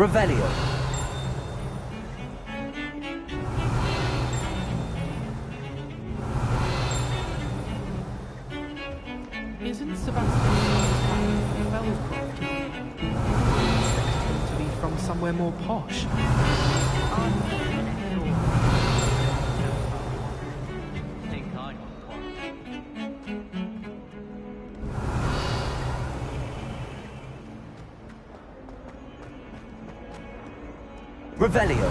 Revelio. Isn't Sebastian Belcroft? Expected him to be from somewhere more posh. Revelio.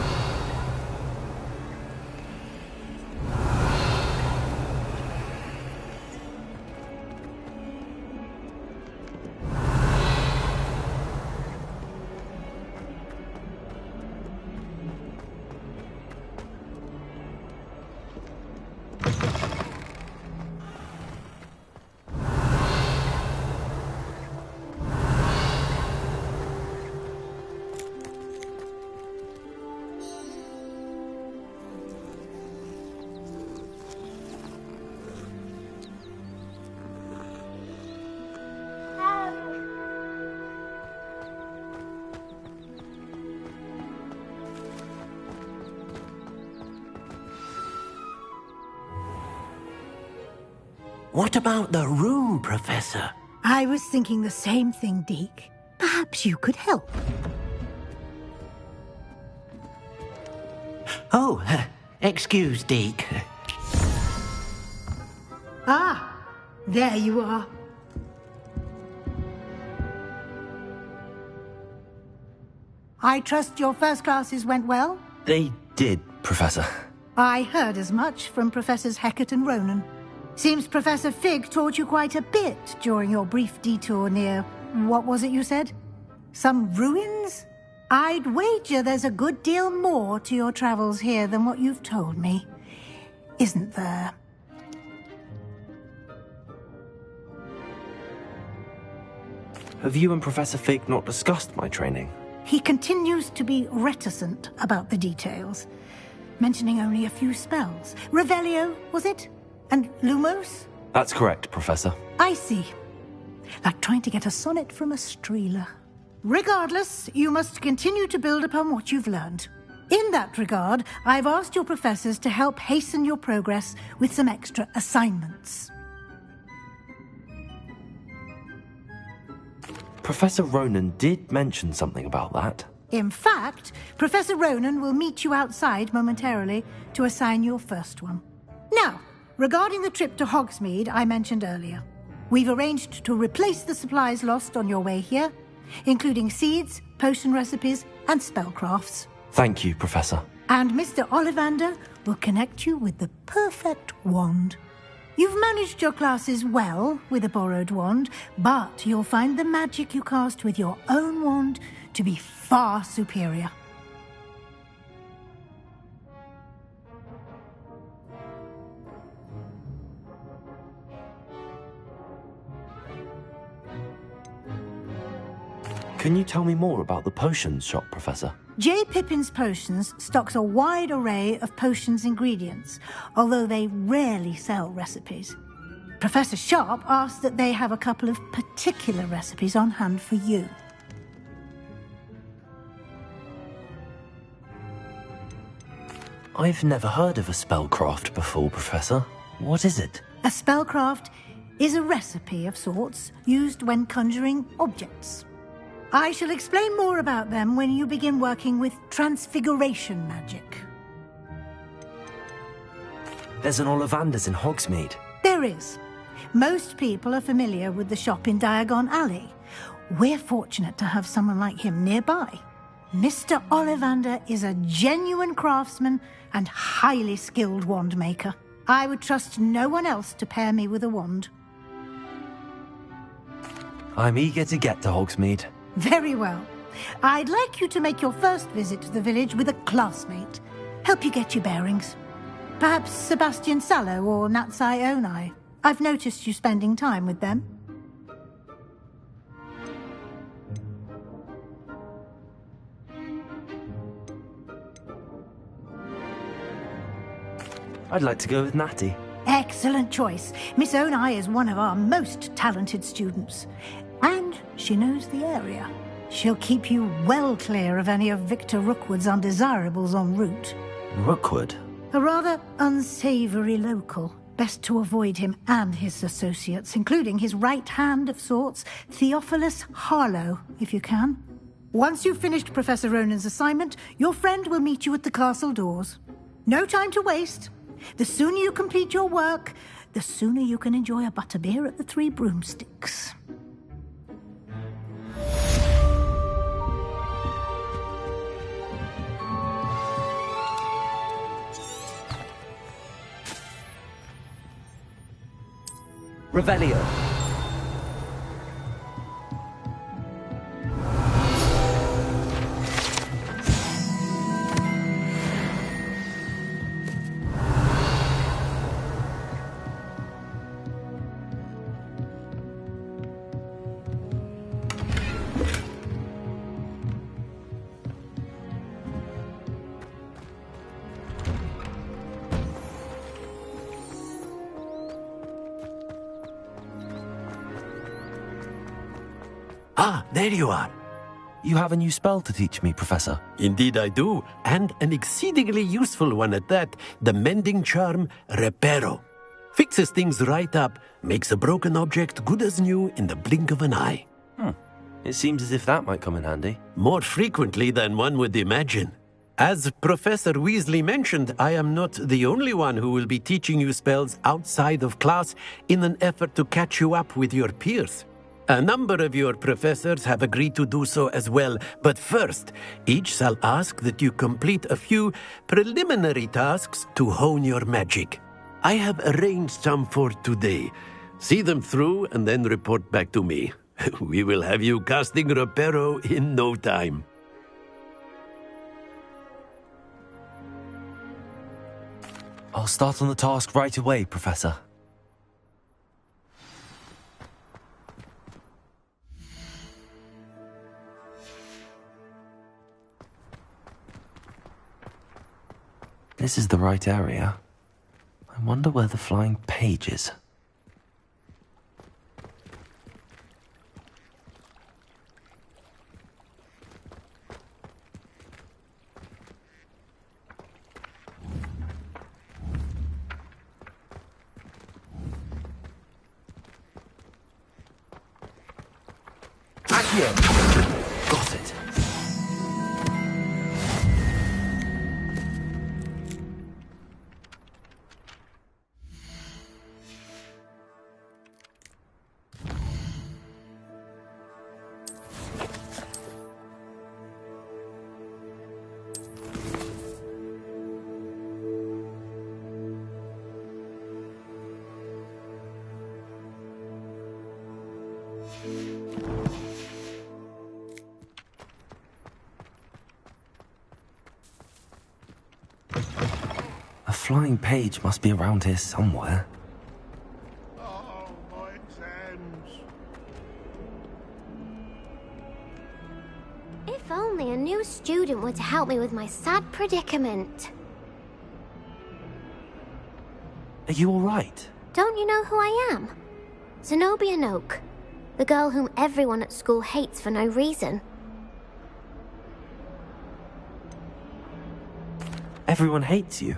What about the room, Professor? I was thinking the same thing, Deke. Perhaps you could help. Oh, excuse, Deke. Ah, there you are. I trust your first classes went well? They did, Professor. I heard as much from Professors Hecat and Ronan. Seems Professor Fig taught you quite a bit during your brief detour near... what was it you said? Some ruins? I'd wager there's a good deal more to your travels here than what you've told me. Isn't there? Have you and Professor Fig not discussed my training? He continues to be reticent about the details, mentioning only a few spells. Revelio, was it? And Lumos? That's correct, Professor. I see. Like trying to get a sonnet from a streeler. Regardless, you must continue to build upon what you've learned. In that regard, I've asked your professors to help hasten your progress with some extra assignments. Professor Ronan did mention something about that. In fact, Professor Ronan will meet you outside momentarily to assign your first one. Now, regarding the trip to Hogsmeade I mentioned earlier, we've arranged to replace the supplies lost on your way here, including seeds, potion recipes, and spellcrafts. Thank you, Professor. And Mr. Ollivander will connect you with the perfect wand. You've managed your classes well with a borrowed wand, but you'll find the magic you cast with your own wand to be far superior. Can you tell me more about the potions shop, Professor? J. Pippin's Potions stocks a wide array of potions ingredients, although they rarely sell recipes. Professor Sharp asked that they have a couple of particular recipes on hand for you. I've never heard of a spellcraft before, Professor. What is it? A spellcraft is a recipe of sorts used when conjuring objects. I shall explain more about them when you begin working with transfiguration magic. There's an Ollivander's in Hogsmeade. There is. Most people are familiar with the shop in Diagon Alley. We're fortunate to have someone like him nearby. Mr. Ollivander is a genuine craftsman and highly skilled wand maker. I would trust no one else to pair me with a wand. I'm eager to get to Hogsmeade. Very well. I'd like you to make your first visit to the village with a classmate. Help you get your bearings. Perhaps Sebastian Sallow or Natsai Onai. I've noticed you spending time with them. I'd like to go with Natty. Excellent choice. Miss Onai is one of our most talented students. And she knows the area. She'll keep you well clear of any of Victor Rookwood's undesirables en route. Rookwood? A rather unsavory local. Best to avoid him and his associates, including his right hand of sorts, Theophilus Harlow, if you can. Once you've finished Professor Ronan's assignment, your friend will meet you at the castle doors. No time to waste. The sooner you complete your work, the sooner you can enjoy a butterbeer at the Three Broomsticks. Revelio. Ah, there you are. You have a new spell to teach me, Professor. Indeed I do, and an exceedingly useful one at that, the mending charm Reparo. Fixes things right up, makes a broken object good as new in the blink of an eye. It seems as if that might come in handy. More frequently than one would imagine. As Professor Weasley mentioned, I am not the only one who will be teaching you spells outside of class in an effort to catch you up with your peers. A number of your professors have agreed to do so as well, but first, each shall ask that you complete a few preliminary tasks to hone your magic. I have arranged some for today. See them through and then report back to me. We will have you casting Reparo in no time. I'll start on the task right away, Professor. This is the right area. I wonder where the flying page is. Accio! Got it. A flying page must be around here somewhere. Oh, my exams. If only a new student were to help me with my sad predicament. Are you all right? Don't you know who I am? Zenobia Noak, the girl whom everyone at school hates for no reason. Everyone hates you.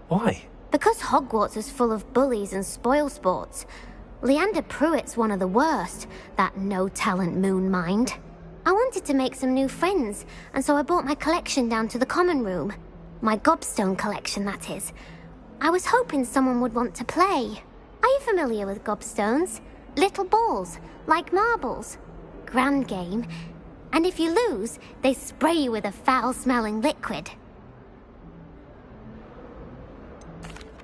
Why? Because Hogwarts is full of bullies and spoilsports. Leander Pruitt's one of the worst, that no-talent moon mind. I wanted to make some new friends, and so I brought my collection down to the common room. My gobstone collection, that is. I was hoping someone would want to play. Are you familiar with gobstones? Little balls, like marbles. Grand game. And if you lose, they spray you with a foul-smelling liquid.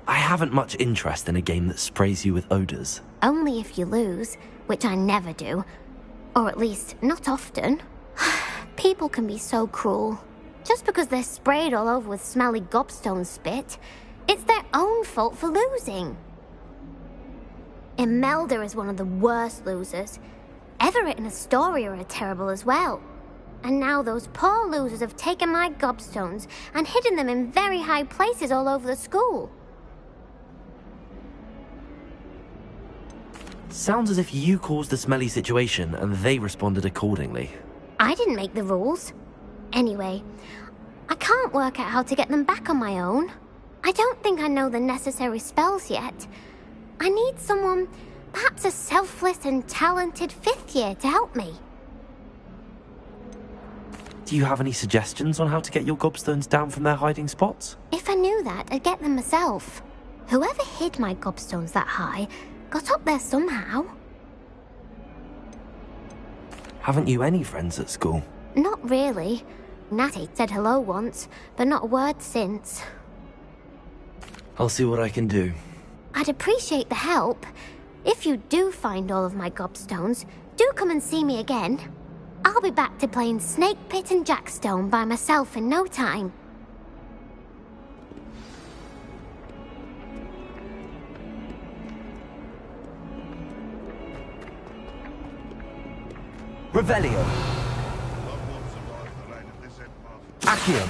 I haven't much interest in a game that sprays you with odors. Only if you lose, which I never do. Or at least, not often. People can be so cruel. Just because they're sprayed all over with smelly gobstone spit, it's their own fault for losing. Imelda is one of the worst losers. Everett and Astoria are terrible as well. And now those poor losers have taken my gobstones and hidden them in very high places all over the school. Sounds as if you caused the smelly situation and they responded accordingly. I didn't make the rules. Anyway, I can't work out how to get them back on my own. I don't think I know the necessary spells yet. I need someone, perhaps a selfless and talented 5th year to help me. Do you have any suggestions on how to get your gobstones down from their hiding spots? If I knew that, I'd get them myself. Whoever hid my gobstones that high got up there somehow. Haven't you any friends at school? Not really. Natty said hello once, but not a word since. I'll see what I can do. I'd appreciate the help. If you do find all of my gobstones, do come and see me again. I'll be back to playing Snake Pit and Jackstone by myself in no time. Revelio. Accio.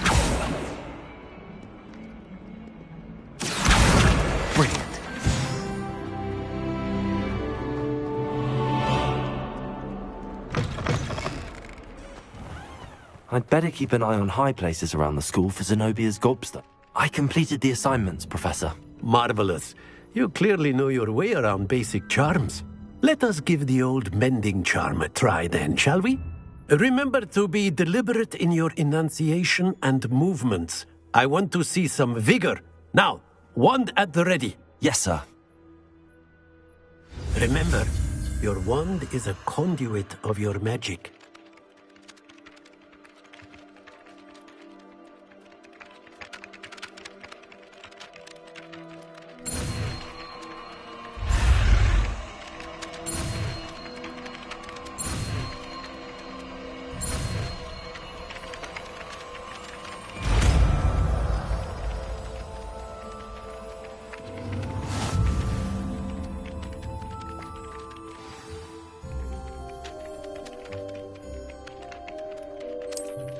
Brilliant. I'd better keep an eye on high places around the school for Zenobia's gobstone. I completed the assignments, Professor. Marvelous. You clearly know your way around basic charms. Let us give the old mending charm a try then, shall we? Remember to be deliberate in your enunciation and movements. I want to see some vigor. Now, wand at the ready. Yes, sir. Remember, your wand is a conduit of your magic.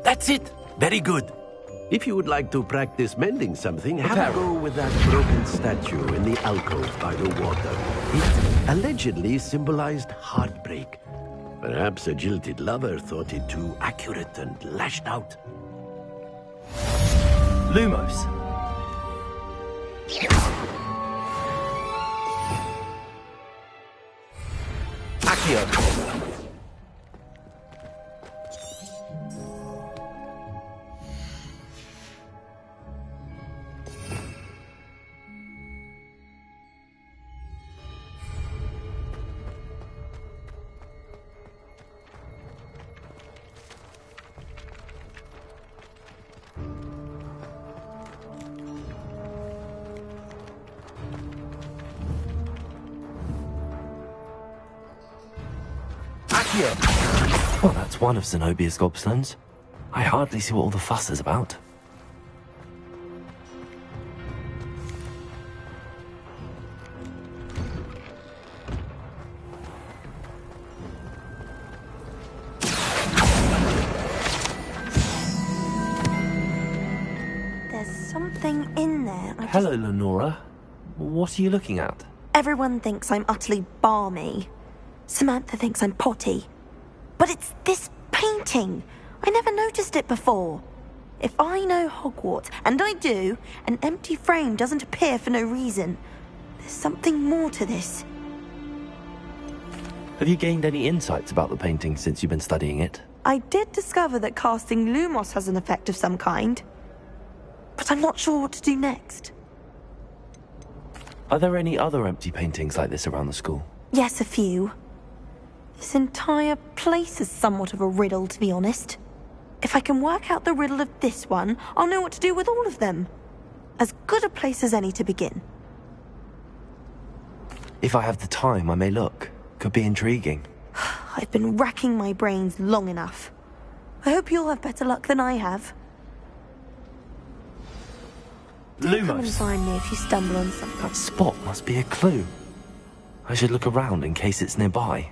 That's it! Very good. If you would like to practice mending something, have a go with that broken statue in the alcove by the water. It allegedly symbolized heartbreak. Perhaps a jilted lover thought it too accurate and lashed out. Lumos. Accio. Well, that's one of Zenobia's gobstones. I hardly see what all the fuss is about. There's something in there. Hello, Lenora. What are you looking at? Everyone thinks I'm utterly balmy. Samantha thinks I'm potty. But it's this painting. I never noticed it before. If I know Hogwarts, and I do, an empty frame doesn't appear for no reason. There's something more to this. Have you gained any insights about the painting since you've been studying it? I did discover that casting Lumos has an effect of some kind. But I'm not sure what to do next. Are there any other empty paintings like this around the school? Yes, a few. This entire place is somewhat of a riddle, to be honest. If I can work out the riddle of this one, I'll know what to do with all of them. As good a place as any to begin. If I have the time, I may look. Could be intriguing. I've been racking my brains long enough. I hope you'll have better luck than I have. Do come and Lumos. find me if you stumble on something. That spot must be a clue. I should look around in case it's nearby.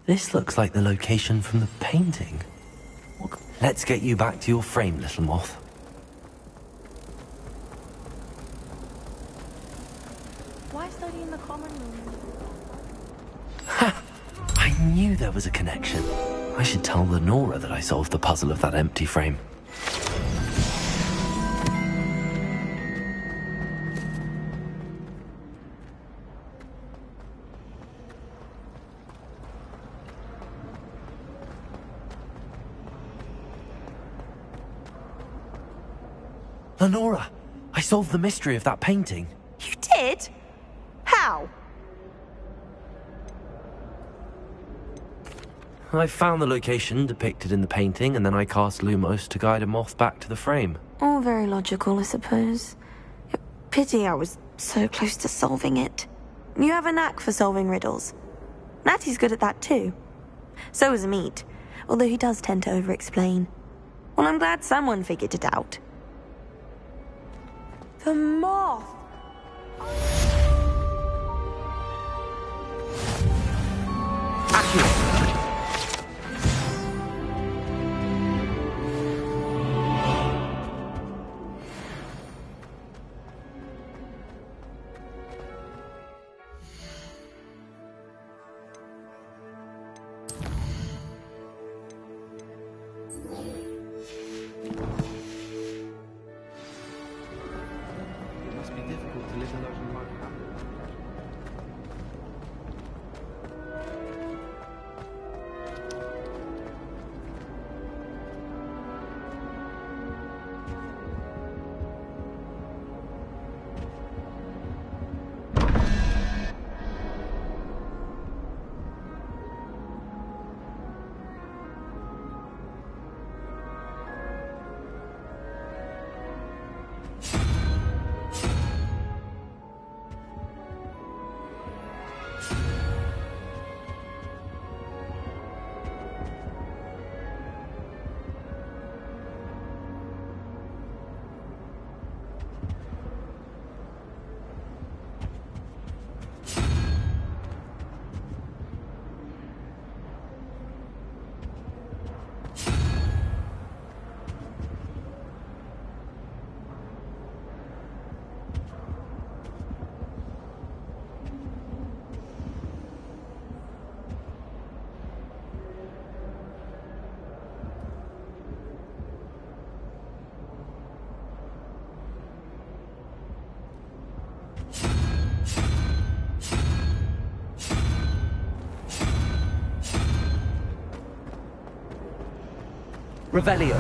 This looks like the location from the painting. Let's get you back to your frame, little moth. Why study in the common room? Ha! I knew there was a connection. I should tell Lenora that I solved the puzzle of that empty frame. Lenora, I solved the mystery of that painting. You did? How? I found the location depicted in the painting, and then I cast Lumos to guide a moth back to the frame. All very logical, I suppose. Pity I was so close to solving it. You have a knack for solving riddles. Natty's good at that too. So is Meat, although he does tend to over-explain. Well, I'm glad someone figured it out. The moth! Accurate! It must be difficult to live alone like that. Revelio.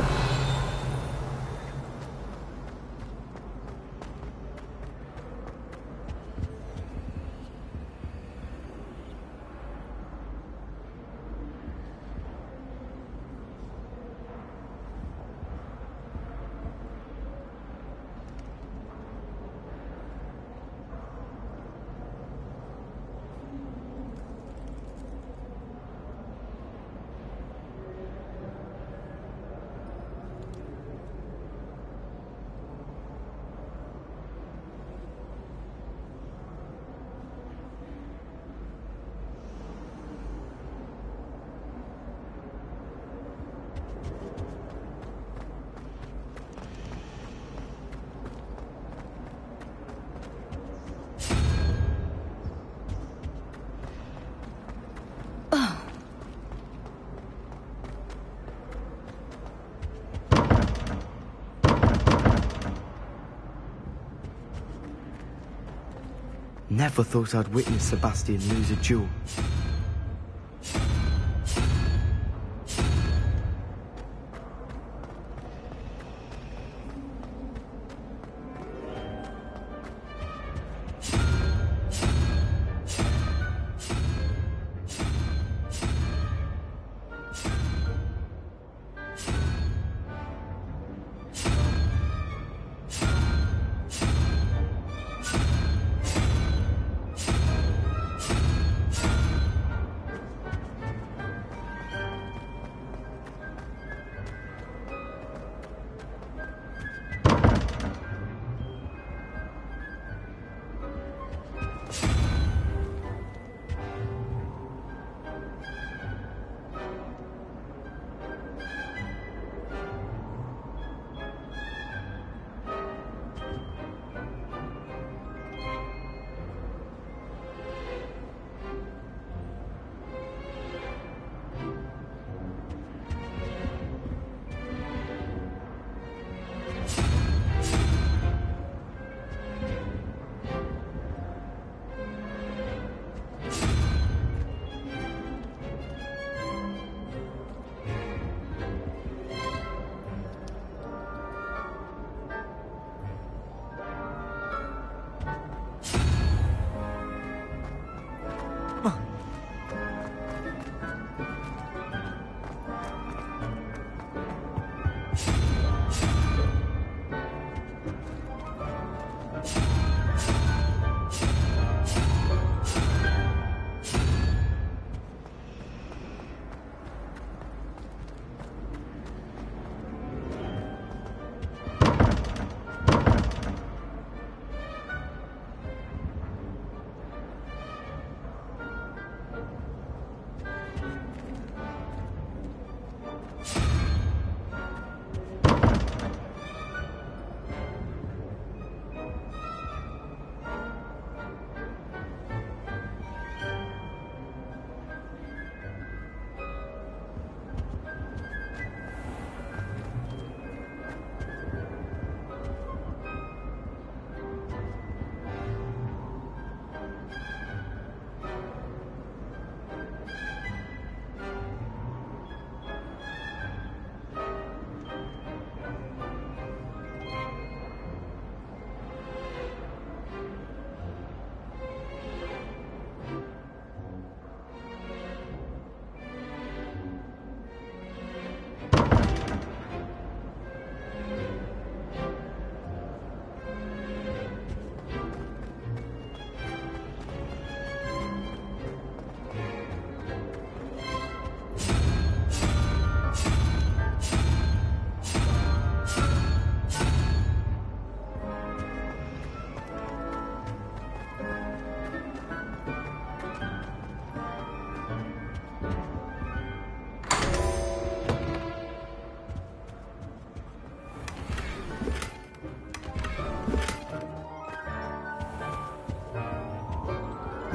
Never thought I'd witness Sebastian lose a duel.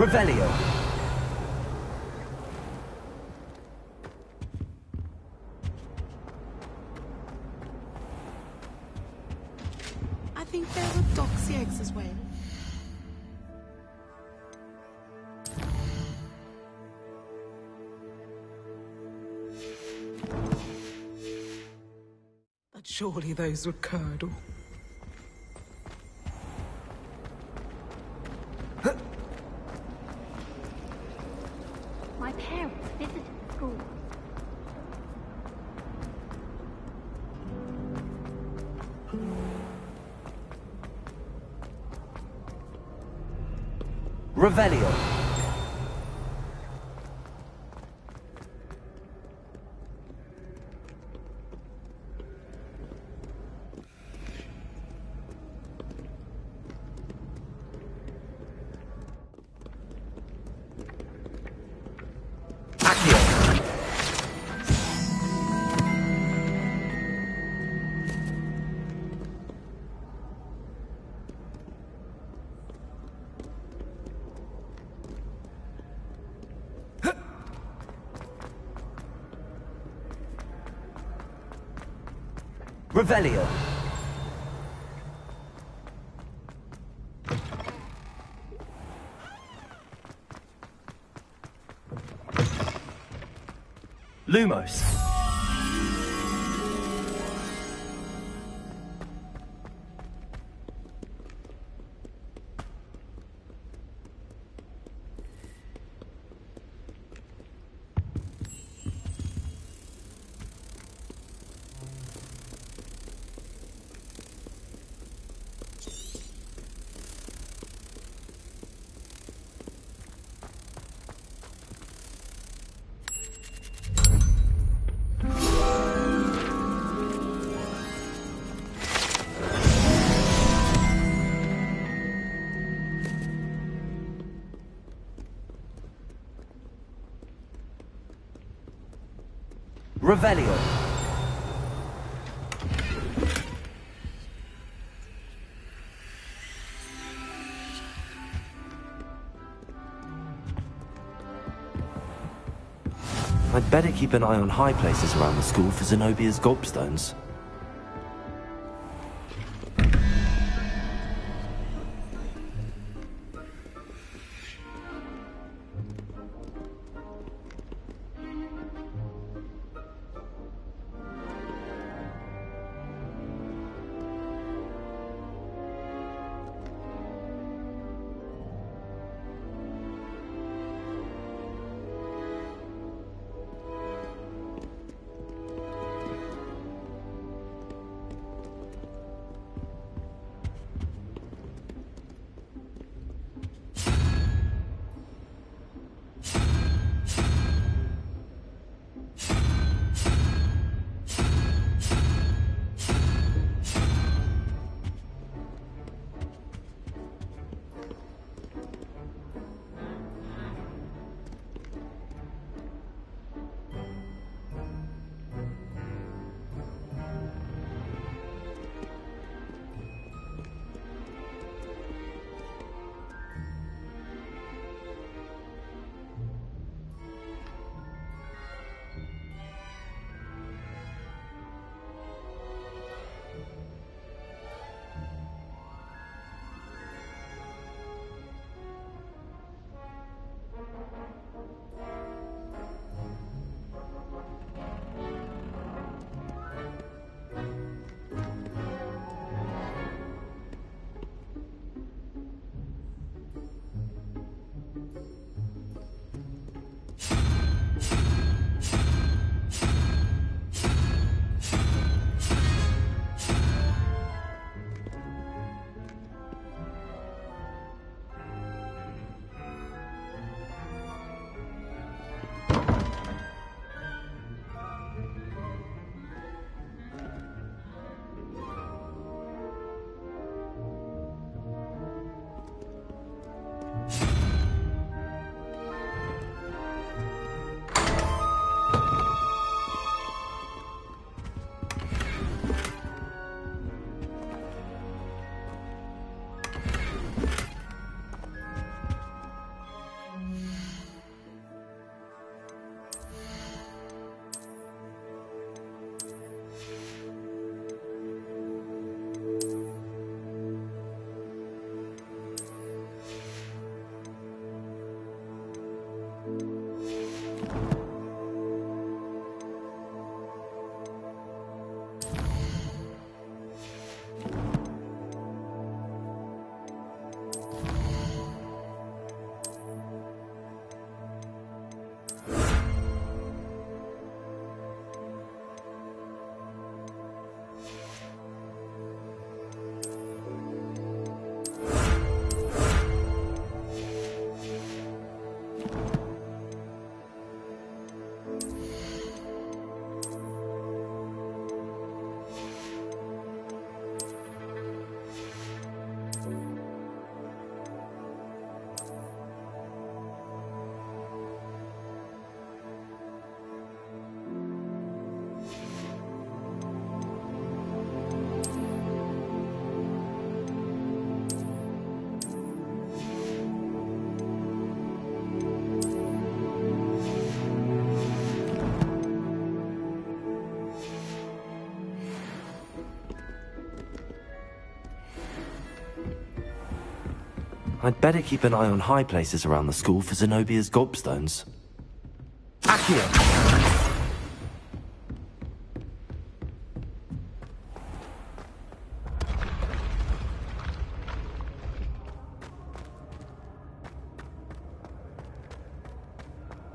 Revelio. I think there were doxy eggs as well. But surely those were curdle. My parents visited the school. Revelio. Revelio. Lumos. Revelio. I'd better keep an eye on high places around the school for Zenobia's gobstones. I'd better keep an eye on high places around the school for Zenobia's gobstones. Accio!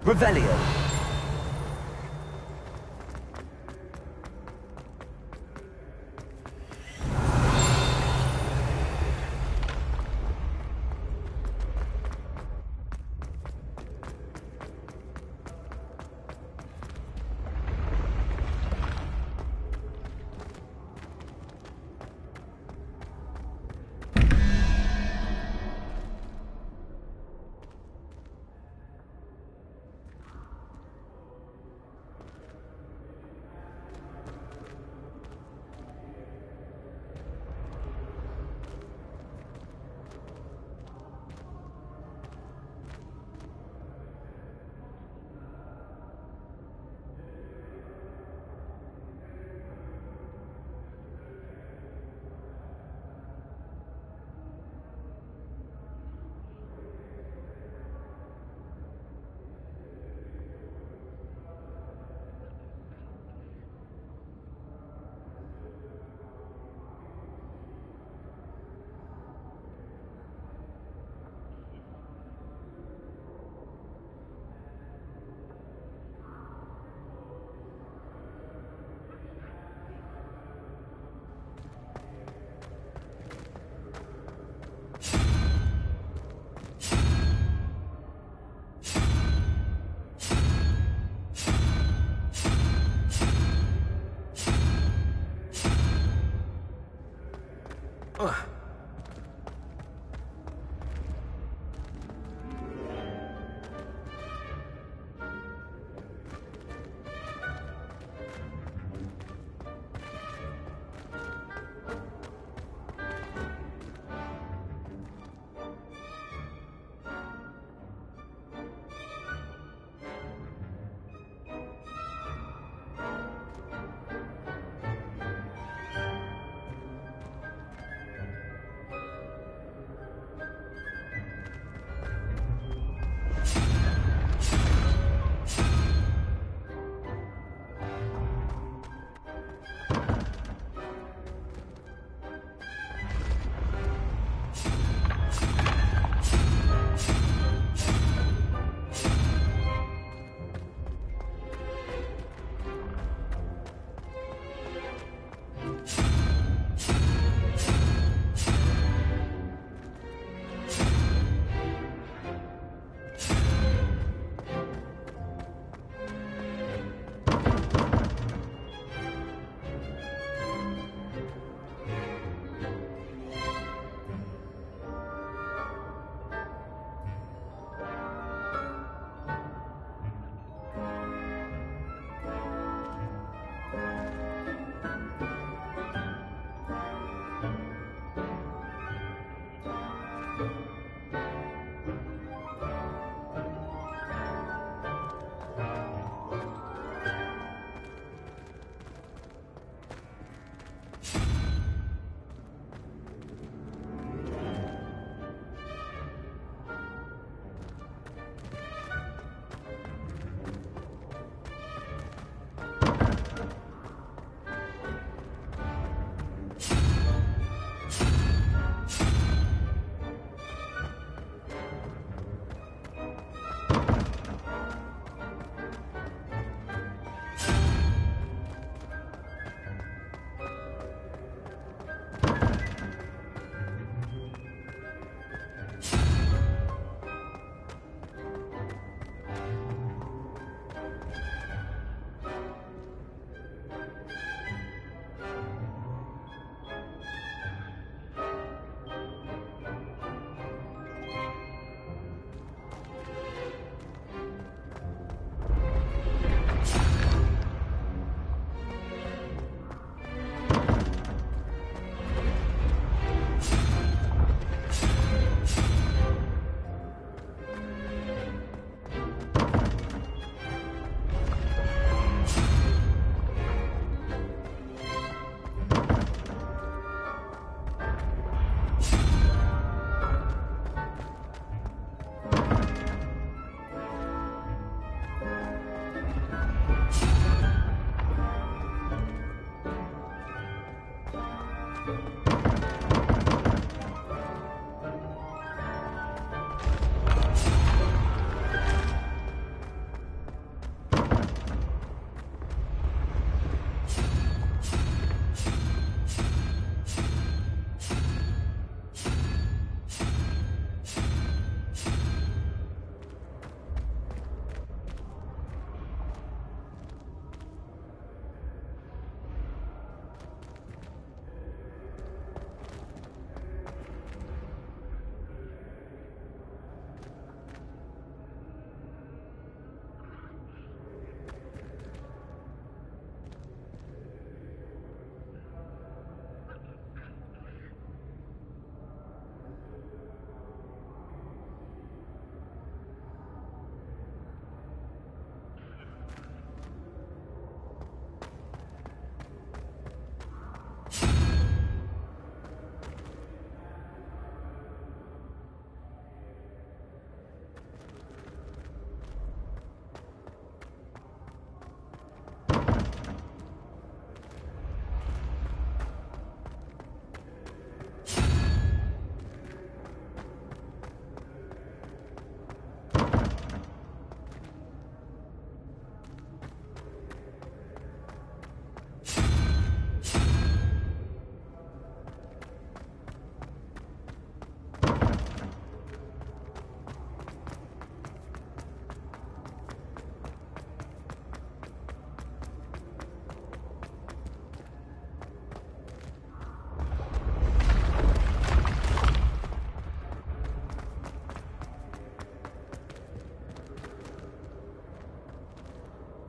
Revelio!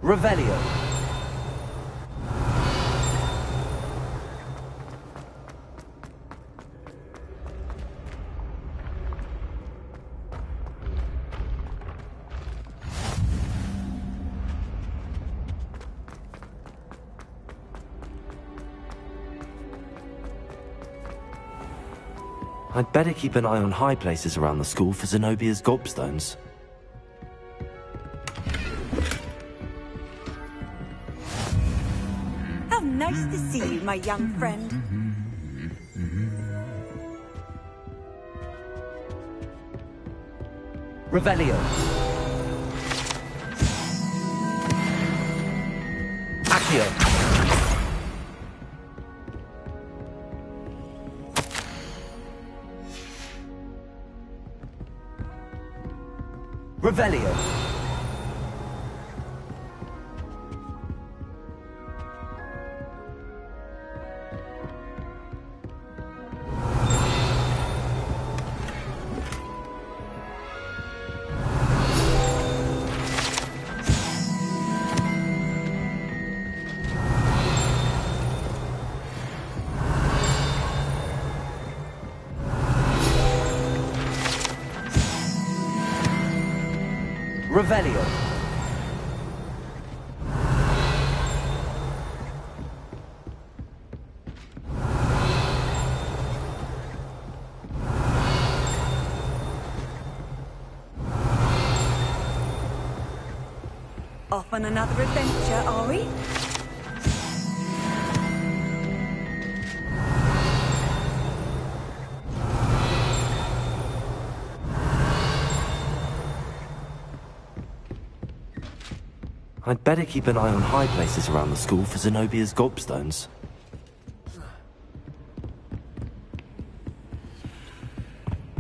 Revelio. I'd better keep an eye on high places around the school for Zenobia's gobstones. How nice to see you, my young friend. Revelio. Accio. Revelio. Revelio. Off on another adventure, are we? I'd better keep an eye on high places around the school for Zenobia's gobstones.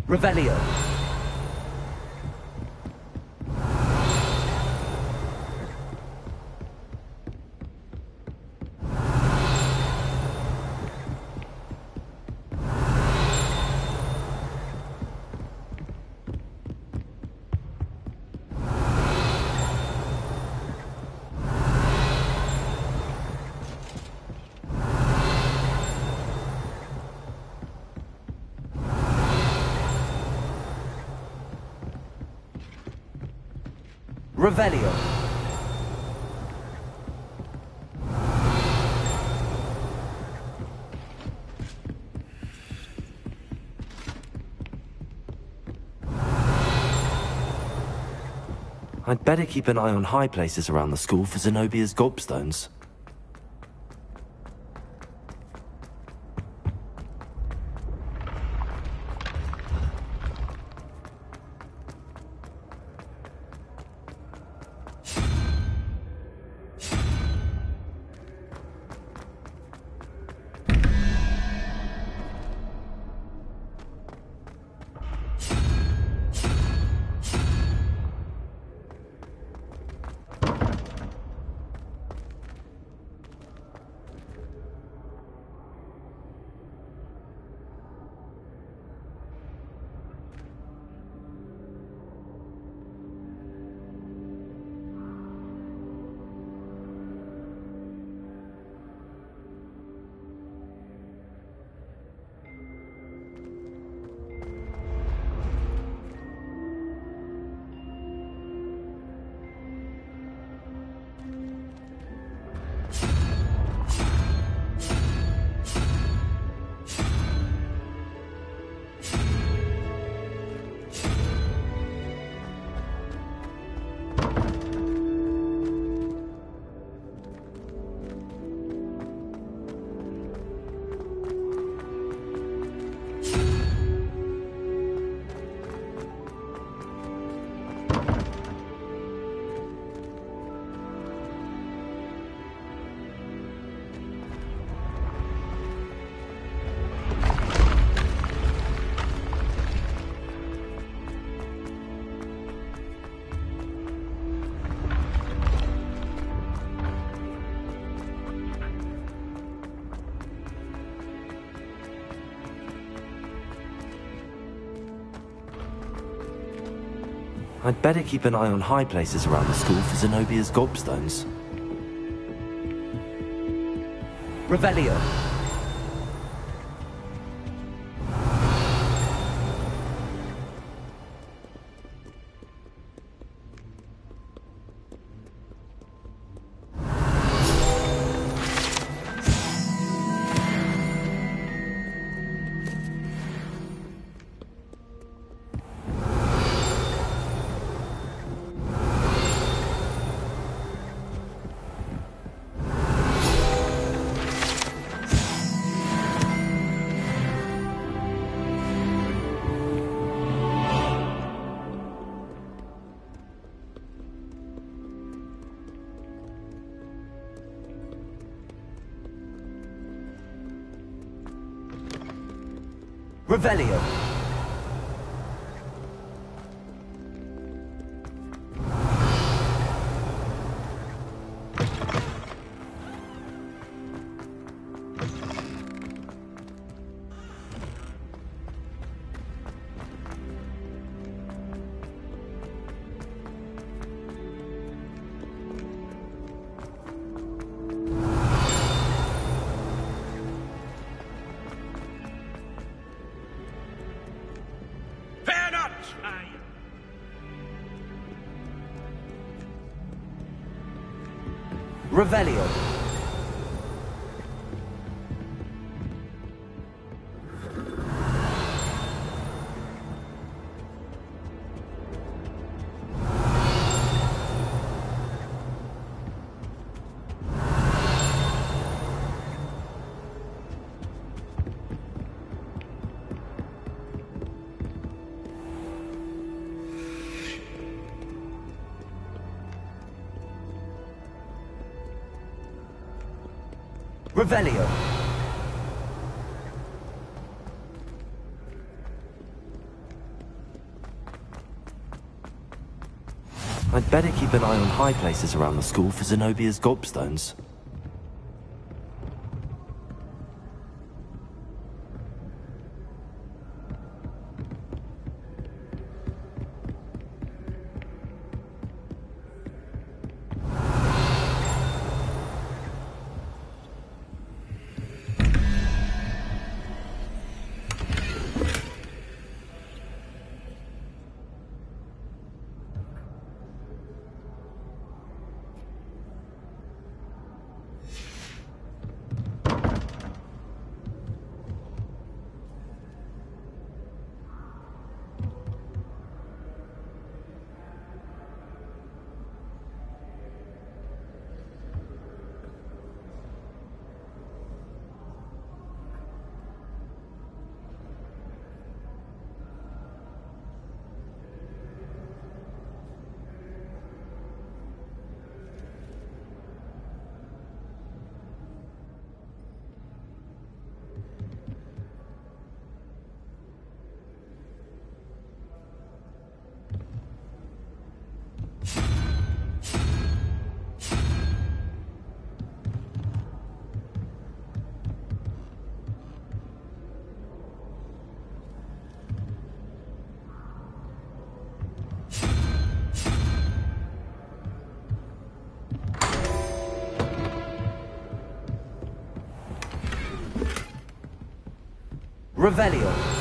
Revelio. Revelio. I'd better keep an eye on high places around the school for Zenobia's gobstones. I'd better keep an eye on high places around the school for Zenobia's gobstones. Revelio. Revelio. Fear not! Revelio. Revelio. I'd better keep an eye on high places around the school for Zenobia's gobstones. Revelio.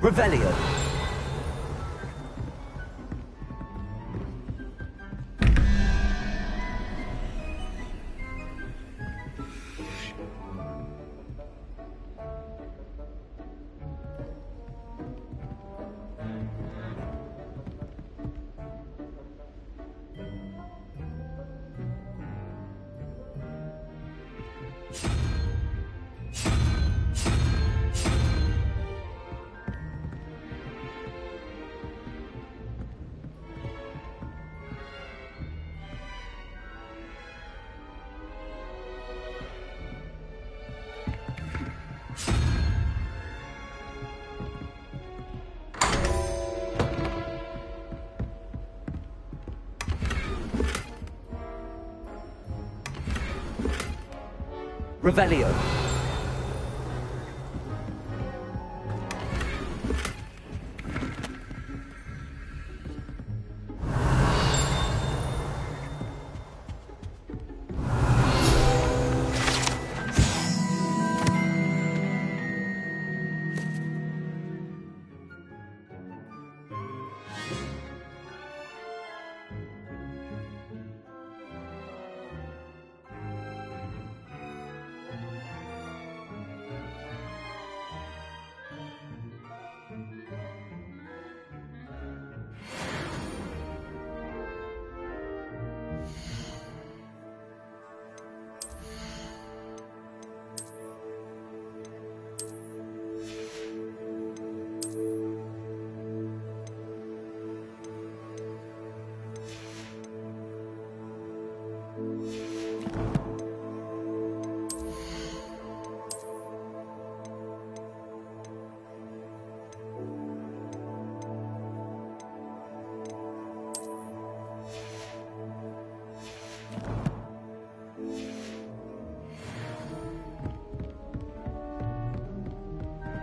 Revelio. Revelio.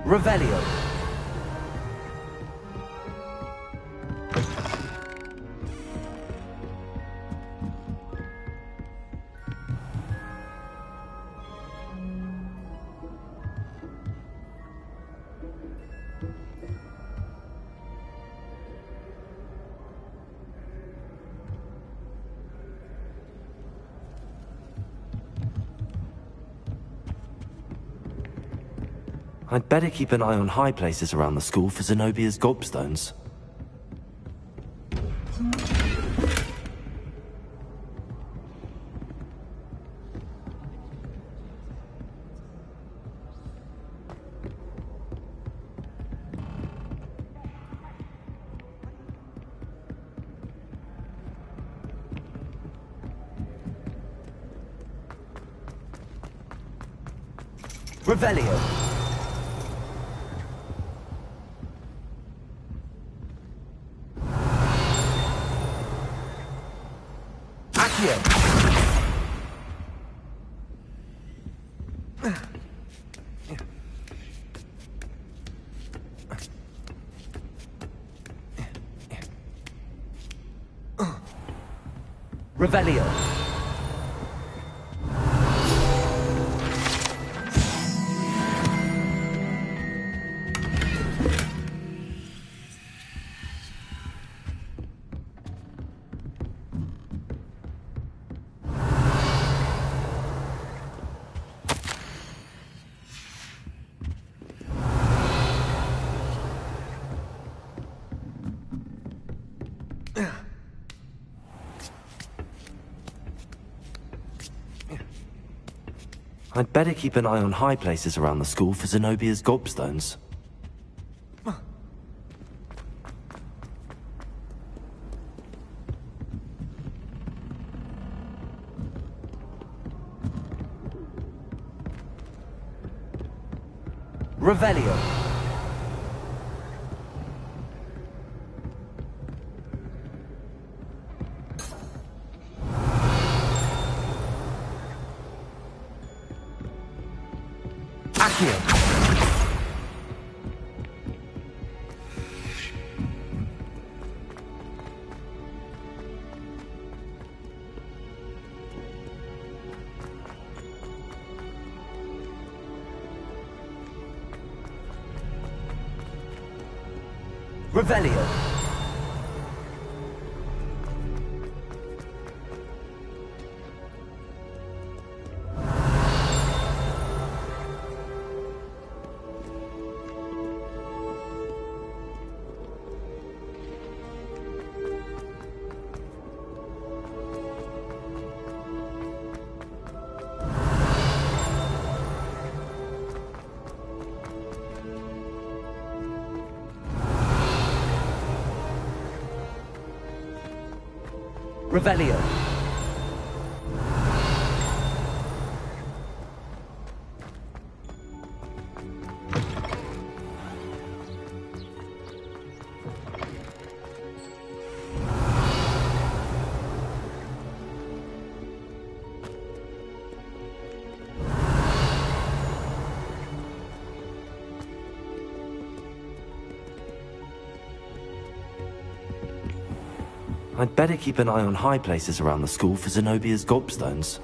Revelio. I'd better keep an eye on high places around the school for Zenobia's gobstones. Revelio. Revelio. I'd better keep an eye on high places around the school for Zenobia's gobstones. Revelio. Revelio. Revelio. I'd better keep an eye on high places around the school for Zenobia's gobstones.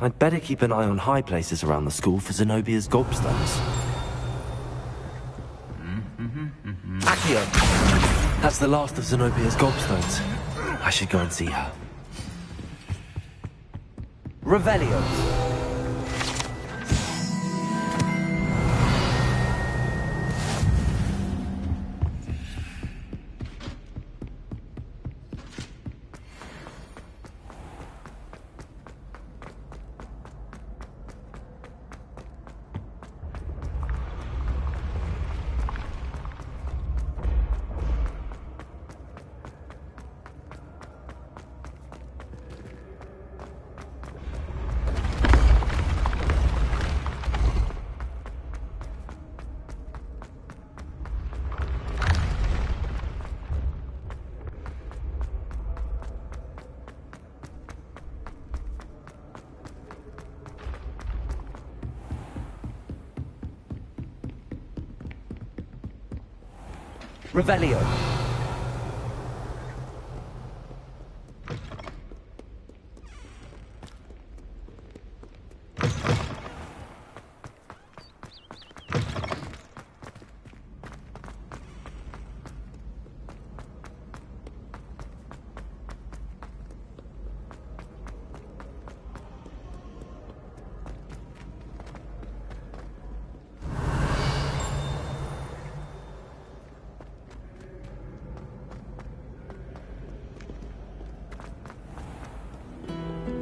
I'd better keep an eye on high places around the school for Zenobia's gobstones. Accio! That's the last of Zenobia's gobstones. I should go and see her. Revelio. Revelio.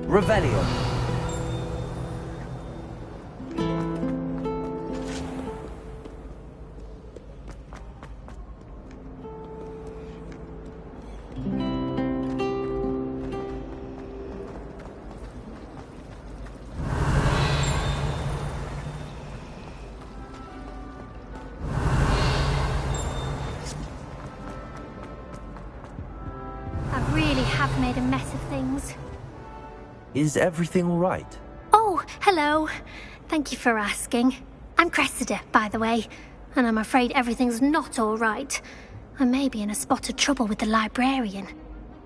Revelio. I really have made a mess of things. Is everything all right? Oh, hello. Thank you for asking. I'm Cressida, by the way, and I'm afraid everything's not all right. I may be in a spot of trouble with the librarian.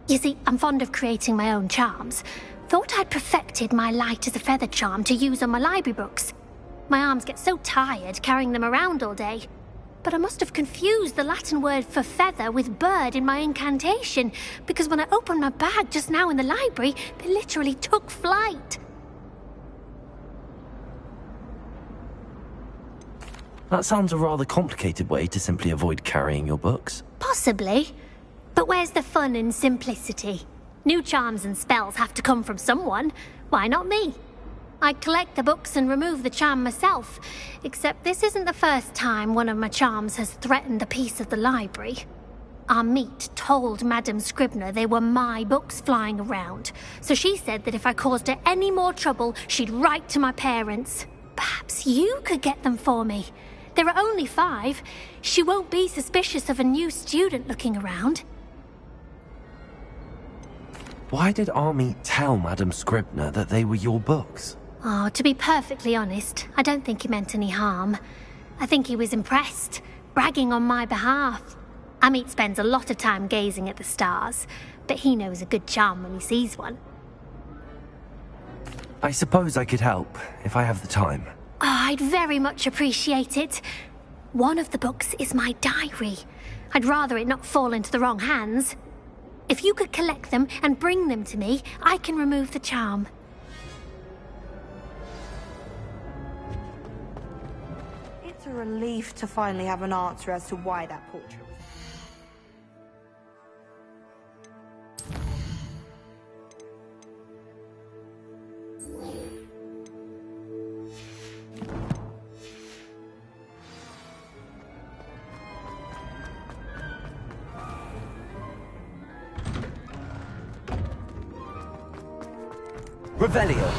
You see, I'm fond of creating my own charms. Thought I'd perfected my light as a feather charm to use on my library books. My arms get so tired carrying them around all day. But I must have confused the Latin word for feather with bird in my incantation, because when I opened my bag just now in the library, they literally took flight. That sounds a rather complicated way to simply avoid carrying your books. Possibly. But where's the fun in simplicity? New charms and spells have to come from someone. Why not me? I collect the books and remove the charm myself, except this isn't the first time one of my charms has threatened the peace of the library. Our meet told Madame Scribner they were my books flying around, so she said that if I caused her any more trouble, she'd write to my parents. Perhaps you could get them for me. There are only 5. She won't be suspicious of a new student looking around. Why did Army tell Madame Scribner that they were your books? Oh, to be perfectly honest, I don't think he meant any harm. I think he was impressed, bragging on my behalf. Amit spends a lot of time gazing at the stars, but he knows a good charm when he sees one. I suppose I could help, if I have the time. Oh, I'd very much appreciate it. One of the books is my diary. I'd rather it not fall into the wrong hands. If you could collect them and bring them to me, I can remove the charm. It's a relief to finally have an answer as to why that portrait was... Revelio.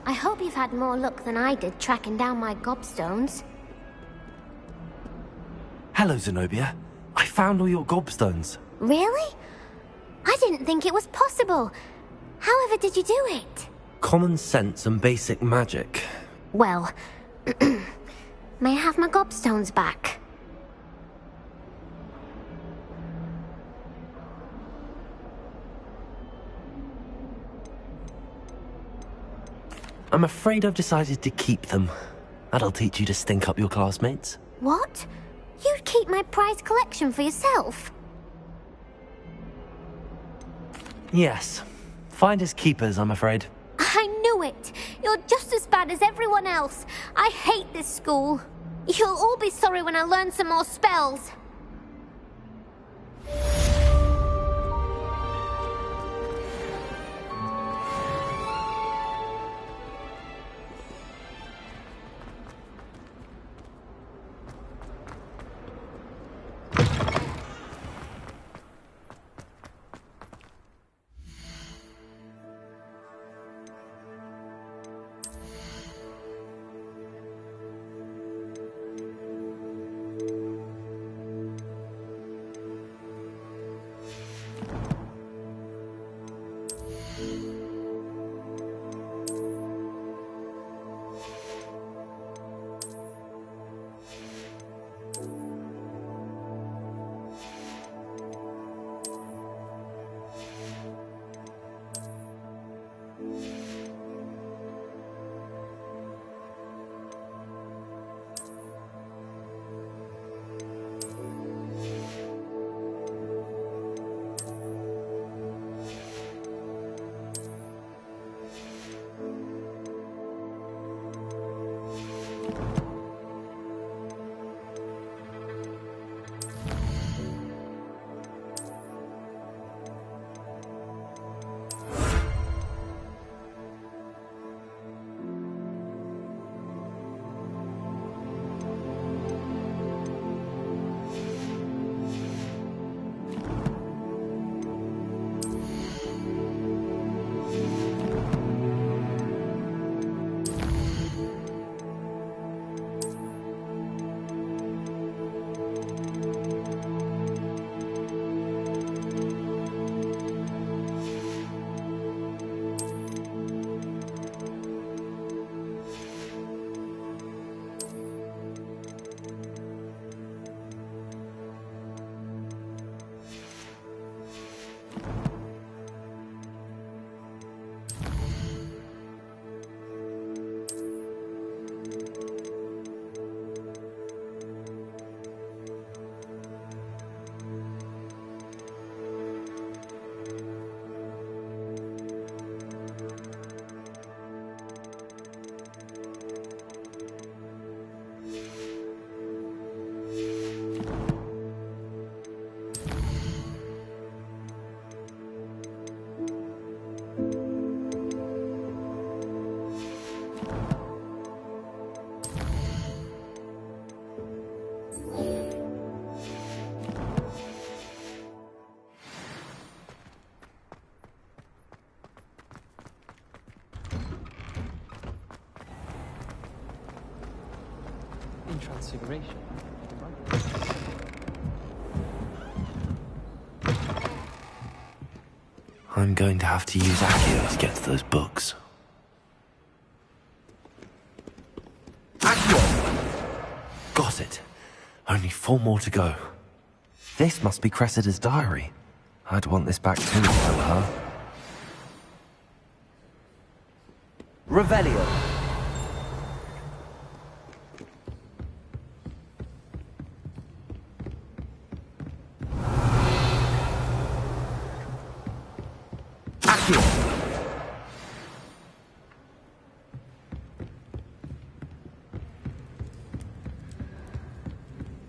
I hope you've had more luck than I did tracking down my gobstones. Hello, Zenobia. I found all your gobstones. Really? I didn't think it was possible. However did you do it? Common sense and basic magic. Well, may I have my gobstones back? I'm afraid I've decided to keep them. That'll teach you to stink up your classmates. What? You'd keep my prized collection for yourself? Yes. Finders keepers, I'm afraid. I knew it! You're just as bad as everyone else. I hate this school. You'll all be sorry when I learn some more spells. In Transfiguration. I'm going to have to use Accio to get to those books. Accio! Got it. Only 4 more to go. This must be Cressida's diary. I'd want this back too if I were her. Revelio.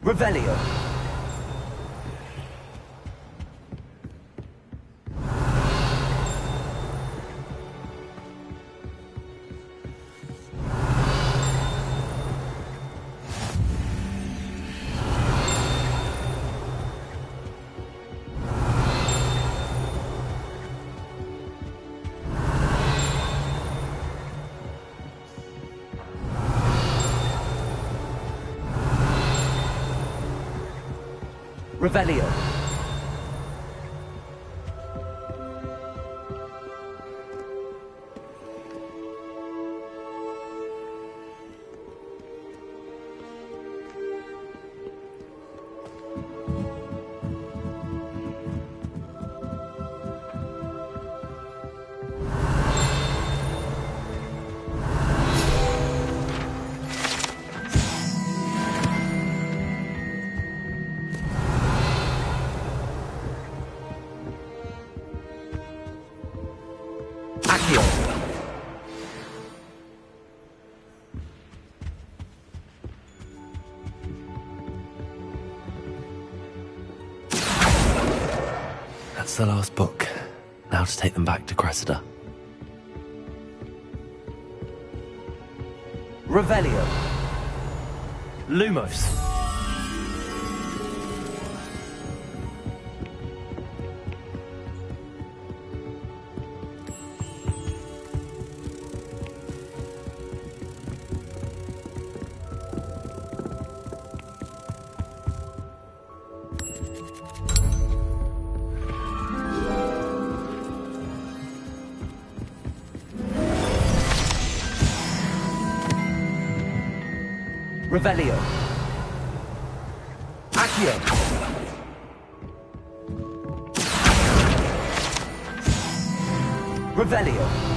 Revelio. Revelio. That's the last book. Now to take them back to Cressida. Revelio. Lumos. Revelio. Accio. Revelio.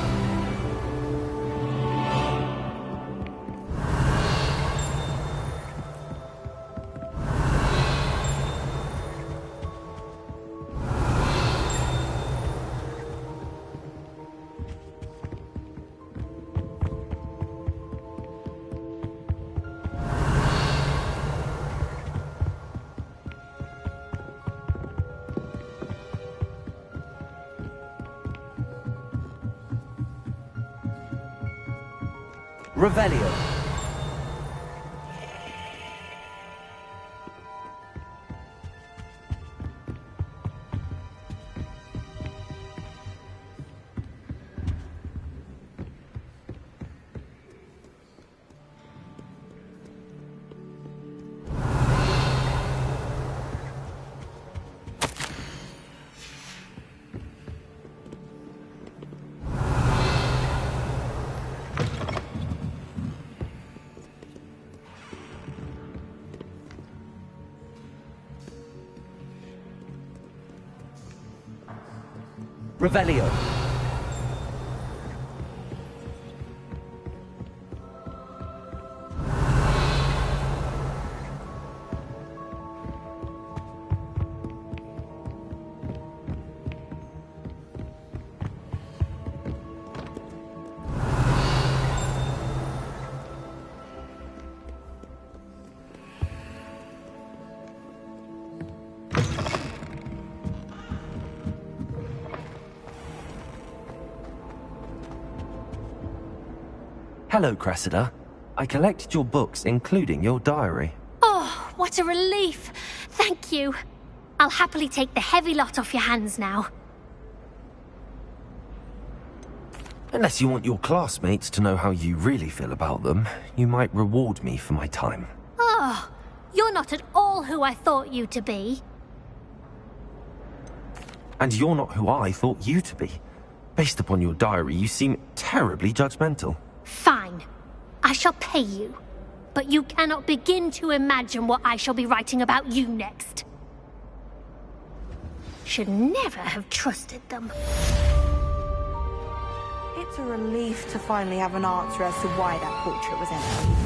Revelio. Revelio. Hello, Cressida. I collected your books, including your diary. Oh, what a relief. Thank you. I'll happily take the heavy lot off your hands now. Unless you want your classmates to know how you really feel about them, you might reward me for my time. Oh, you're not at all who I thought you to be. And you're not who I thought you to be. Based upon your diary, you seem terribly judgmental. Fine. I shall pay you. But you cannot begin to imagine what I shall be writing about you next. Should never have trusted them. It's a relief to finally have an answer as to why that portrait was empty.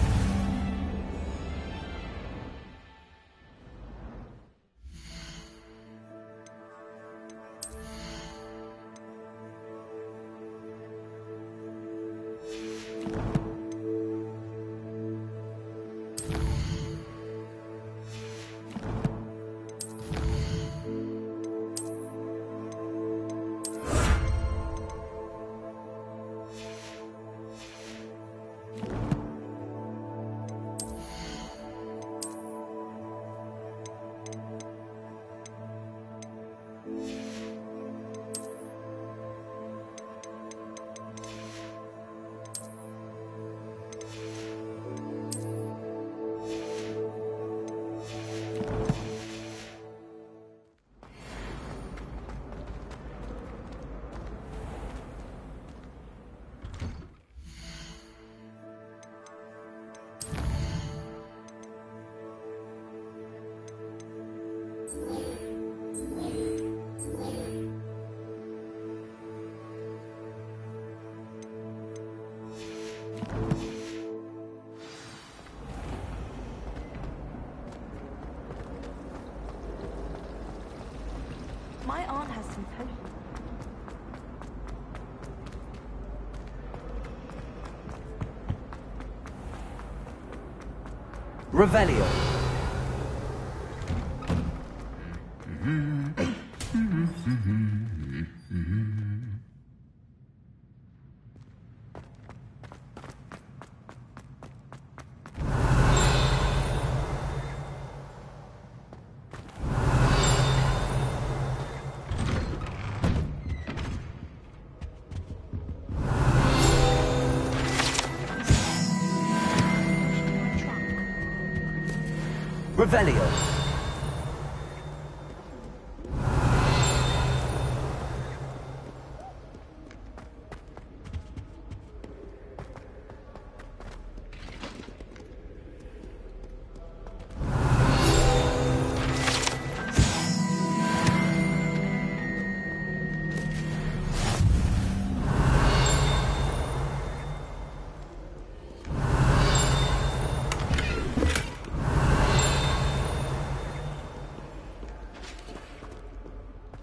My aunt has some potions. Revelio. Revelio.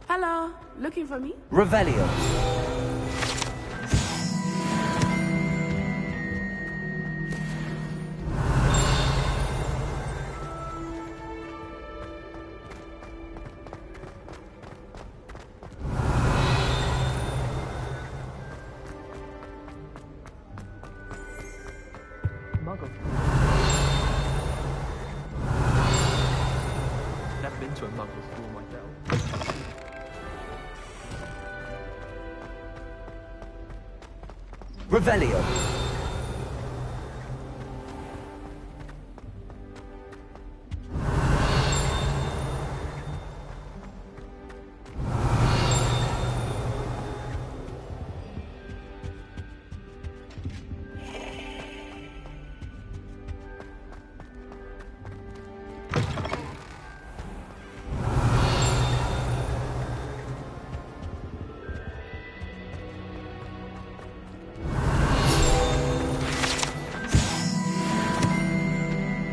Hello, looking for me? Revelio. Muggle. Never been to a Muggle school myself. Revelio.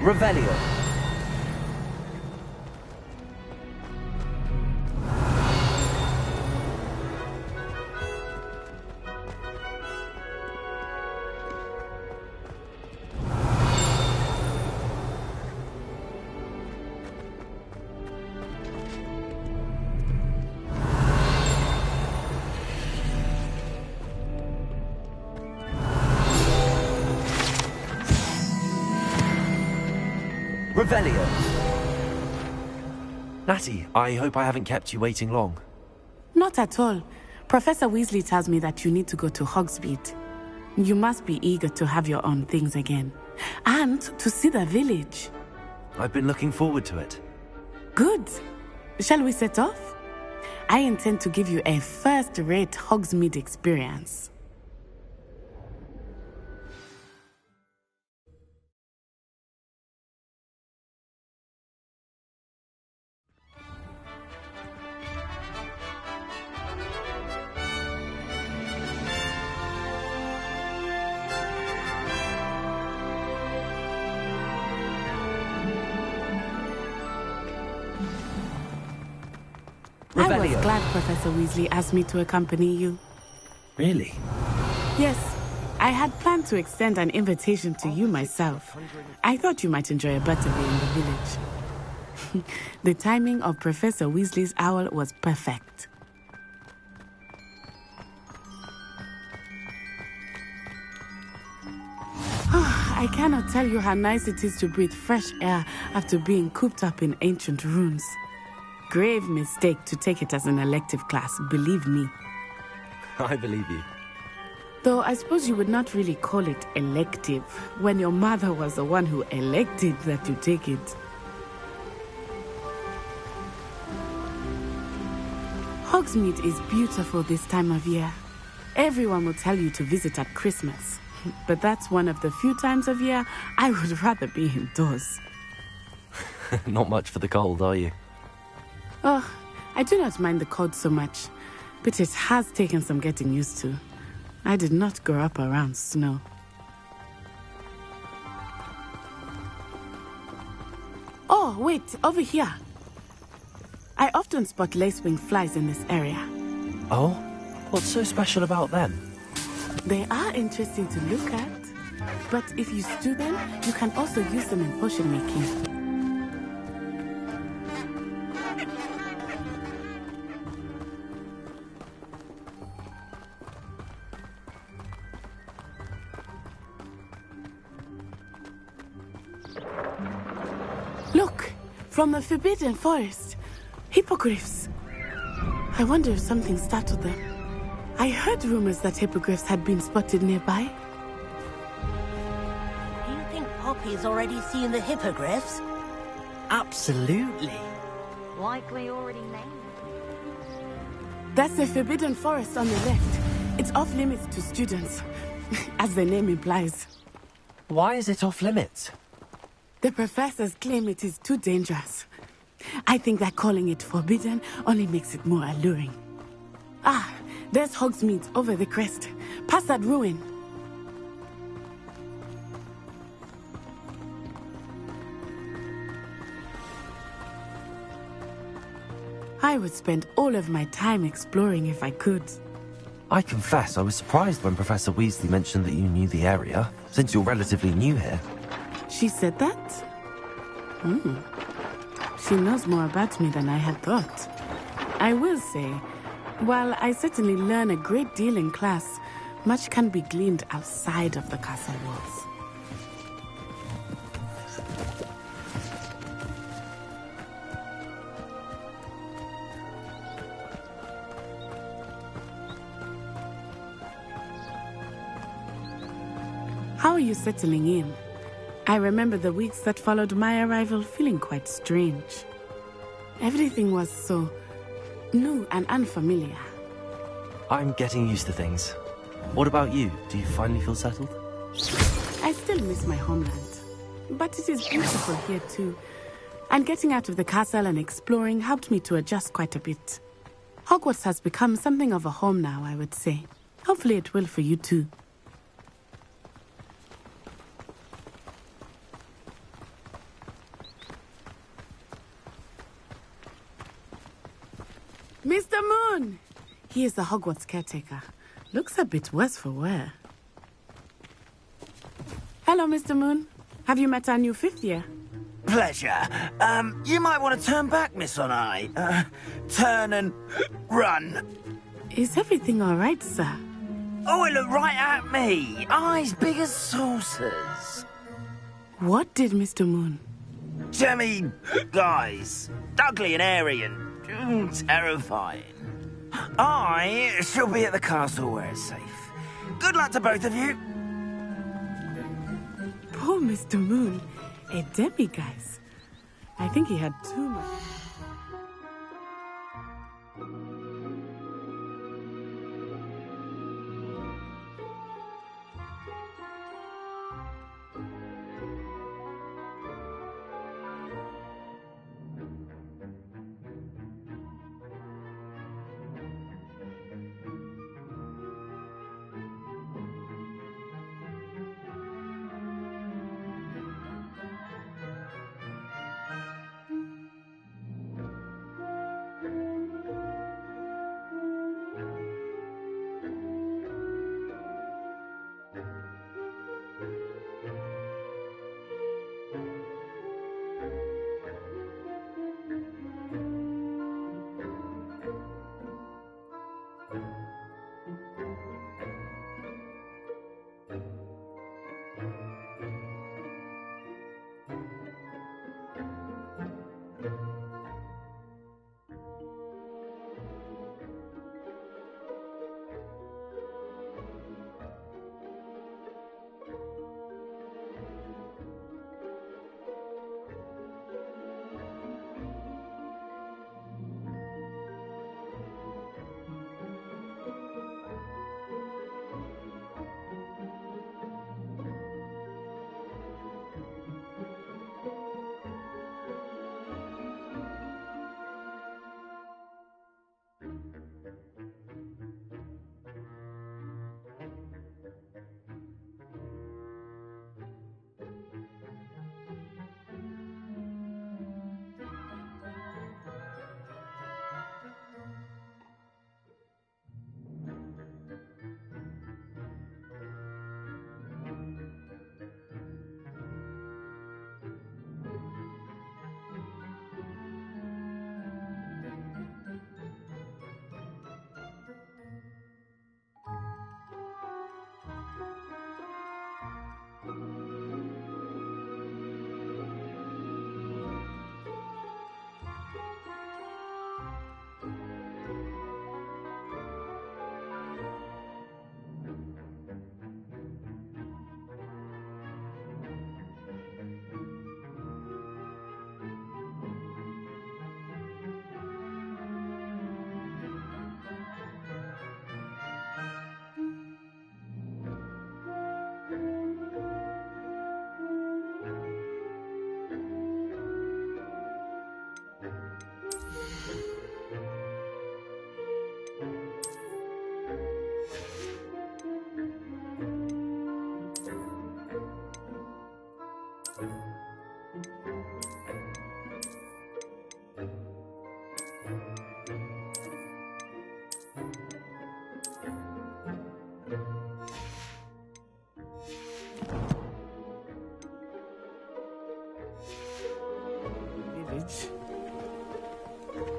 Revelio. Revelio. Natty, I hope I haven't kept you waiting long. Not at all. Professor Weasley tells me that you need to go to Hogsmeade. You must be eager to have your own things again. And to see the village. I've been looking forward to it. Good. Shall we set off? I intend to give you a first-rate Hogsmeade experience. I was glad Professor Weasley asked me to accompany you. Really? Yes. I had planned to extend an invitation to you myself. I thought you might enjoy a butterbeer in the village. The timing of Professor Weasley's owl was perfect. I cannot tell you how nice it is to breathe fresh air after being cooped up in ancient ruins. Grave mistake to take it as an elective class, believe me. I believe you. Though I suppose you would not really call it elective when your mother was the one who elected that you take it. Hogsmeade is beautiful this time of year. Everyone will tell you to visit at Christmas. But that's one of the few times of year I would rather be indoors. Not much for the cold, are you? Oh, I do not mind the cold so much, but it has taken some getting used to. I did not grow up around snow. Oh, wait, over here. I often spot lacewing flies in this area. Oh? What's so special about them? They are interesting to look at, but if you stew them, you can also use them in potion making. Look, from the Forbidden Forest. Hippogriffs. I wonder if something startled them. I heard rumors that hippogriffs had been spotted nearby. Do you think Poppy's already seen the hippogriffs? Absolutely. Likely already named. That's the Forbidden Forest on the left. It's off limits to students, as the name implies. Why is it off limits? The professors claim it is too dangerous. I think that calling it forbidden only makes it more alluring. Ah, there's Hogsmeade over the crest. Past that ruin. I would spend all of my time exploring if I could. I confess I was surprised when Professor Weasley mentioned that you knew the area, since you're relatively new here. She said that? She knows more about me than I had thought. I will say, while I certainly learn a great deal in class, much can be gleaned outside of the castle walls. are you settling in? I remember the weeks that followed my arrival feeling quite strange. Everything was so new and unfamiliar. I'm getting used to things. What about you? Do you finally feel settled? I still miss my homeland, but it is beautiful here too. And getting out of the castle and exploring helped me to adjust quite a bit. Hogwarts has become something of a home now, I would say. Hopefully it will for you too. Mr. Moon! He is the Hogwarts caretaker. Looks a bit worse for wear. Hello, Mr. Moon. Have you met our new 5th year? Pleasure. You might want to turn back, Miss Onai. Turn and run. Is everything all right, sir? Oh, it looked right at me. Eyes big as saucers. What did Mr. Moon? Jemmy, guys. Ugly and airy and terrifying. I shall be at the castle where it's safe. Good luck to both of you. Poor Mr. Moon. A demiguise. I think he had too much.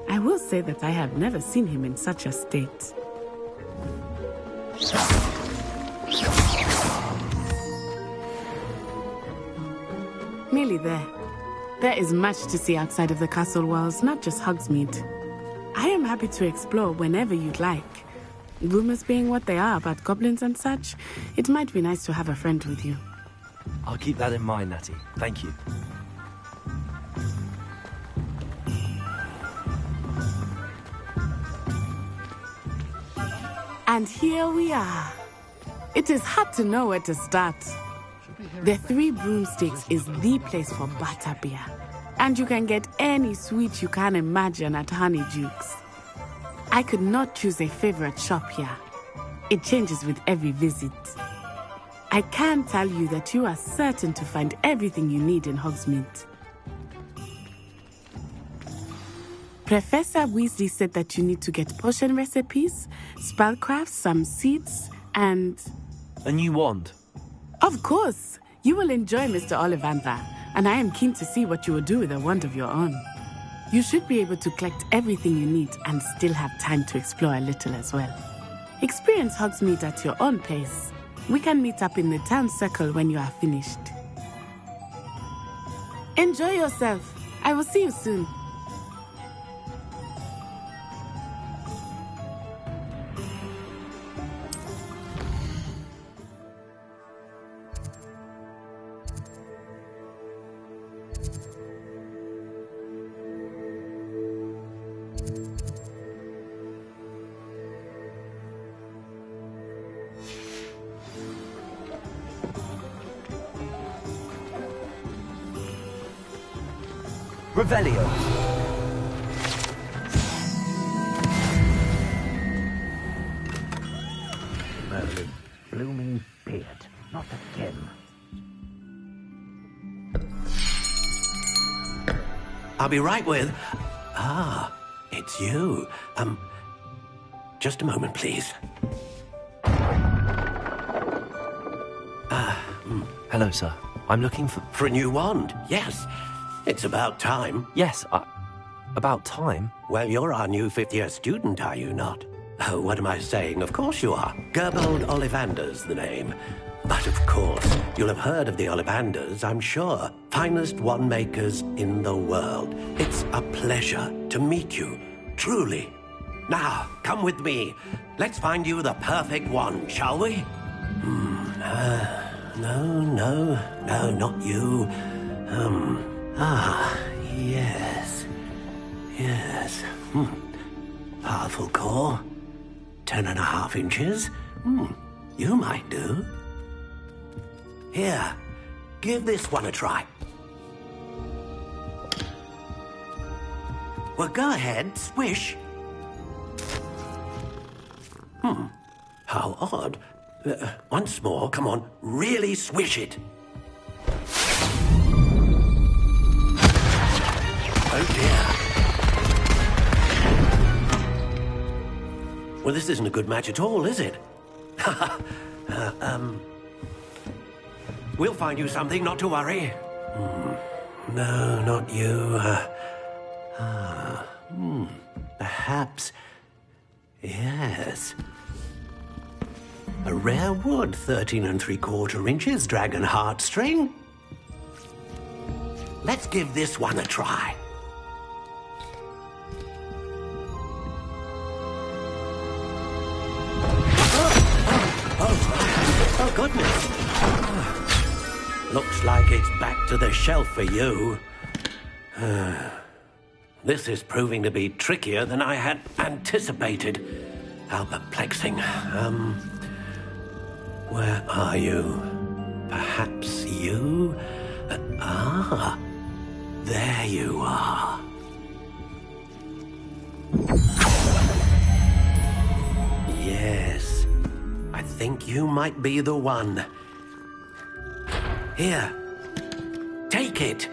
I will say that I have never seen him in such a state. Nearly there. There is much to see outside of the castle walls, not just Hogsmeade. I am happy to explore whenever you'd like. Rumors being what they are about goblins and such, it might be nice to have a friend with you. I'll keep that in mind, Natty. Thank you. And here we are. It is hard to know where to start. The Three Broomsticks is the place for butterbeer. And you can get any sweet you can imagine at Honeydukes. I could not choose a favorite shop here. It changes with every visit. I can tell you that you are certain to find everything you need in Hogsmeade. Professor Weasley said that you need to get potion recipes, spellcrafts, some seeds, and... A new wand? Of course! You will enjoy Mr. Ollivander, and I am keen to see what you will do with a wand of your own. You should be able to collect everything you need and still have time to explore a little as well. Experience Hogsmeade at your own pace. We can meet up in the town circle when you are finished. Enjoy yourself. I will see you soon. Revelio. Merlin, blooming beard. Not again. I'll be right with... it's you. Just a moment, please. Hello, sir. I'm looking for... For a new wand, yes. It's about time. Yes, about time? Well, you're our new fifth-year student, are you not? Oh, what am I saying? Of course you are. Gerbold Ollivander's the name. But of course, you'll have heard of the Ollivanders, I'm sure. Finest wand makers in the world. It's a pleasure to meet you, truly. Now, come with me. Let's find you the perfect wand, shall we? No, not you. Yes. Powerful core. 10.5 inches. You might do. Here, give this one a try. Well, go ahead, swish. How odd. Once more, come on, really swish it. Oh dear. Well, this isn't a good match at all, is it? We'll find you something, not to worry. No, not you. Perhaps... Yes. A rare wood, 13 3/4 inches, dragon heartstring. Let's give this one a try. Oh, goodness. Looks like it's back to the shelf for you. This is proving to be trickier than I had anticipated. How perplexing. Where are you? Perhaps you? There you are. Yes, I think you might be the one. Here, take it.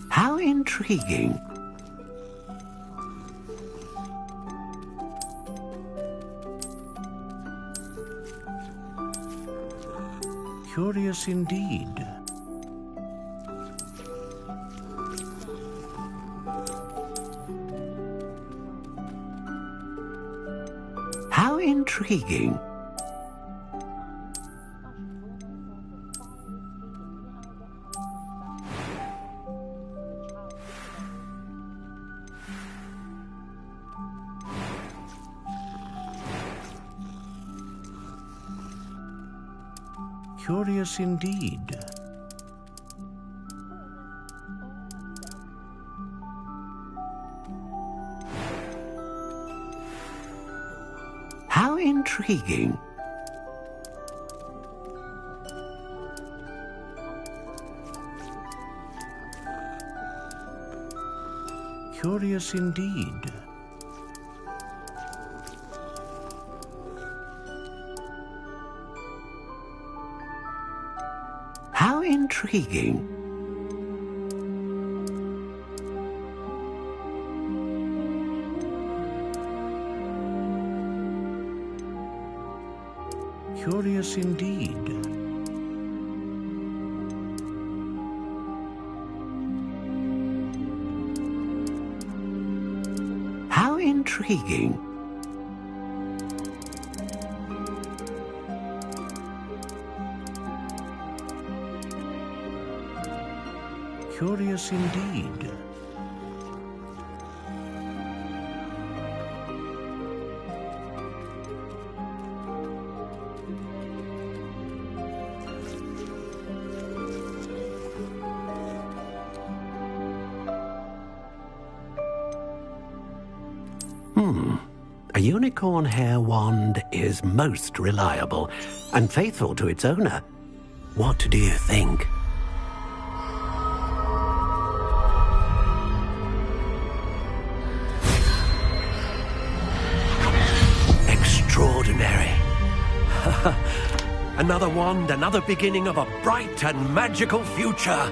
How intriguing. Curious indeed. How intriguing. Curious indeed. How intriguing. Curious indeed. How intriguing. Curious indeed. How intriguing. Curious indeed. A unicorn hair wand is most reliable and faithful to its owner. What do you think? Extraordinary. Another wand, another beginning of a bright and magical future.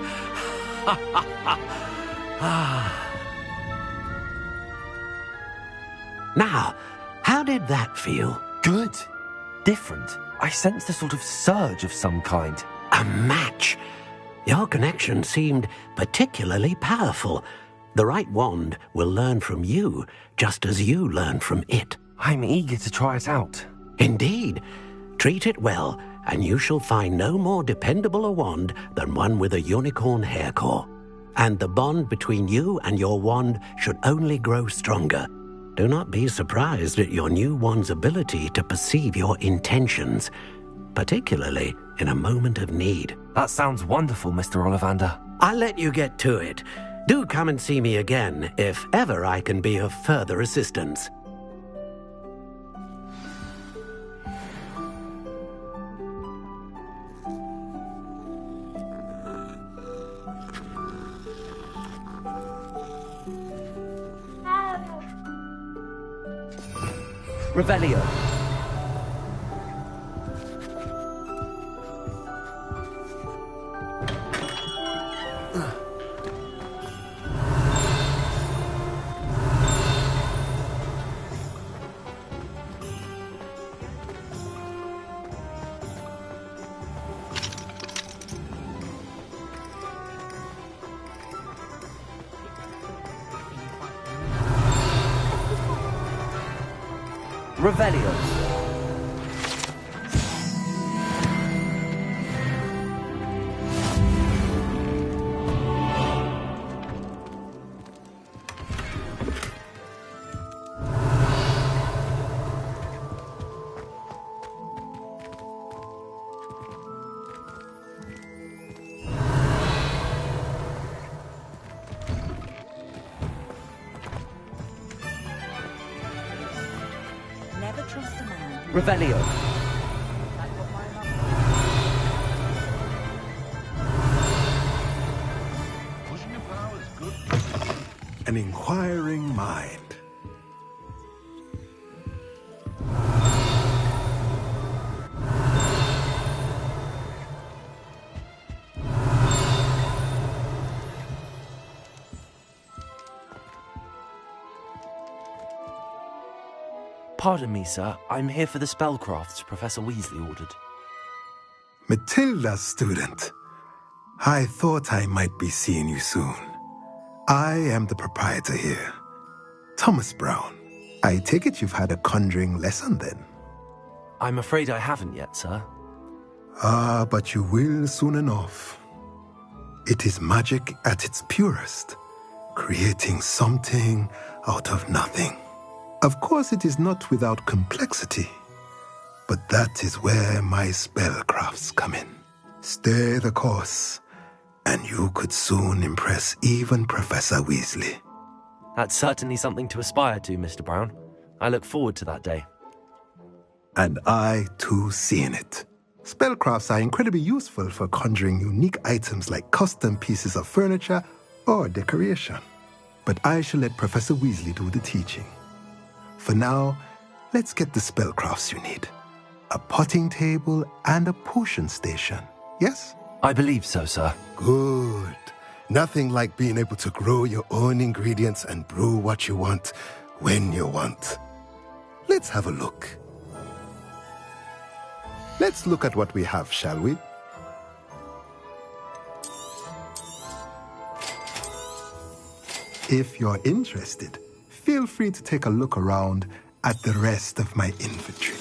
Now, how did that feel? Good. Different. I sensed a sort of surge of some kind. A match. Your connection seemed particularly powerful. The right wand will learn from you, just as you learn from it. I'm eager to try it out. Indeed. Treat it well, and you shall find no more dependable a wand than one with a unicorn hair core. And the bond between you and your wand should only grow stronger. Do not be surprised at your new wand's ability to perceive your intentions, particularly in a moment of need. That sounds wonderful, Mr. Ollivander. I'll let you get to it. Do come and see me again if ever I can be of further assistance. Revelio. Revelio. Never trust a man. Revelio. An inquiring mind. Pardon me, sir. I'm here for the spellcrafts Professor Weasley ordered. Matilda's student. I thought I might be seeing you soon. I am the proprietor here, Thomas Brown. I take it you've had a conjuring lesson then? I'm afraid I haven't yet, sir. Ah, but you will soon enough. It is magic at its purest, creating something out of nothing. Of course, it is not without complexity, but that is where my spellcrafts come in. Stay the course, and you could soon impress even Professor Weasley. That's certainly something to aspire to, Mr. Brown. I look forward to that day. And I, too, seen it. Spellcrafts are incredibly useful for conjuring unique items like custom pieces of furniture or decoration. But I shall let Professor Weasley do the teaching. For now, let's get the spellcrafts you need. A potting table and a potion station, yes? I believe so, sir. Good. Nothing like being able to grow your own ingredients and brew what you want when you want. Let's have a look. Let's look at what we have, shall we? If you're interested, feel free to take a look around at the rest of my inventory.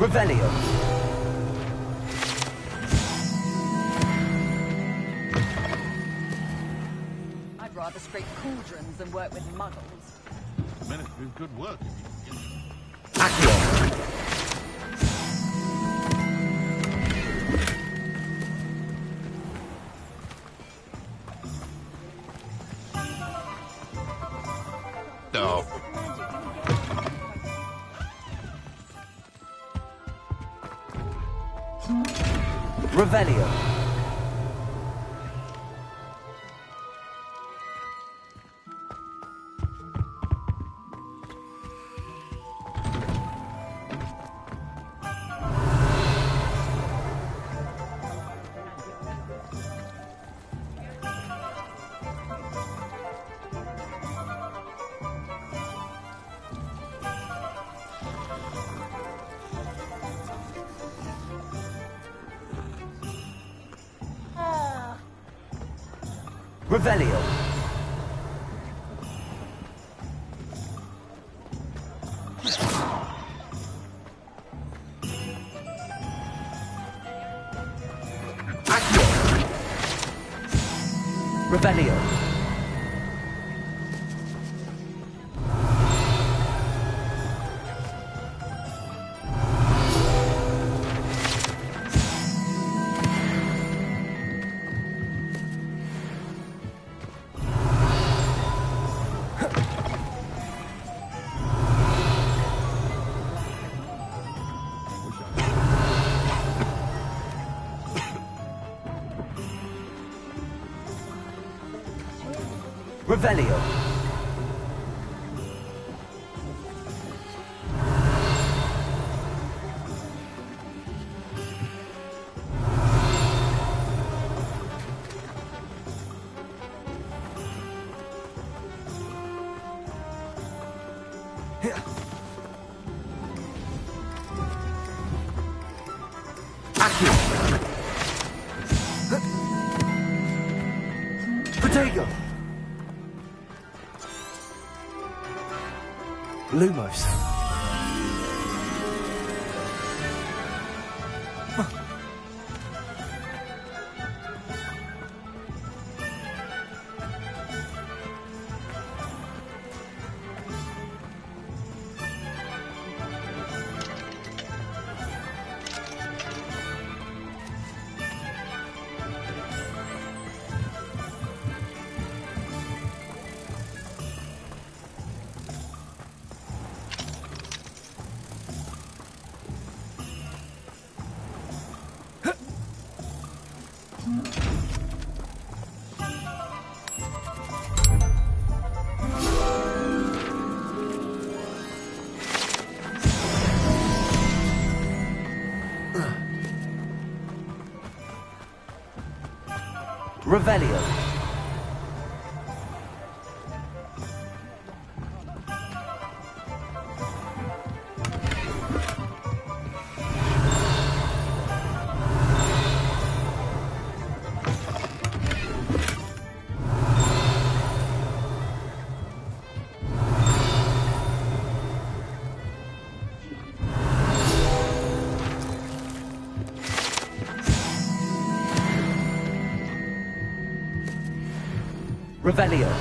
Revelio. I'd rather scrape cauldrons than work with muggles. Ministry's good work if you can get it. No. Revelio. Revelio. Accio. Revelio. Revelio. Protego! Lumos. Revelio. Revelio.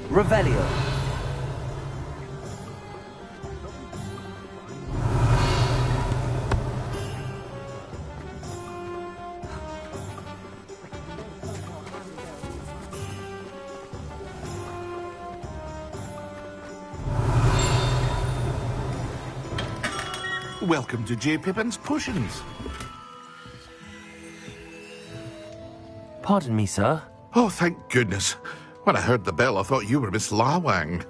Revelio. Welcome to J. Pippin's Potions. Pardon me, sir. Oh, thank goodness. When I heard the bell, I thought you were Miss Lawang.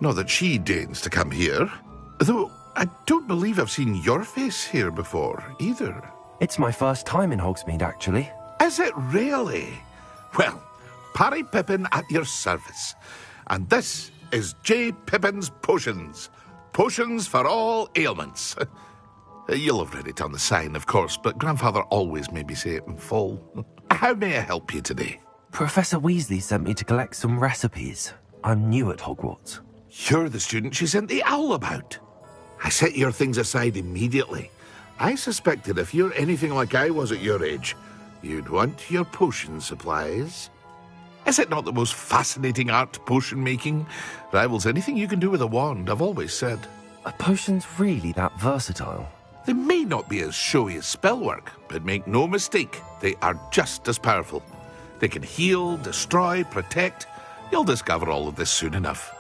Not that she deigns to come here. Though, I don't believe I've seen your face here before, either. It's my first time in Hogsmeade, actually. Is it really? Well, Parry Pippin at your service. And this is J. Pippin's Potions. Potions for all ailments. You'll have read it on the sign, of course, but Grandfather always made me say it in full. How may I help you today? Professor Weasley sent me to collect some recipes. I'm new at Hogwarts. You're the student she sent the owl about. I set your things aside immediately. I suspected if you're anything like I was at your age, you'd want your potion supplies. Is it not the most fascinating art, potion making? Rivals anything you can do with a wand, I've always said. Are potions really that versatile? They may not be as showy as spellwork, but make no mistake, they are just as powerful. They can heal, destroy, protect. You'll discover all of this soon enough.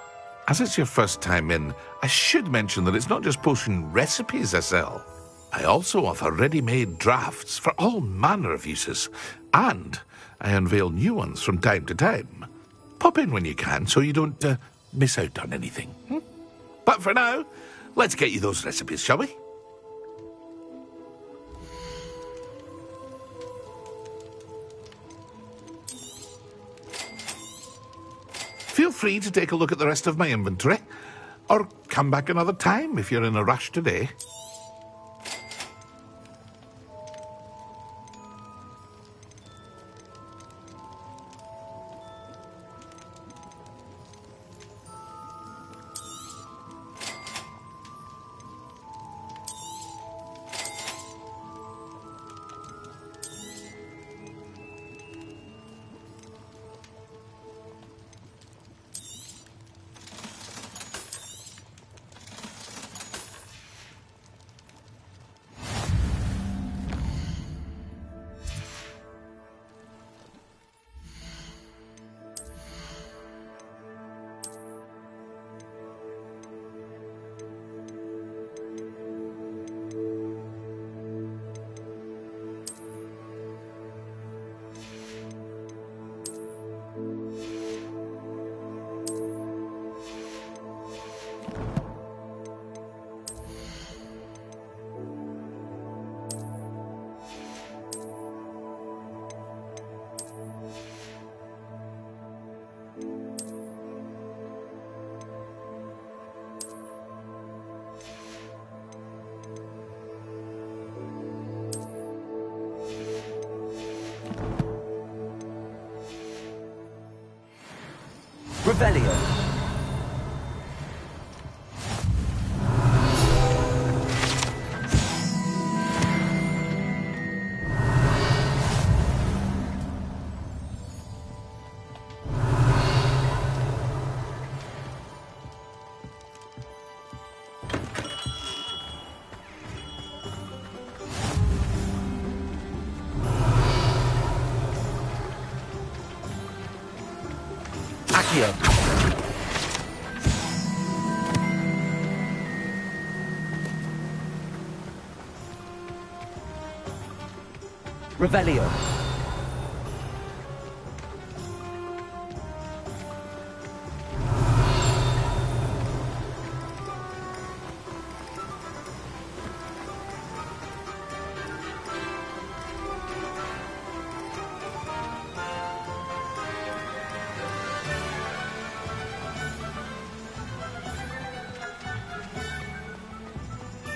As it's your first time in, I should mention that it's not just potion recipes I sell. I also offer ready-made drafts for all manner of uses, and I unveil new ones from time to time. Pop in when you can so you don't miss out on anything. But for now, let's get you those recipes, shall we? Feel free to take a look at the rest of my inventory, or come back another time if you're in a rush today. Revelio. Accio. Revelio.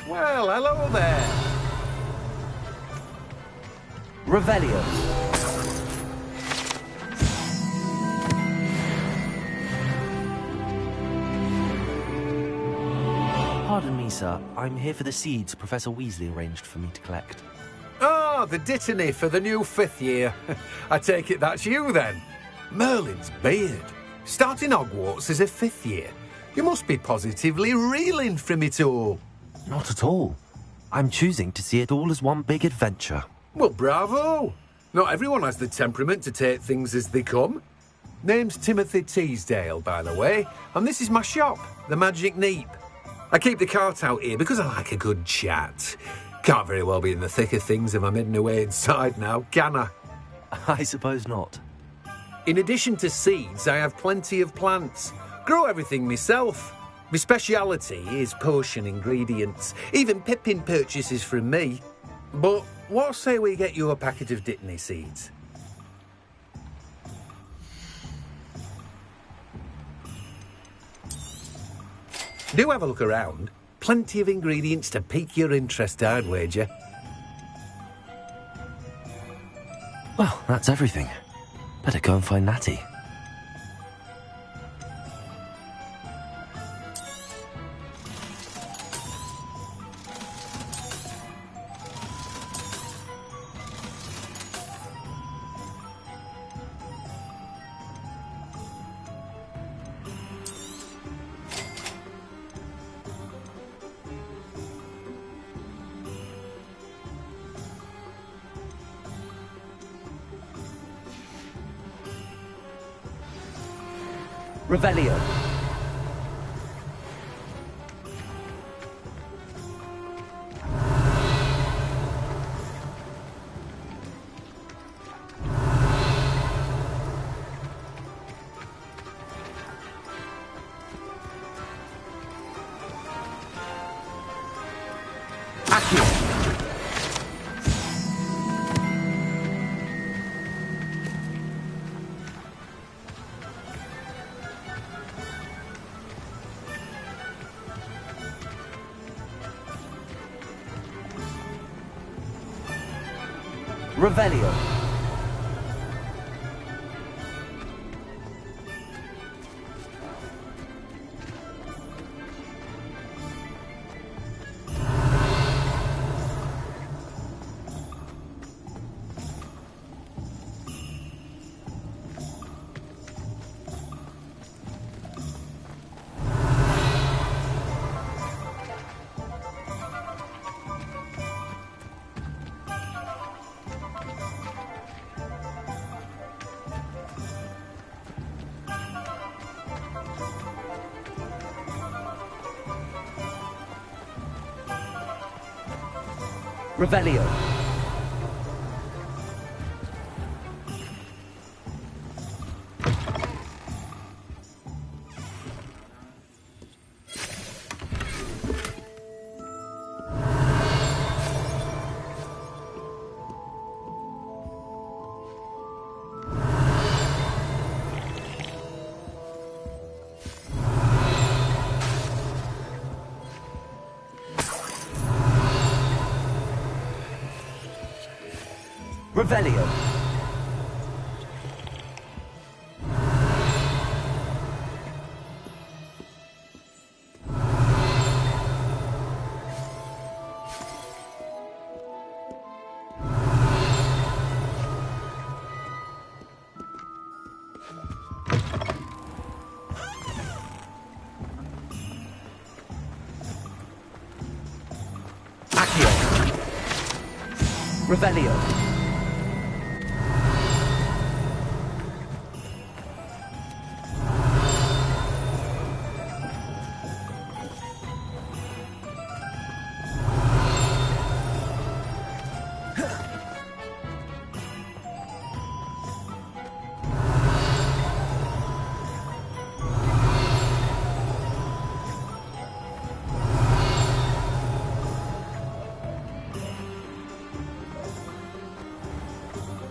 Well, hello there. Revelio. Pardon me, sir. I'm here for the seeds Professor Weasley arranged for me to collect. Oh, the dittany for the new 5th year. I take it that's you, then. Merlin's beard. Starting Hogwarts as a 5th year. You must be positively reeling from it all. Not at all. I'm choosing to see it all as one big adventure. Well, bravo. Not everyone has the temperament to take things as they come. Name's Timothy Teasdale, by the way, and this is my shop, the Magic Neep. I keep the cart out here because I like a good chat. Can't very well be in the thick of things if I'm hidden away inside now, can I? I suppose not. In addition to seeds, I have plenty of plants. Grow everything myself. My speciality is potion ingredients. Even Pippin purchases from me. But what say we get you a packet of Dittany seeds? Do have a look around. Plenty of ingredients to pique your interest, I'd wager. Well, that's everything. Better go and find Natty. Revelio. Revelio. Revelio. Revelio. Revelio.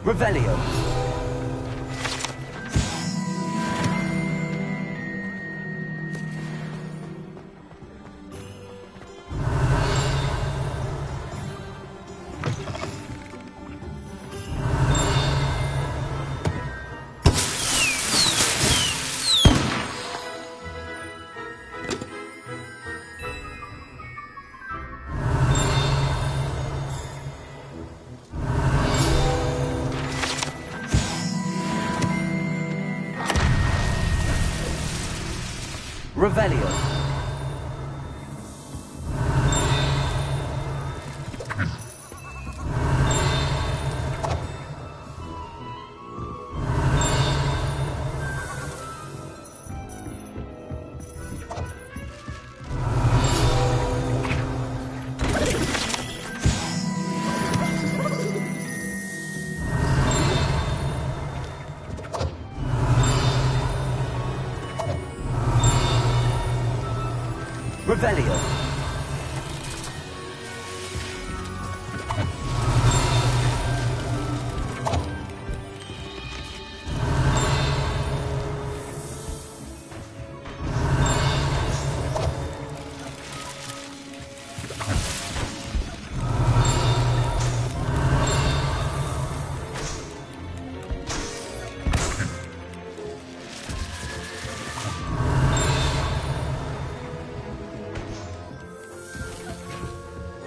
Revelio. Revelio. Revelio.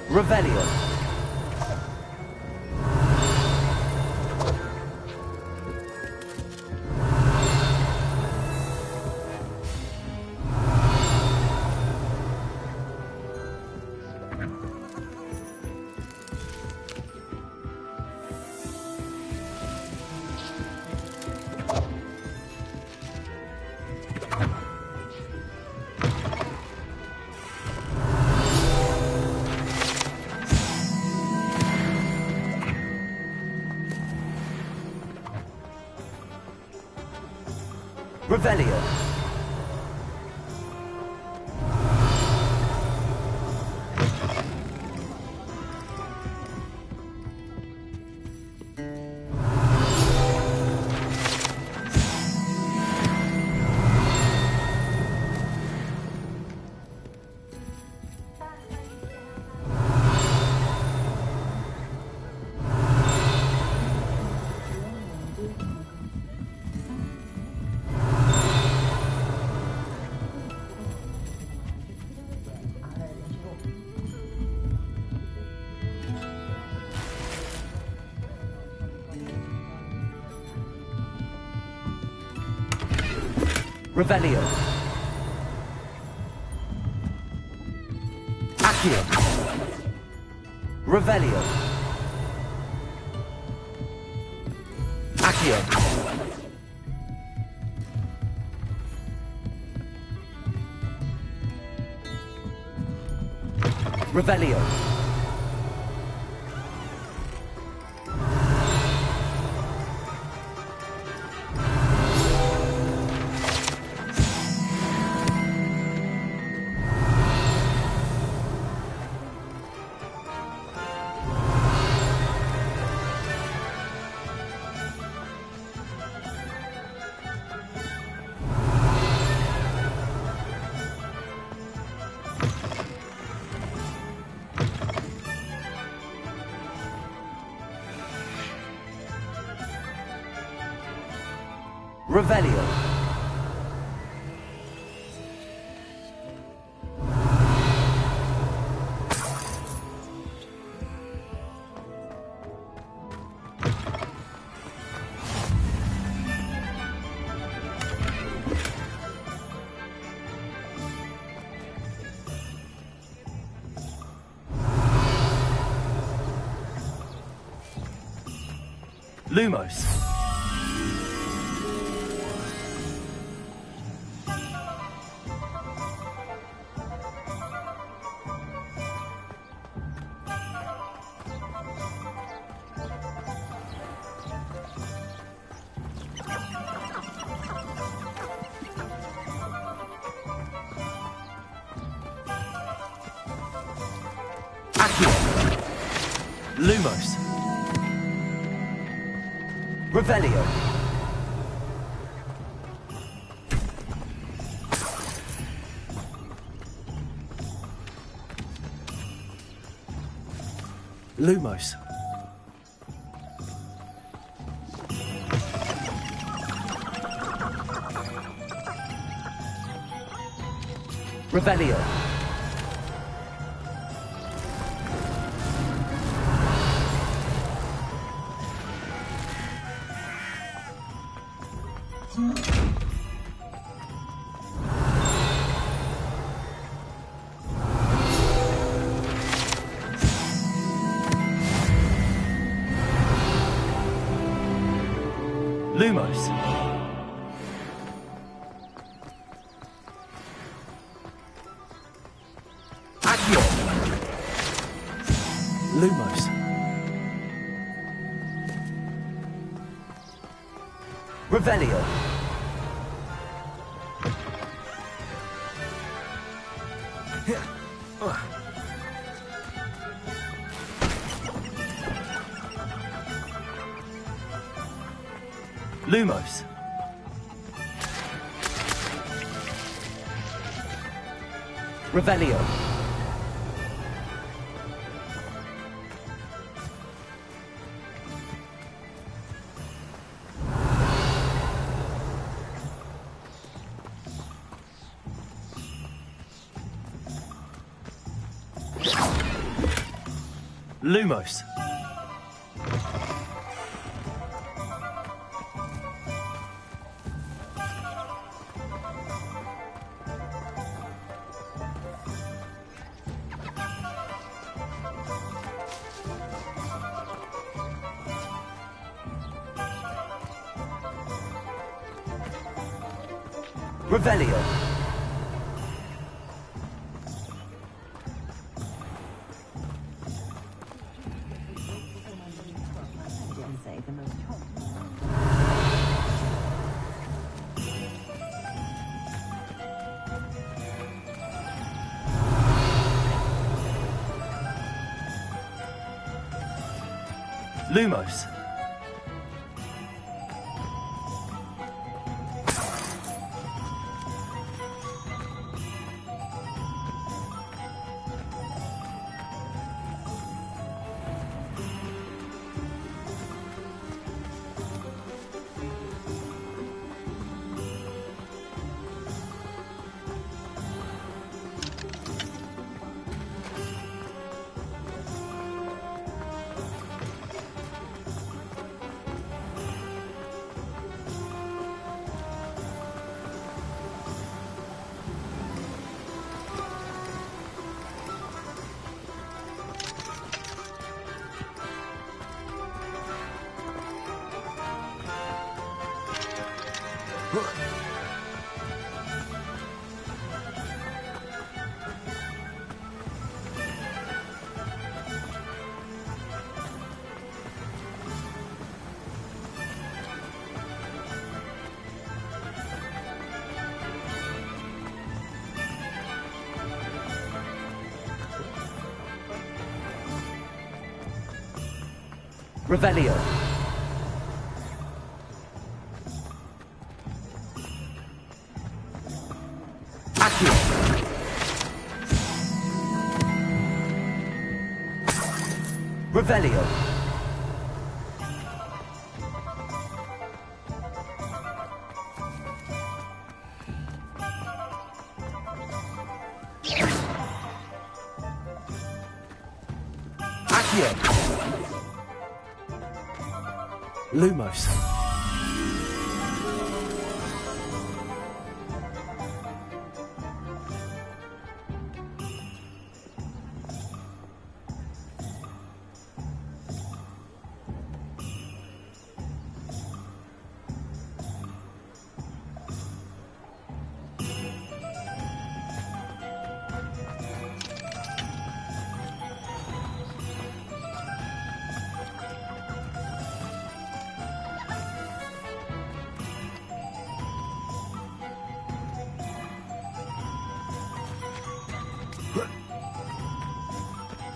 Revelio. Revelio. Revelio. Accio. Revelio. Accio. Revelio. Revelio. Lumos. Lumos. Revelio. Lumos. Revelio. Lumos. Accio. Lumos. Revelio. Lumos. Revelio. Lumos. Revelio. Lumos. Revelio. Accio. Revelio. Accio. Lumos.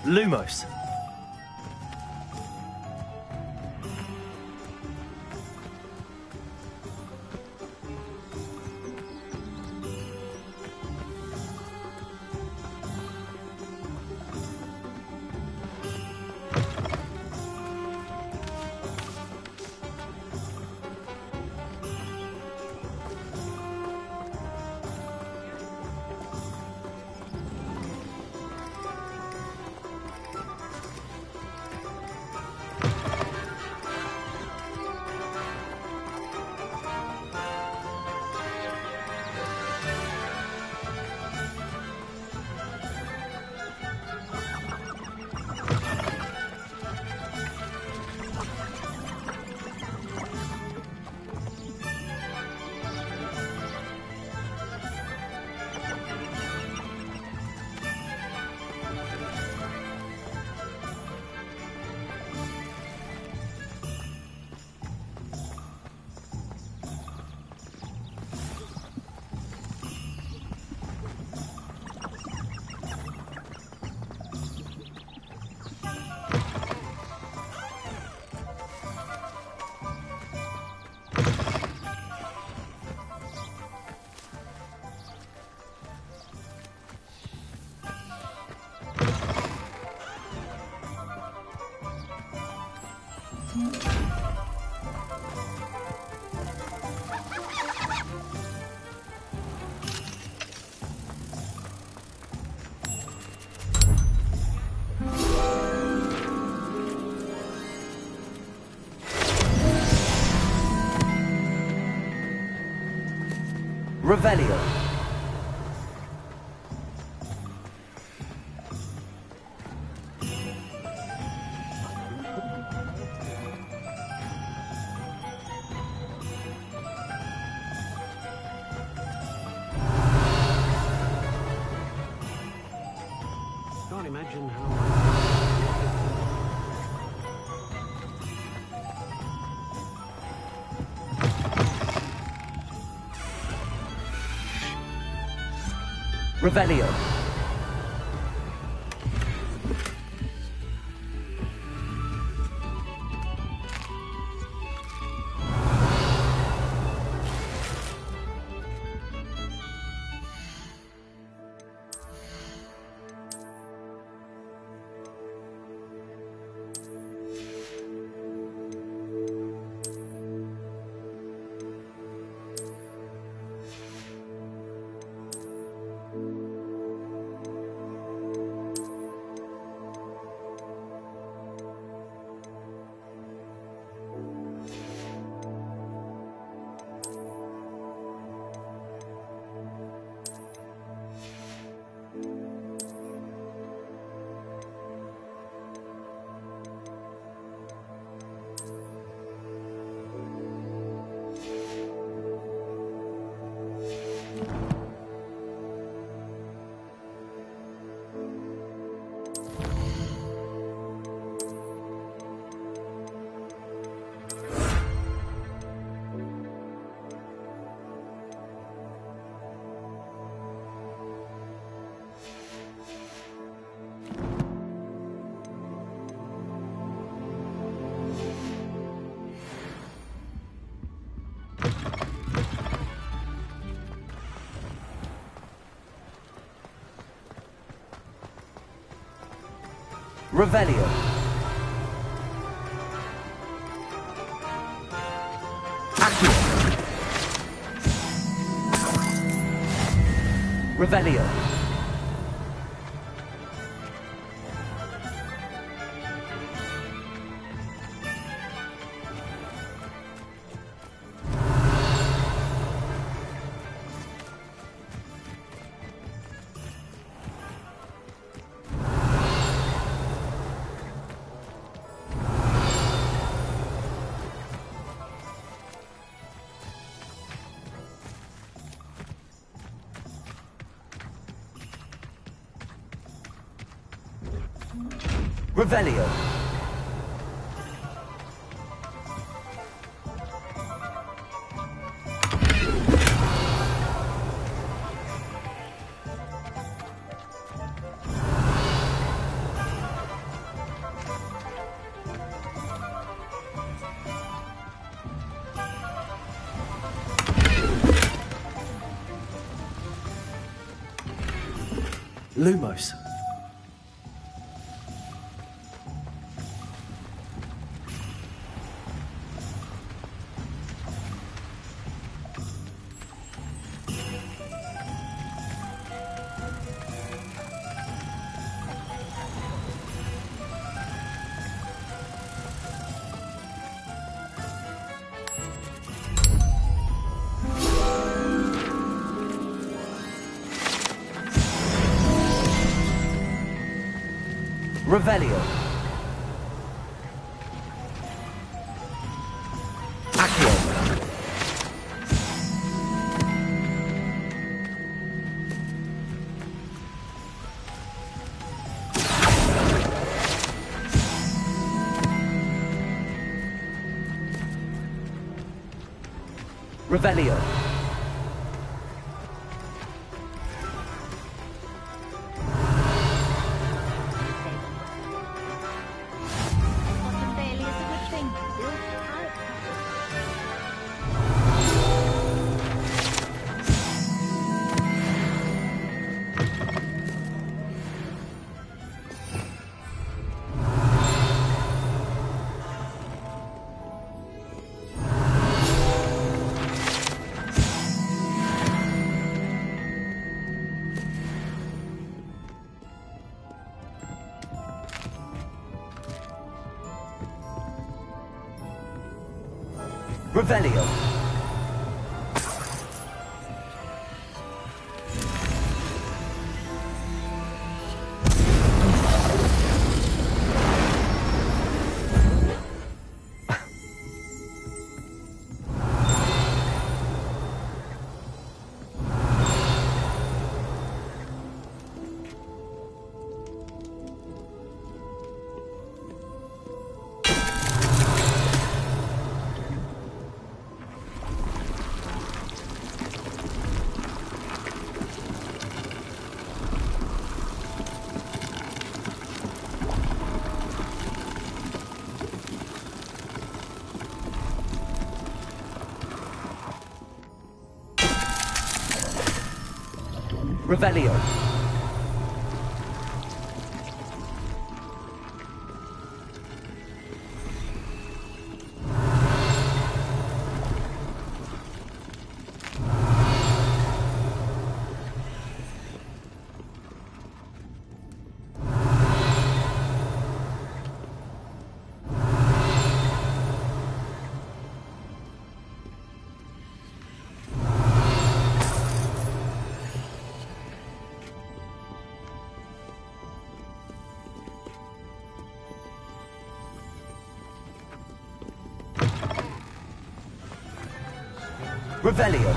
Lumos. Revelio. Can't imagine how. Revelio. Revelio. Accio. Revelio. Revelio. Lumos. Revelio. Accio. Revelio. Revelio. Revelio. Revelio.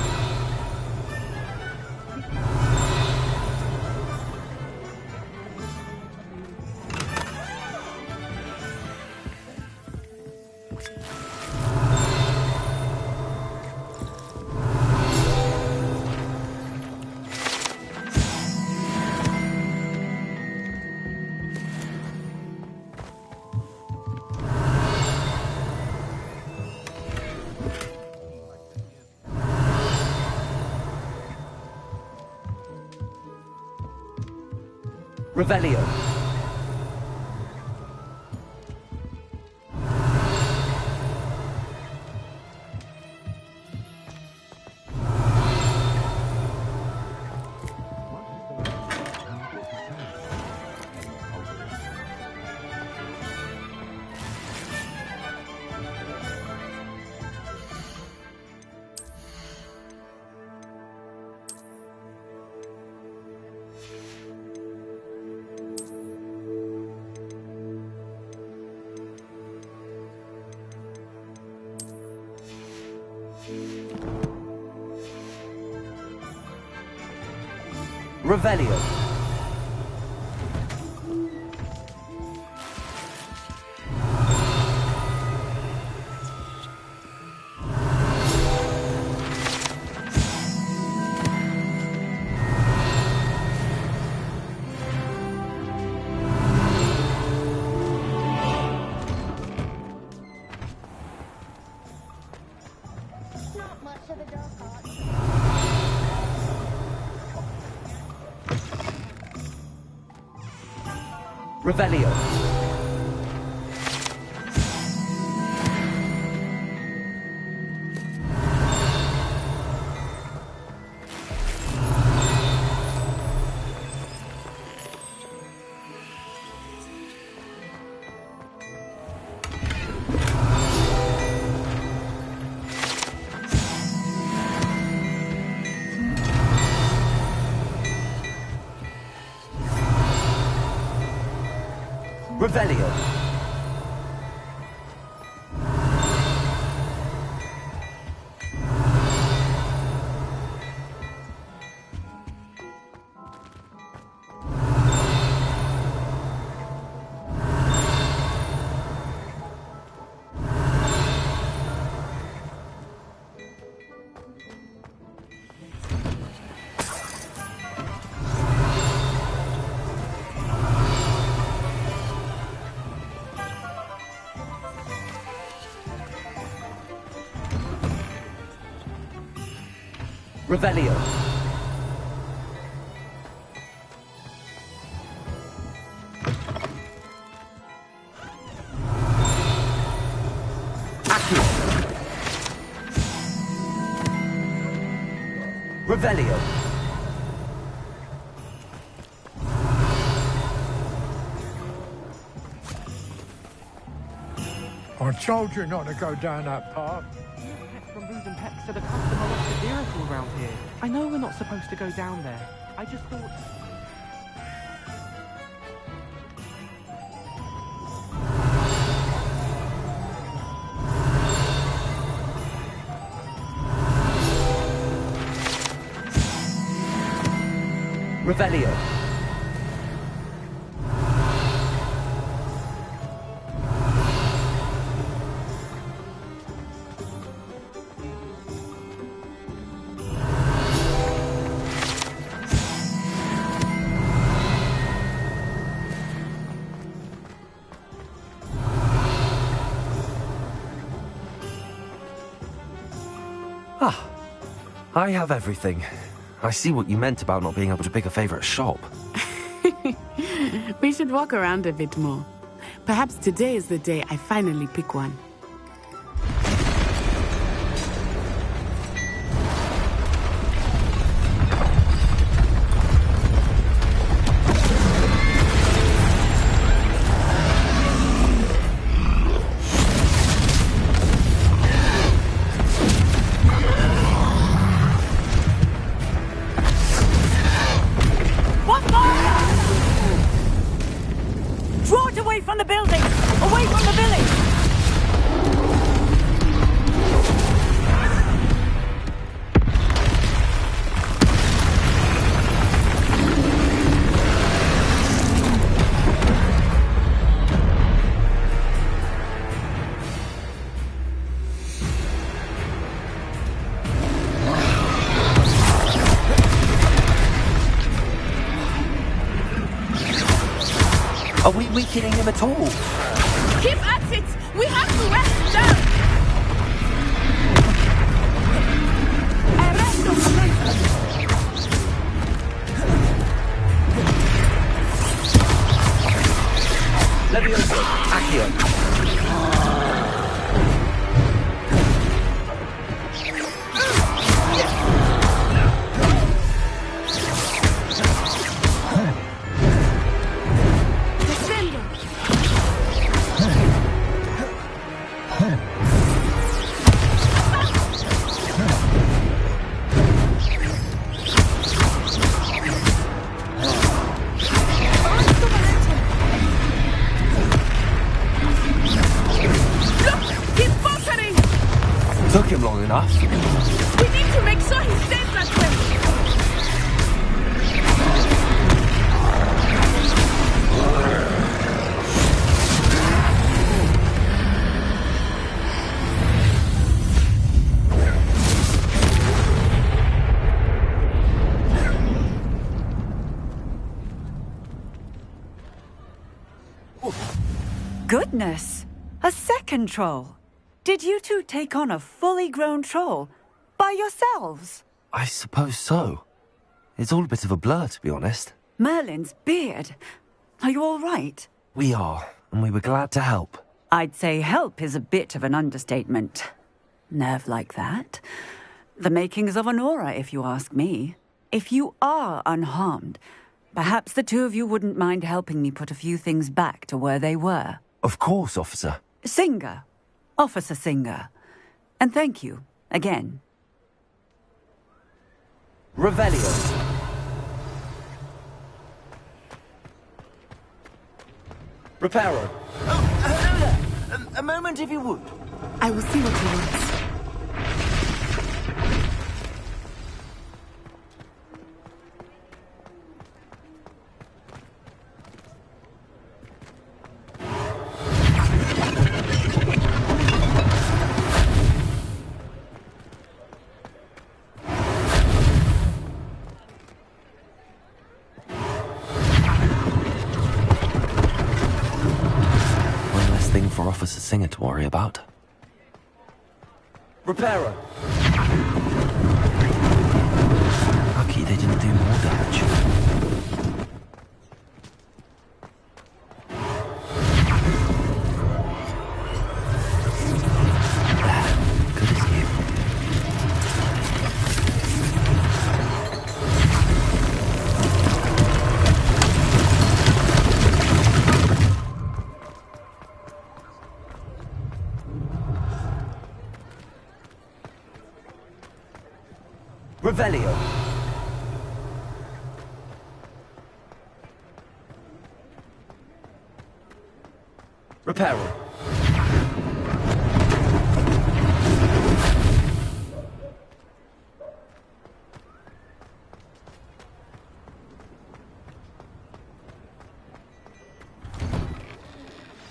Revelio. Revelio. Not much of a dark art. Revelio. Revelio. Revelio. Accio. Revelio. I told you not to go down that path. From moving pets to the customer lost a vehicle around here. I know we're not supposed to go down there. I just thought... Revelio. Ah, I have everything. I see what you meant about not being able to pick a favorite shop. We should walk around a bit more. Perhaps today is the day I finally pick one. Draw it away from the building! Away from the village! Are we weakening him at all? Keep at it! We have to rest down! Levioso. Accio. Took him long enough. We need to make sure he stays that way. Goodness! A second troll! Did you two take on a fully grown troll? By yourselves? I suppose so. It's all a bit of a blur, to be honest. Merlin's beard. Are you all right? We are, and we were glad to help. I'd say help is a bit of an understatement. Nerve like that. The makings of an aura, if you ask me. If you are unharmed, perhaps the two of you wouldn't mind helping me put a few things back to where they were. Of course, officer. Singer. Officer Singer. And thank you, again. Revelio. Reparo. Hello there. A moment, if you would. I will see what he wants. For Officer Singer to worry about. Reparo. Lucky they didn't do more damage. Good as new. Revelio. Reparo.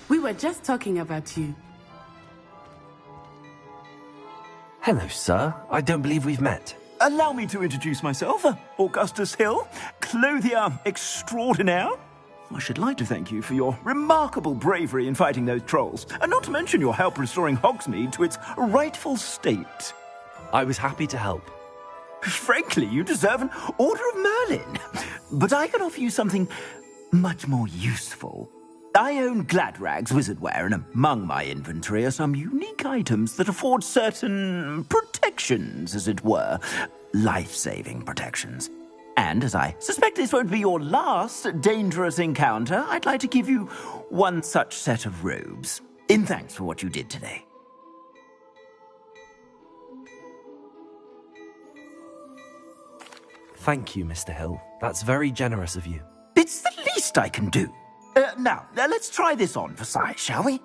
We were just talking about you. Hello, sir. I don't believe we've met. Allow me to introduce myself, Augustus Hill, clothier extraordinaire. I should like to thank you for your remarkable bravery in fighting those trolls, and not to mention your help restoring Hogsmeade to its rightful state. I was happy to help. Frankly, you deserve an Order of Merlin. But I can offer you something much more useful. I own Gladrag's wizardware, and among my inventory are some unique items that afford certain protections, as it were. Life-saving protections. And as I suspect this won't be your last dangerous encounter, I'd like to give you one such set of robes, in thanks for what you did today. Thank you, Mr. Hill. That's very generous of you. It's the least I can do. Now, let's try this on for size, shall we?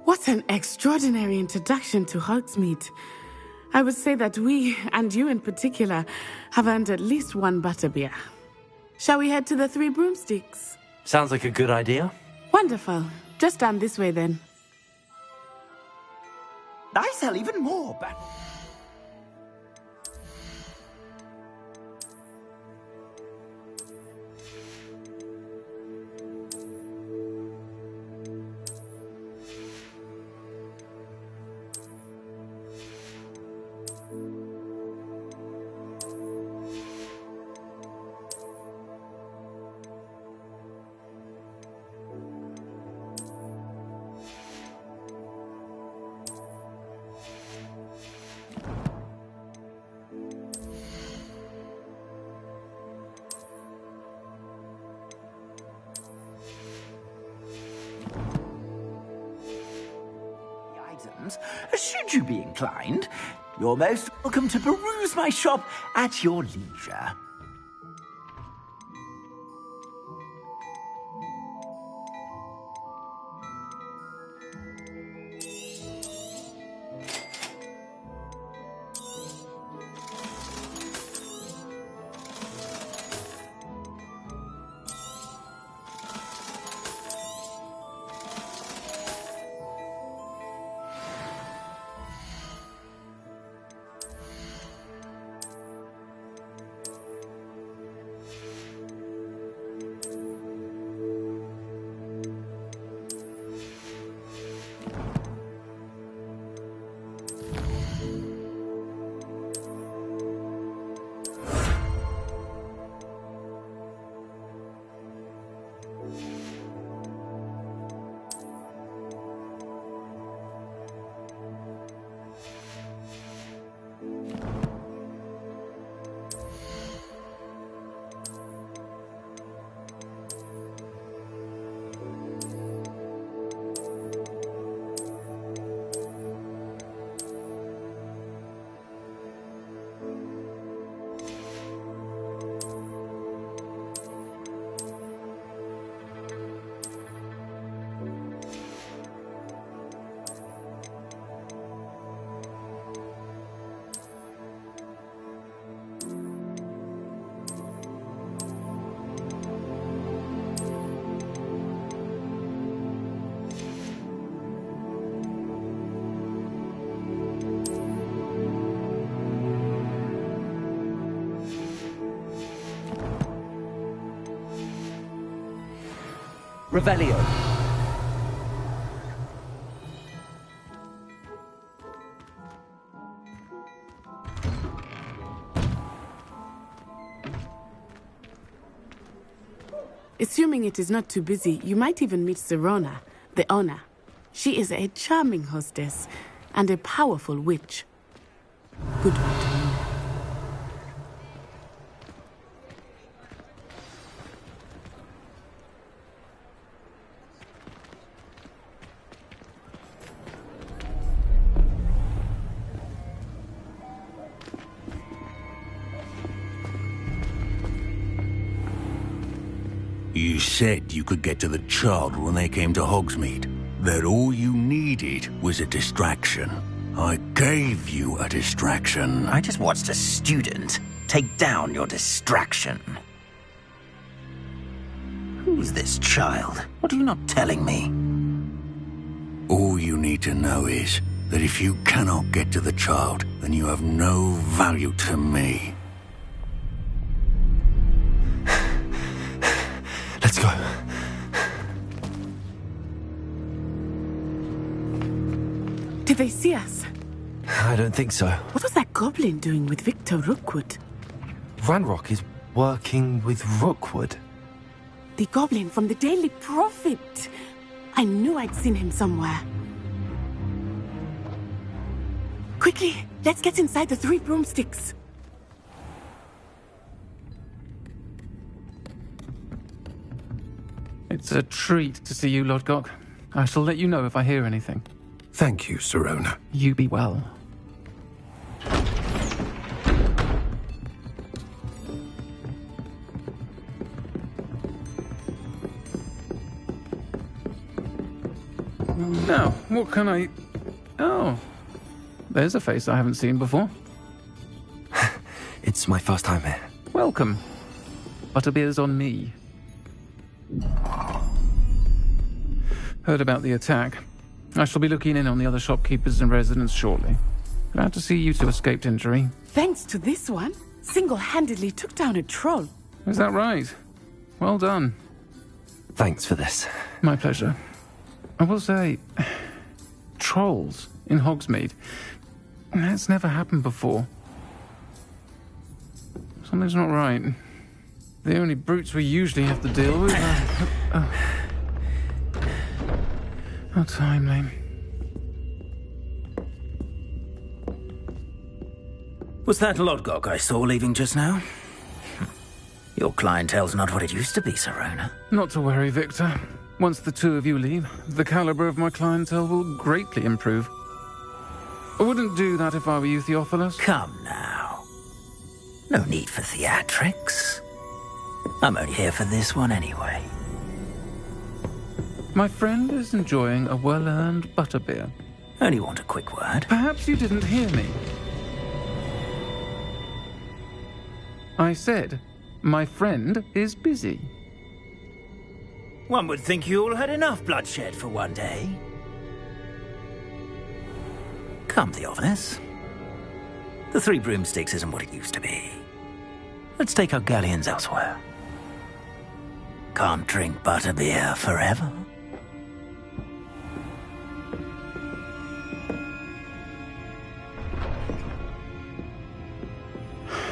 What an extraordinary introduction to Hogsmeade. I would say that we, and you in particular, have earned at least one butterbeer. Shall we head to the Three Broomsticks? Sounds like a good idea. Wonderful. Just down this way then. I sell even more back. comes, should you be inclined, you're most welcome to peruse my shop at your leisure. Revelio. Assuming it is not too busy, you might even meet Sirona, the owner. She is a charming hostess and a powerful witch. Good one to know. You said you could get to the child when they came to Hogsmeade. That all you needed was a distraction. I gave you a distraction. I just watched a student take down your distraction. Who's this child? What are you not telling me? All you need to know is that if you cannot get to the child, then you have no value to me. Let's go. Did they see us? I don't think so. What was that goblin doing with Victor Rookwood? Ranrock is working with Rookwood. The goblin from the Daily Prophet. I knew I'd seen him somewhere. Quickly, let's get inside the 3 broomsticks. It's a treat to see you, Lodgok. I shall let you know if I hear anything. Thank you, Sirona. You be well. Now, what can I... Oh, there's a face I haven't seen before. It's my first time here. Welcome. Butterbeer's on me. Heard about the attack. I shall be looking in on the other shopkeepers and residents shortly. Glad to see you two escaped injury. Thanks to this one, single-handedly took down a troll. Is that right? Well done. Thanks for this. My pleasure. I will say, trolls in Hogsmeade. That's never happened before. Something's not right. The only brutes we usually have to deal with are... How timely. Was that Lodgok I saw leaving just now? Your clientele's not what it used to be, Sirona. Not to worry, Victor. Once the 2 of you leave, the caliber of my clientele will greatly improve. I wouldn't do that if I were you, Theophilus. Come now. No need for theatrics. I'm only here for this one anyway. My friend is enjoying a well-earned butterbeer. Only want a quick word. Perhaps you didn't hear me. I said, my friend is busy. One would think you all had enough bloodshed for one day. Come, Theophilus. The Three Broomsticks isn't what it used to be. Let's take our galleons elsewhere. Can't drink butterbeer forever.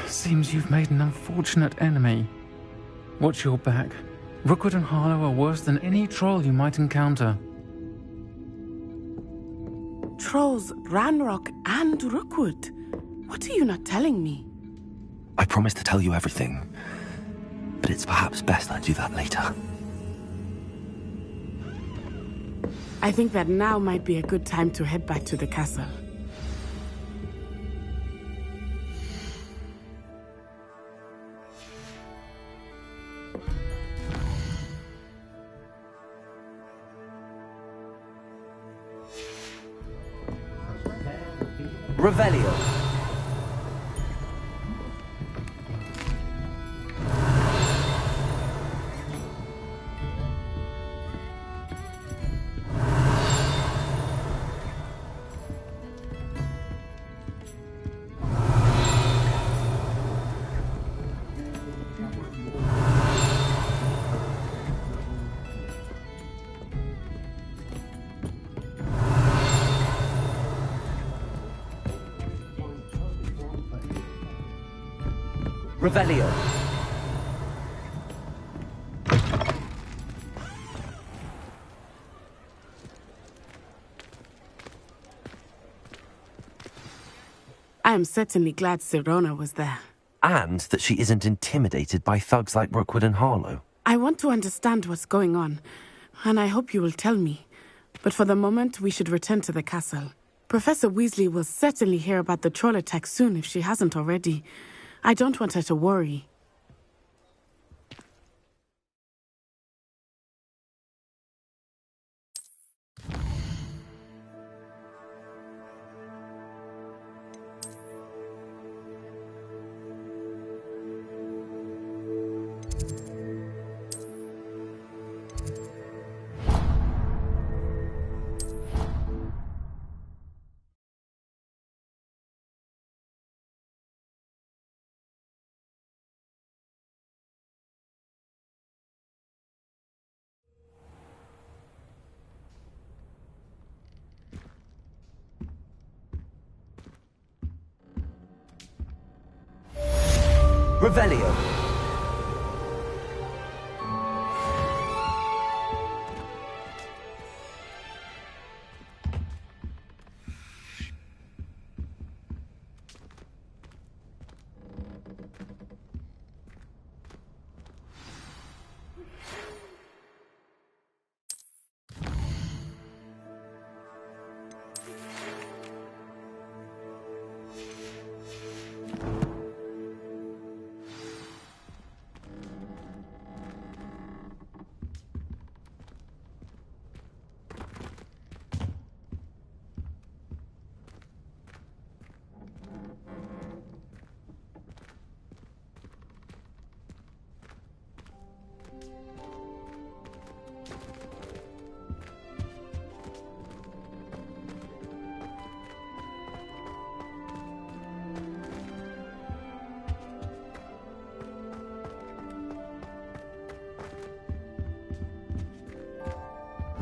Seems you've made an unfortunate enemy. Watch your back. Rookwood and Harlow are worse than any troll you might encounter. Trolls, Ranrock, and Rookwood. What are you not telling me? I promised to tell you everything, but it's perhaps best I do that later. I think that now might be a good time to head back to the castle. Revelio. Revelio. I am certainly glad Sirona was there. And that she isn't intimidated by thugs like Rookwood and Harlow. I want to understand what's going on, and I hope you will tell me. But for the moment, we should return to the castle. Professor Weasley will certainly hear about the troll attack soon if she hasn't already. I don't want her to worry. Revelio.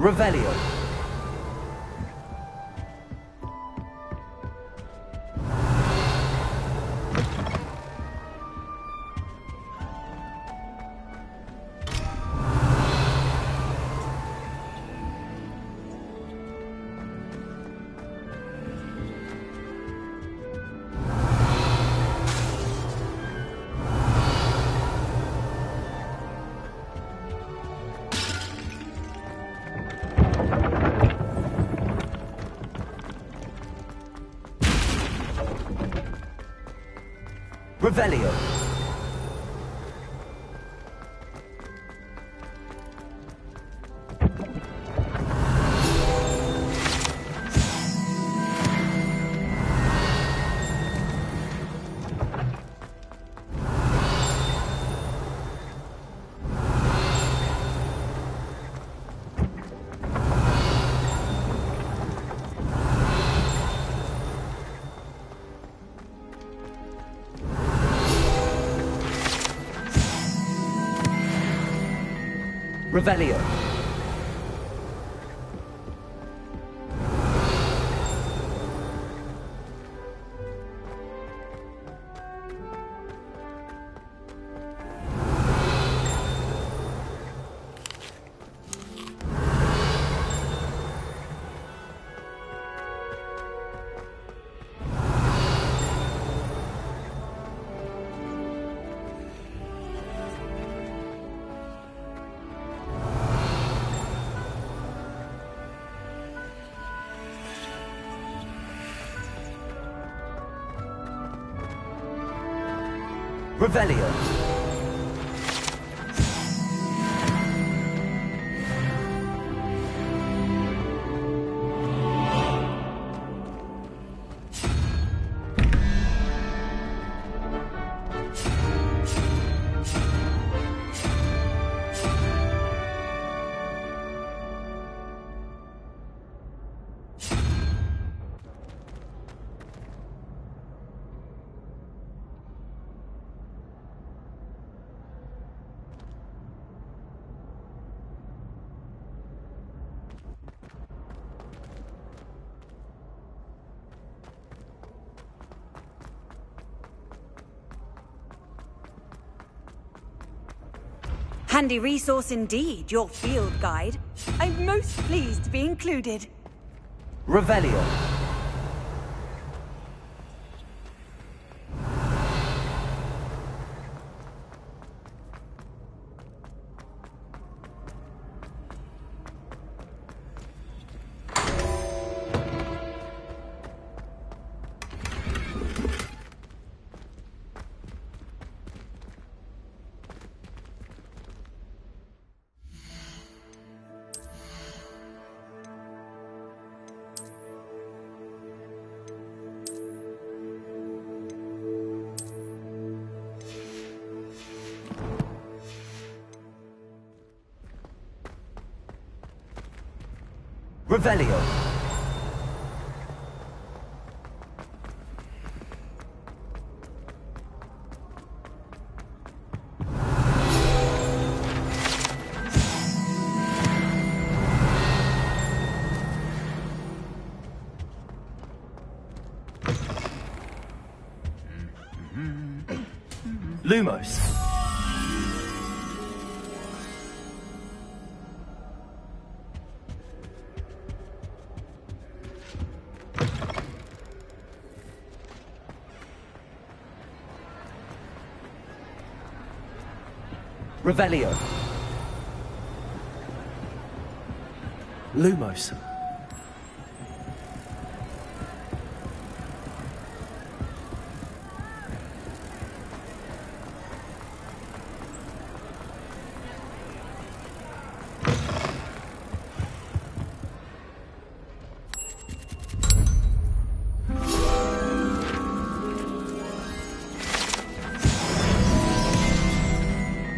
Revelio. Revelio. Revelio. Revelio. Handy resource indeed, your field guide. I'm most pleased to be included. Revelio. Revelio. Lumos. Revelio. Lumos.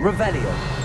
Revelio.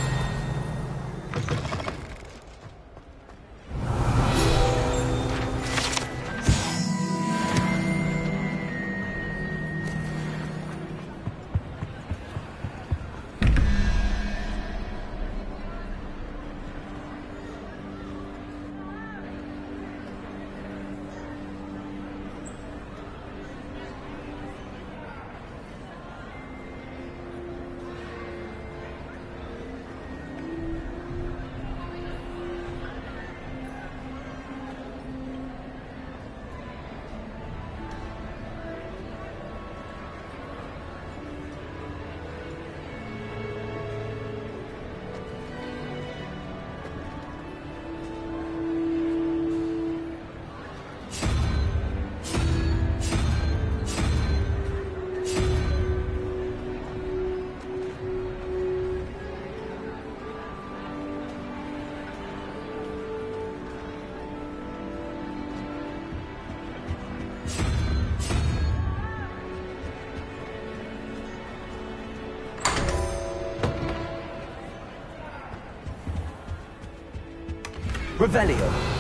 Revelio.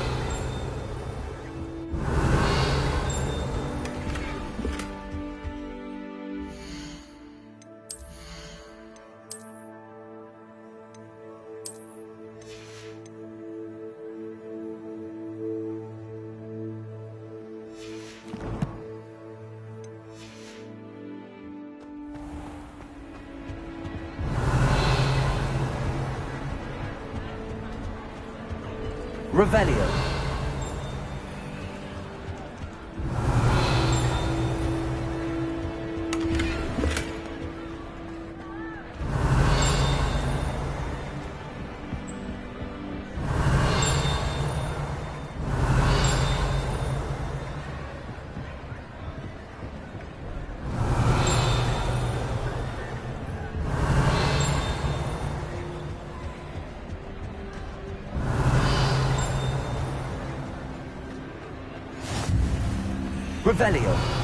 Revelio. Revelio.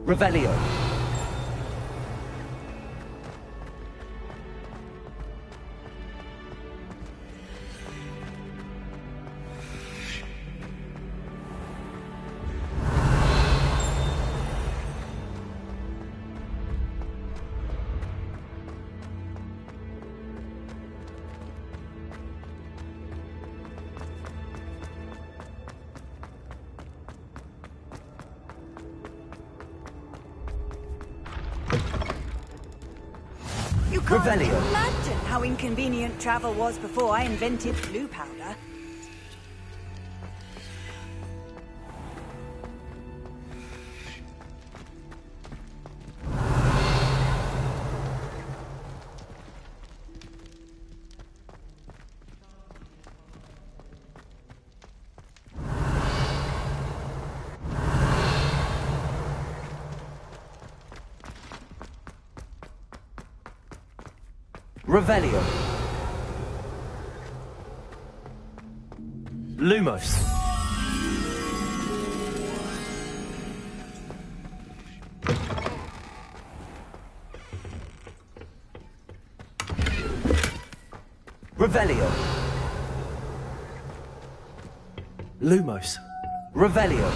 Revelio. You can't Revelio. imagine how inconvenient travel was before I invented blue powder. Revelio. Lumos. Revelio. Lumos. Revelio.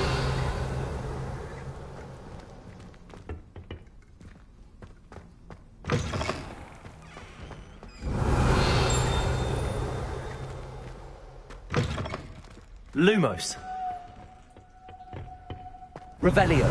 Lumos. Revelio.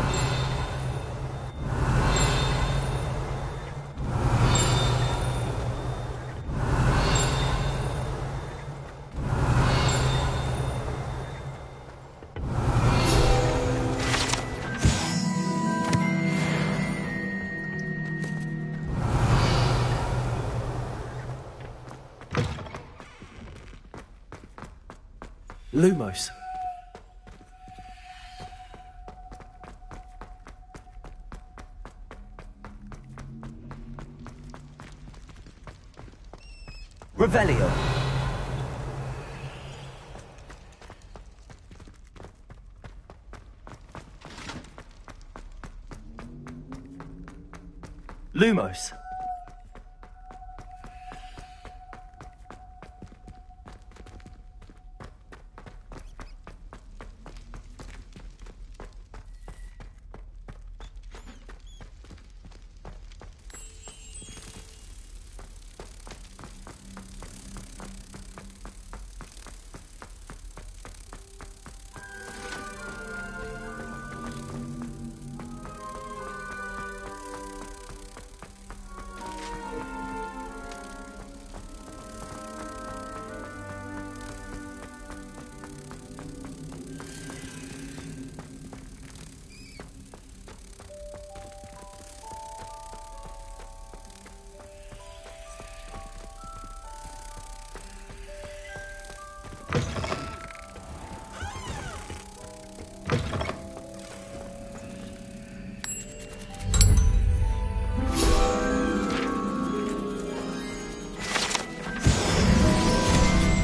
Lumos. Revelio. Lumos.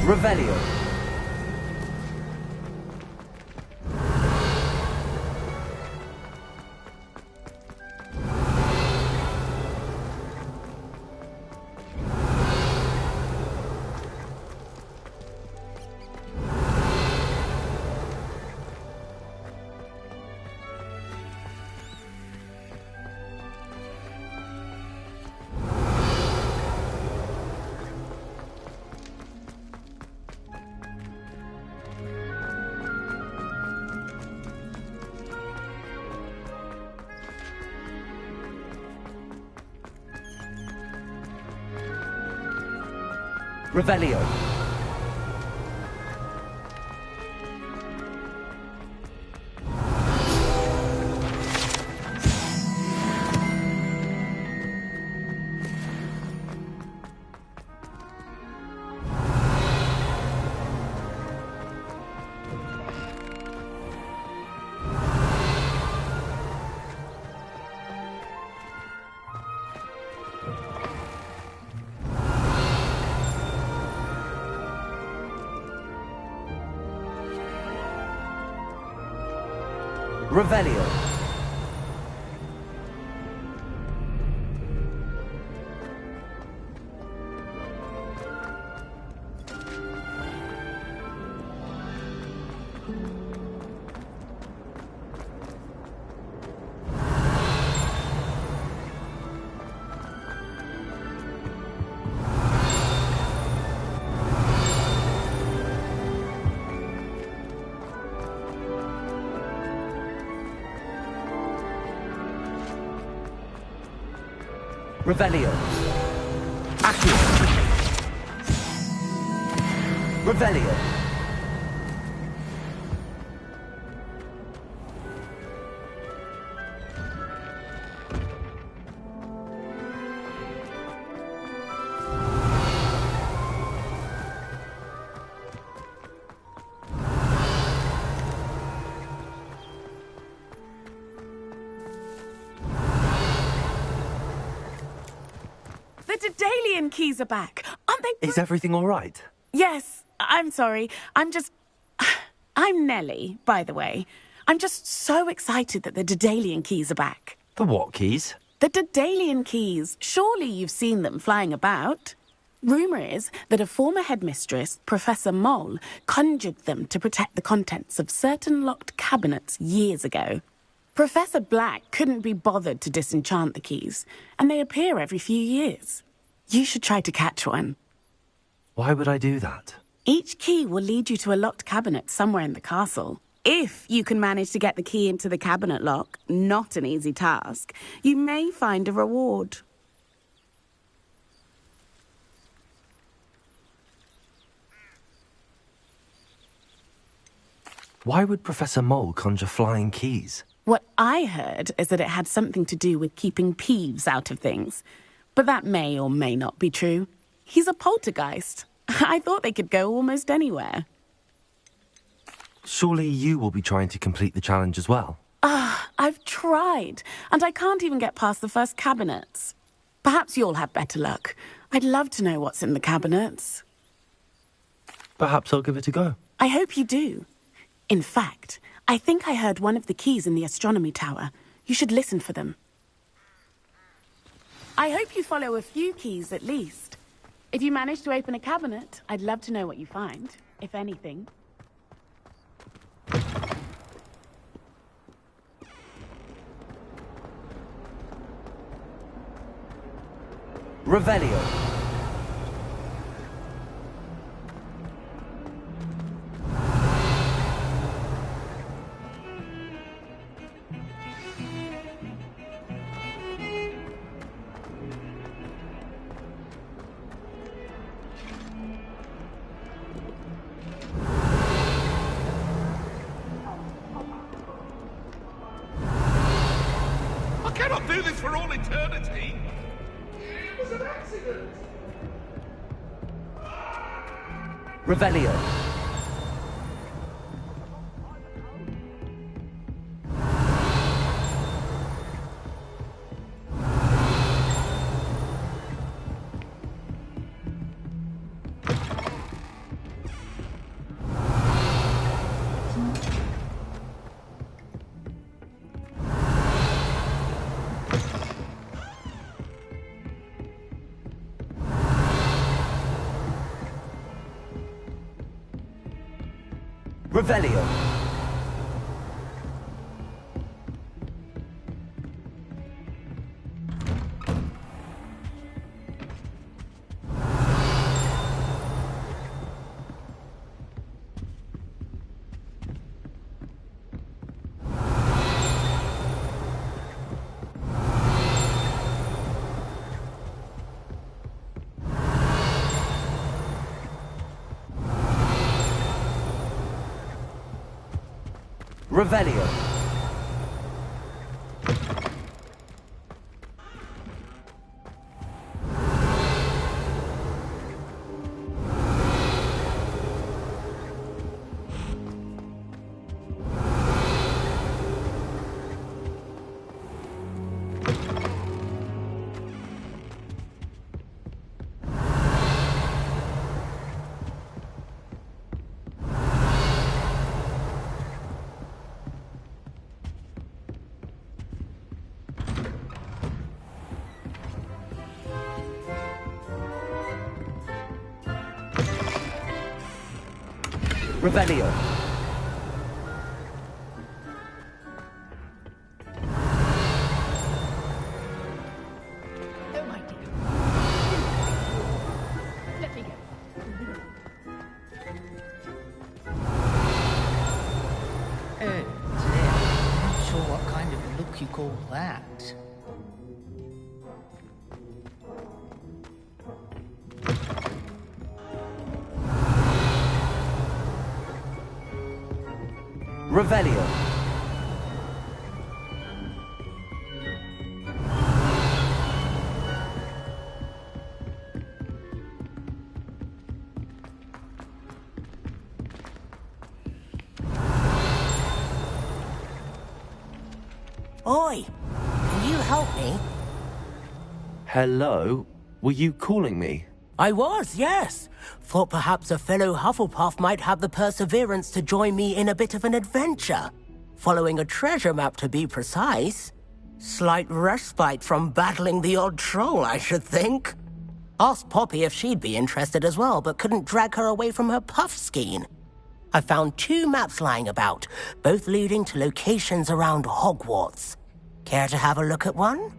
Revelio. Revelio. Revelio. Revelio. Accio. Revelio. The Daedalian keys are back. Aren't they? Is everything all right? Yes. I'm sorry. I'm Nellie, by the way. I'm just so excited that the Daedalian keys are back. The what keys? The Daedalian keys. Surely you've seen them flying about. Rumour is that a former headmistress, Professor Mole, conjured them to protect the contents of certain locked cabinets years ago. Professor Black couldn't be bothered to disenchant the keys, and they appear every few years. You should try to catch one. Why would I do that? Each key will lead you to a locked cabinet somewhere in the castle. If you can manage to get the key into the cabinet lock, not an easy task, you may find a reward. Why would Professor Mole conjure flying keys? What I heard is that it had something to do with keeping Peeves out of things. But that may or may not be true. He's a poltergeist. I thought they could go almost anywhere. Surely you will be trying to complete the challenge as well? I've tried, and I can't even get past the first cabinets. Perhaps you'll have better luck. I'd love to know what's in the cabinets. Perhaps I'll give it a go. I hope you do. In fact, I think I heard one of the keys in the astronomy tower. You should listen for them. I hope you follow a few keys at least. If you manage to open a cabinet, I'd love to know what you find, if anything. Revelio. I cannot do this for all eternity. It was an accident. Revelio. Revelio. Revelio. Revelio. Oh my dear. Let me go. Dear. I'm not sure what kind of look you call that. Revelio. Oi! Can you help me? Hello? Were you calling me? I was, yes. Thought perhaps a fellow Hufflepuff might have the perseverance to join me in a bit of an adventure. Following a treasure map, to be precise. Slight respite from battling the odd troll, I should think. Asked Poppy if she'd be interested as well, but couldn't drag her away from her puffskein. I found 2 maps lying about, both leading to locations around Hogwarts. Care to have a look at one?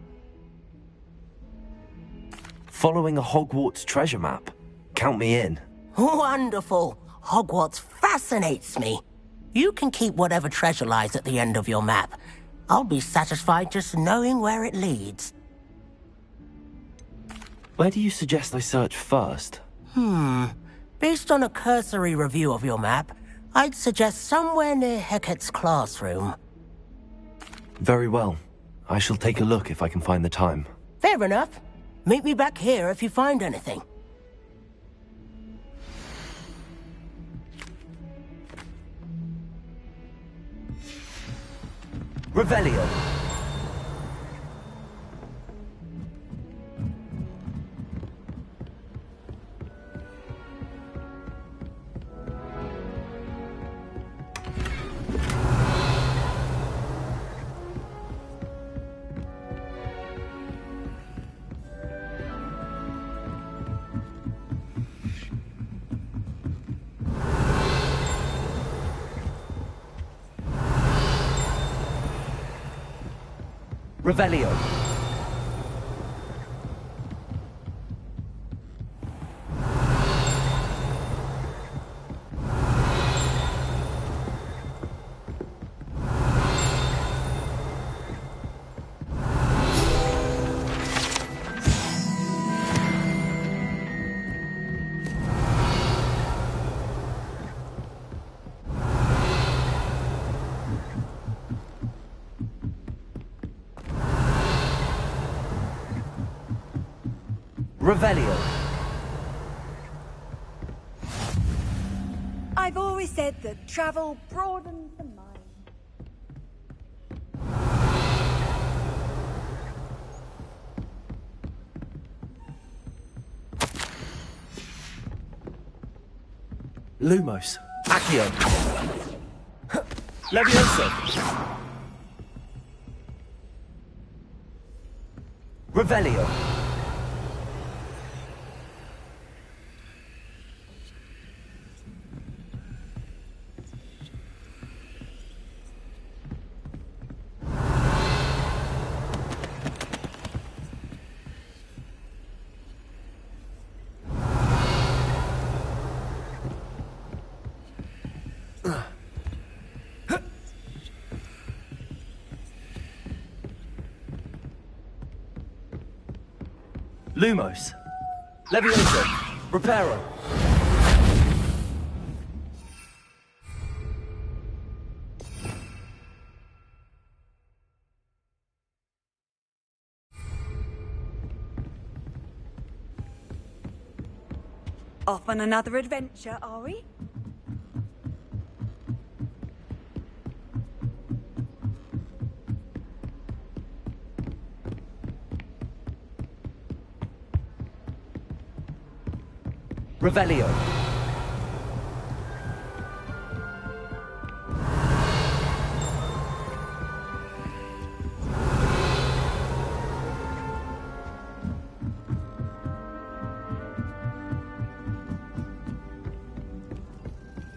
Following a Hogwarts treasure map. Count me in. Wonderful. Hogwarts fascinates me. You can keep whatever treasure lies at the end of your map. I'll be satisfied just knowing where it leads. Where do you suggest I search first? Based on a cursory review of your map, I'd suggest somewhere near Hecate's classroom. Very well. I shall take a look if I can find the time. Fair enough. Meet me back here if you find anything. Revelio. Revelio. Revelio. I've always said that travel broadens the mind. Lumos. Accio. Leviosa. Revelio. Lumos. Levioso. Reparo. Off on another adventure, are we? Revelio.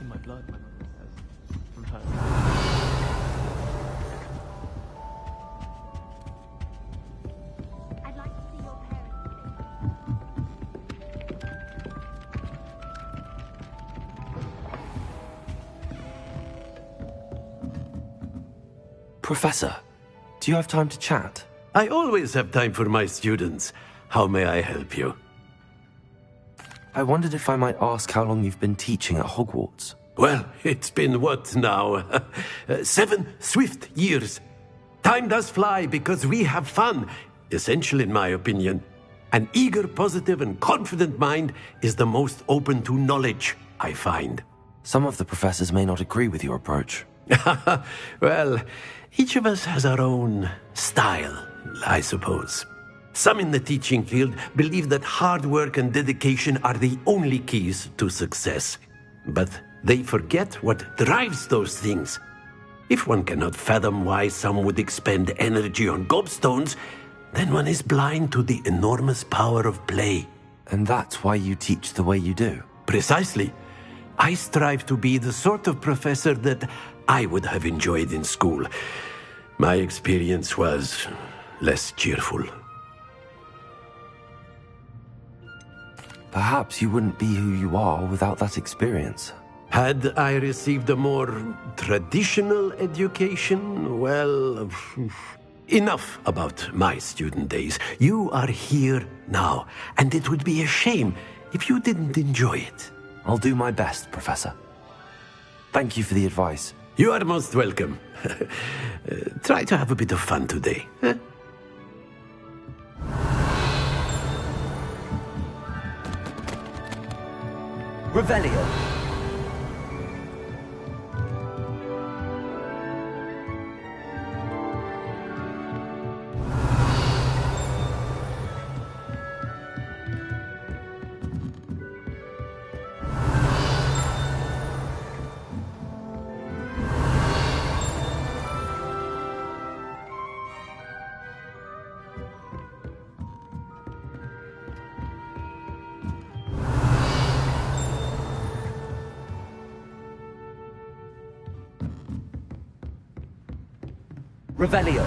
In my blood, my mother says. From her. I'd like to see your parents. Professor, do you have time to chat? I always have time for my students. How may I help you? I wondered if I might ask how long you've been teaching at Hogwarts. Well, it's been what now? 7 swift years. Time does fly because we have fun, essential in my opinion. An eager, positive, and confident mind is the most open to knowledge, I find. Some of the professors may not agree with your approach. Well, each of us has our own style, I suppose. Some in the teaching field believe that hard work and dedication are the only keys to success. But they forget what drives those things. If one cannot fathom why some would expend energy on gobstones, then one is blind to the enormous power of play. And that's why you teach the way you do? Precisely. I strive to be the sort of professor that I would have enjoyed in school. My experience was less cheerful. Perhaps you wouldn't be who you are without that experience. Had I received a more traditional education, well, enough about my student days. You are here now, and it would be a shame if you didn't enjoy it. I'll do my best, Professor. Thank you for the advice. You are most welcome. Try to have a bit of fun today. Huh? Revelio. Revelio.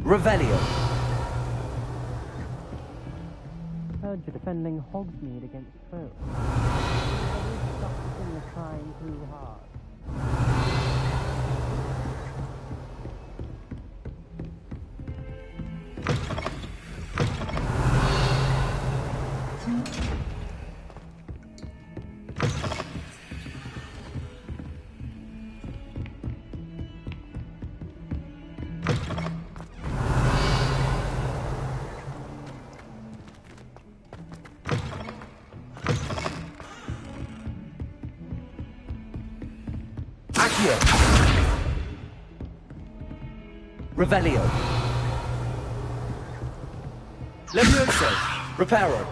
Revelio. Heard you're defending Hogsmeade against foe. In the trying too hard. Revelio. Levioso. Reparo.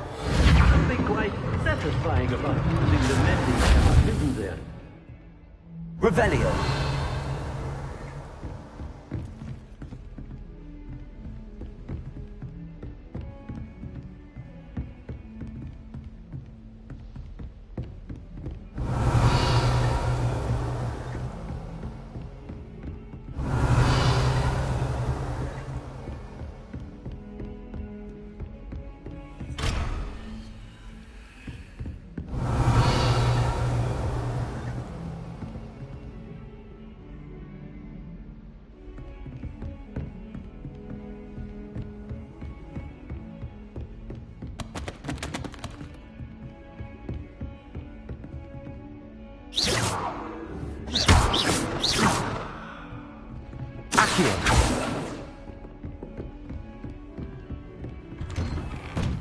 Something quite satisfying about using the mending hammer, isn't there? Revelio.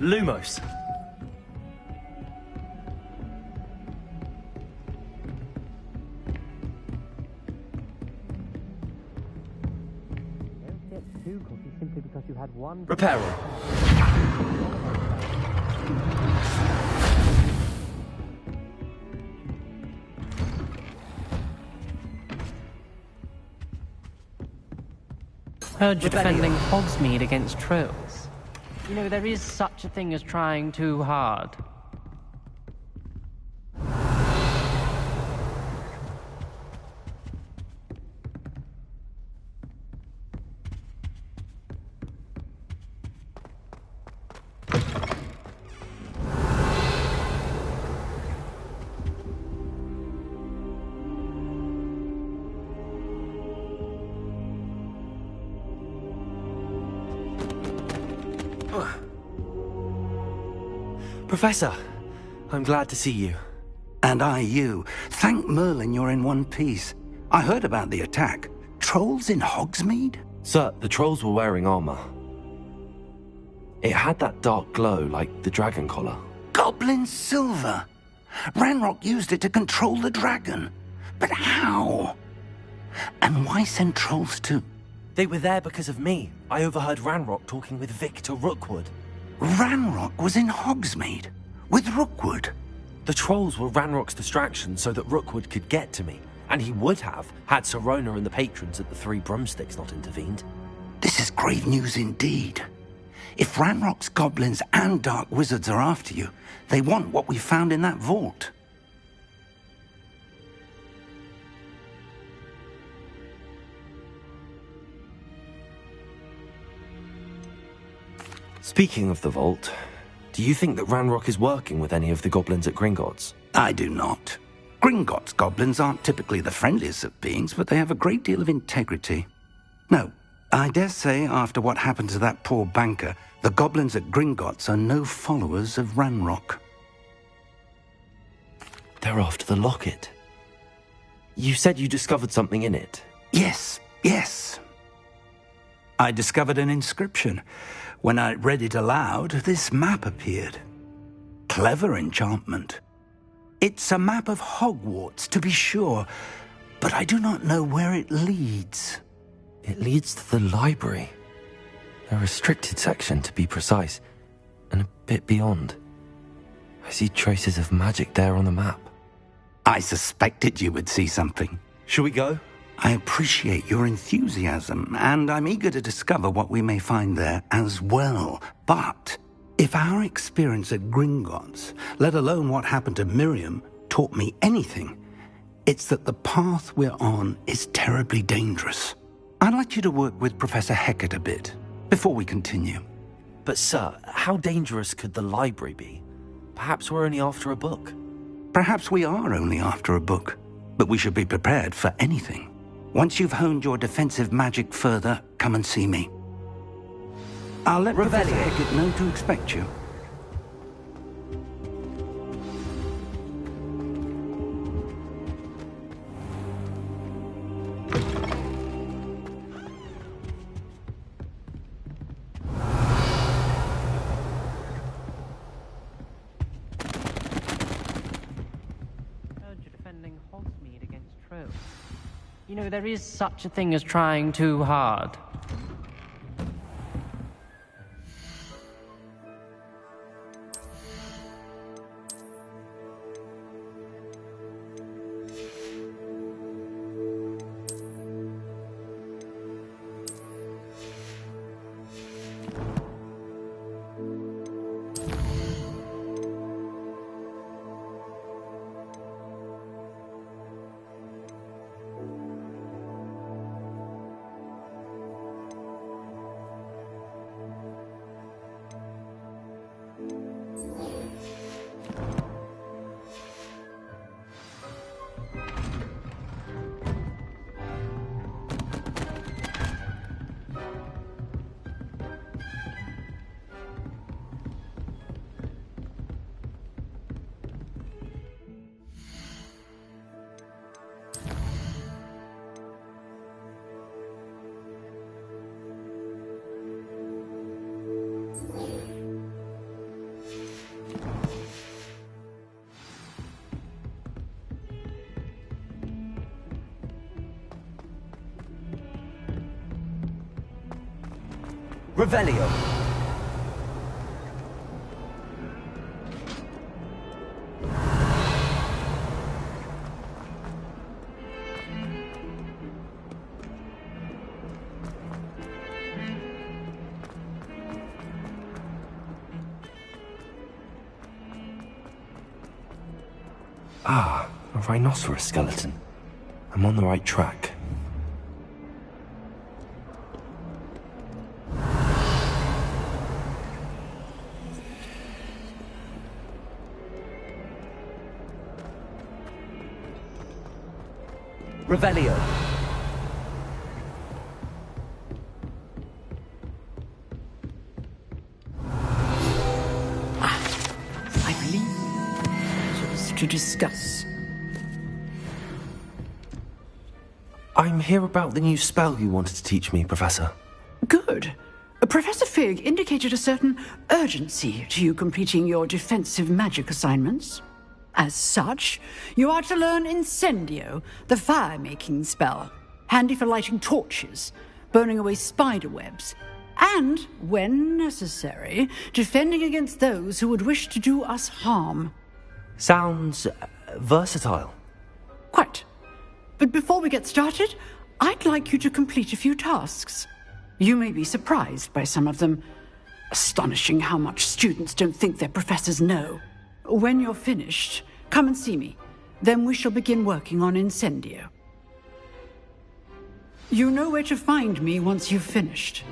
Lumos. Simply because you had one. Reparo. Heard you're defending Hogsmeade against trolls. You know, there is such a thing as trying too hard. Professor, I'm glad to see you. And I you. Thank Merlin you're in one piece. I heard about the attack. Trolls in Hogsmeade? Sir, the trolls were wearing armor. It had that dark glow like the dragon collar. Goblin silver! Ranrock used it to control the dragon. But how? And why send trolls too? They were there because of me. I overheard Ranrock talking with Victor Rookwood. Ranrock was in Hogsmeade? With Rookwood? The trolls were Ranrock's distraction so that Rookwood could get to me. And he would have, had Sirona and the patrons at the Three Broomsticks not intervened. This is grave news indeed. If Ranrock's goblins and dark wizards are after you, they want what we found in that vault. Speaking of the vault, do you think that Ranrock is working with any of the goblins at Gringotts? I do not. Gringotts goblins aren't typically the friendliest of beings, but they have a great deal of integrity. No, I dare say after what happened to that poor banker, the goblins at Gringotts are no followers of Ranrock. They're after the locket. You said you discovered something in it. Yes. I discovered an inscription. When I read it aloud, this map appeared. Clever enchantment. It's a map of Hogwarts, to be sure, but I do not know where it leads. It leads to the library. A restricted section, to be precise, and a bit beyond. I see traces of magic there on the map. I suspected you would see something. Shall we go? I appreciate your enthusiasm, and I'm eager to discover what we may find there as well. But if our experience at Gringotts, let alone what happened to Miriam, taught me anything, it's that the path we're on is terribly dangerous. I'd like you to work with Professor Hecat a bit, before we continue. But sir, how dangerous could the library be? Perhaps we're only after a book. Perhaps we are only after a book, but we should be prepared for anything. Once you've honed your defensive magic further, come and see me. I'll let Professor Hecat know to expect you. Defending Hogsmeade against trolls. You know, there is such a thing as trying too hard. Revelio. Ah, a rhinoceros skeleton. I'm on the right track. Revelio. I believe matters to discuss. I'm here about the new spell you wanted to teach me, Professor. Good. Professor Fig indicated a certain urgency to you completing your defensive magic assignments. As such, you are to learn Incendio, the fire-making spell, handy for lighting torches, burning away spider webs, and, when necessary, defending against those who would wish to do us harm. Sounds versatile. Quite. But before we get started, I'd like you to complete a few tasks. You may be surprised by some of them. Astonishing how much students don't think their professors know. When you're finished, come and see me. Then we shall begin working on Incendio. You know where to find me once you've finished.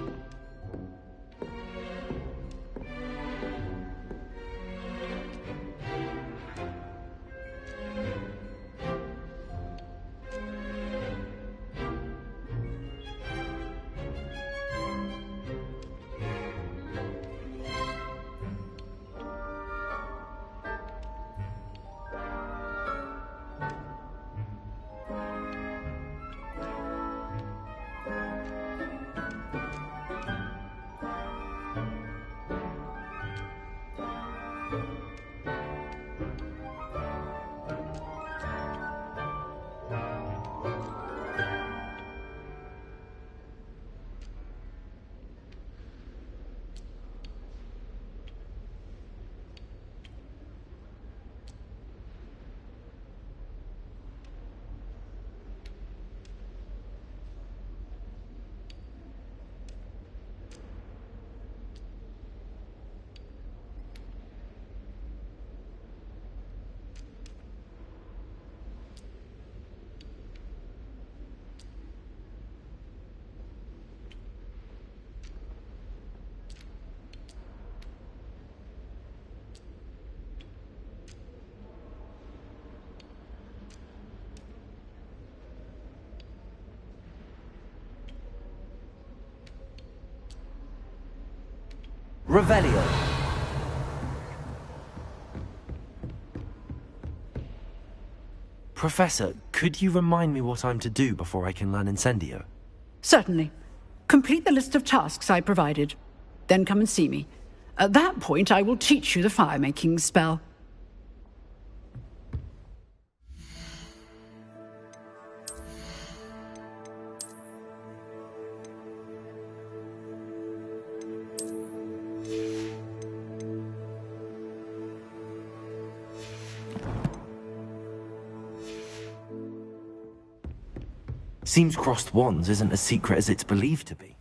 Revelio. Professor, could you remind me what I'm to do before I can learn Incendio? Certainly. Complete the list of tasks I provided. Then come and see me. At that point, I will teach you the fire-making spell. Seems crossed wands isn't as secret as it's believed to be.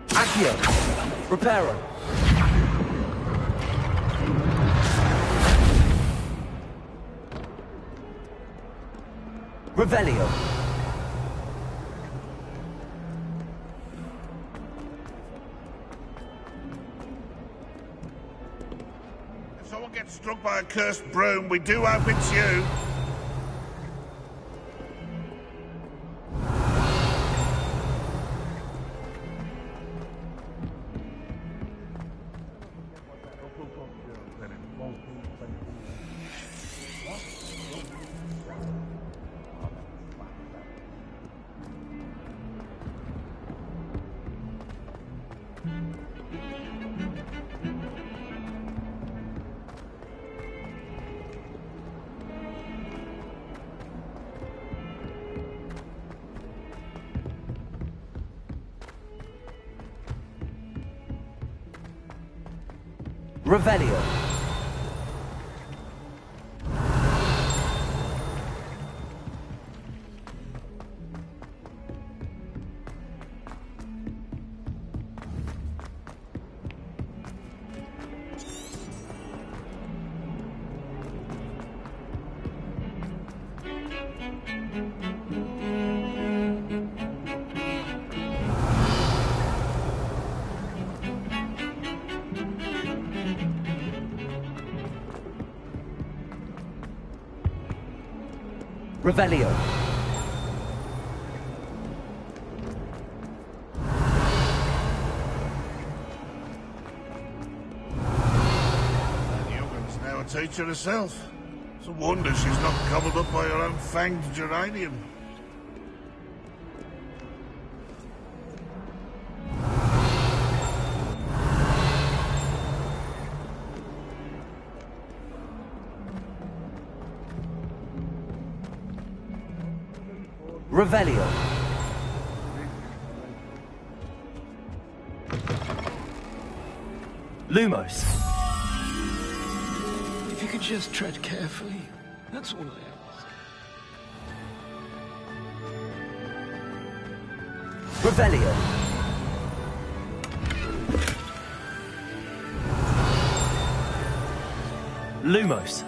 Accio. Reparo. Revelio. someone gets struck by a cursed broom, we do hope it's you. Revelio. Revelio. That young'un's now a teacher herself. It's a wonder she's not gobbled up by her own fanged geranium. Revelio. Lumos. If you could just tread carefully, that's all I ask. Revelio. Lumos.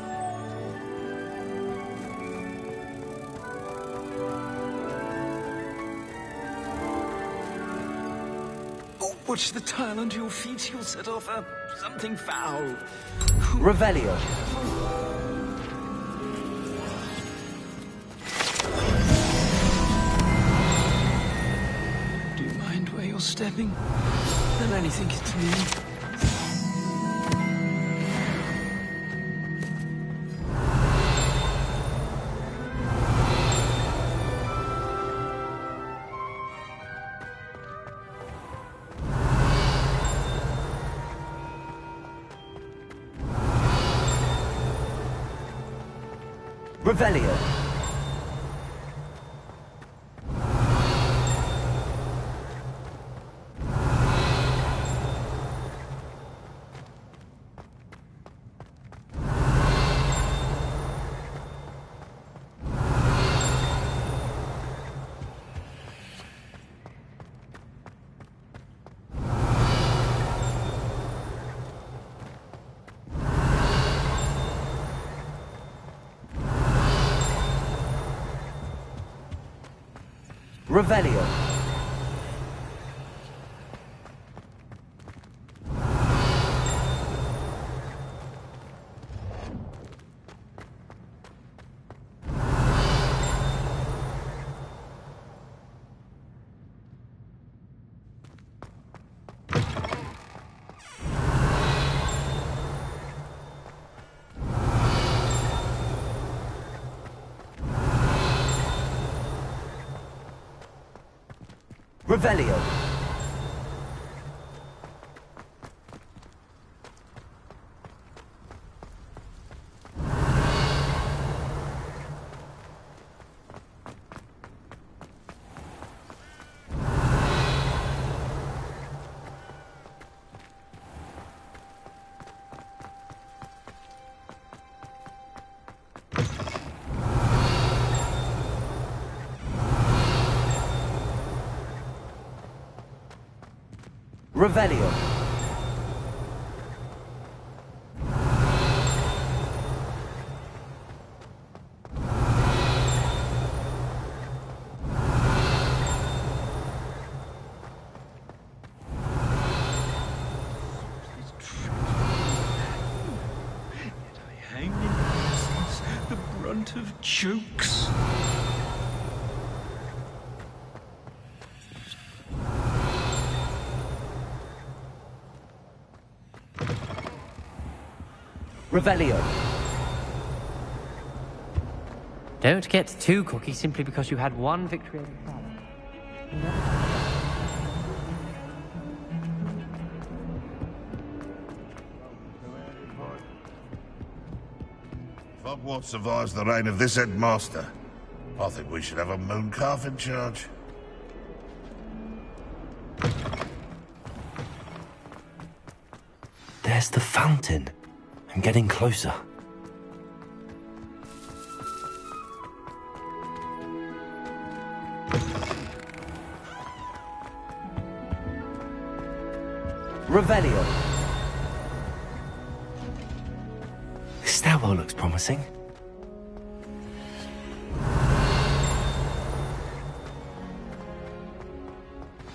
Watch the tile under your feet, you'll set off something foul. Revelio. Do you mind where you're stepping? They'll only think it's me. Revelio. Revelio. Revelio. Revelio. brunt of jokes. Revelio. Don't get too cocky simply because you had one victory over Clara. If Hogwarts survives the reign of this headmaster, I think we should have a moon calf in charge. There's the fountain. I'm getting closer. Revelio. This stairwell looks promising.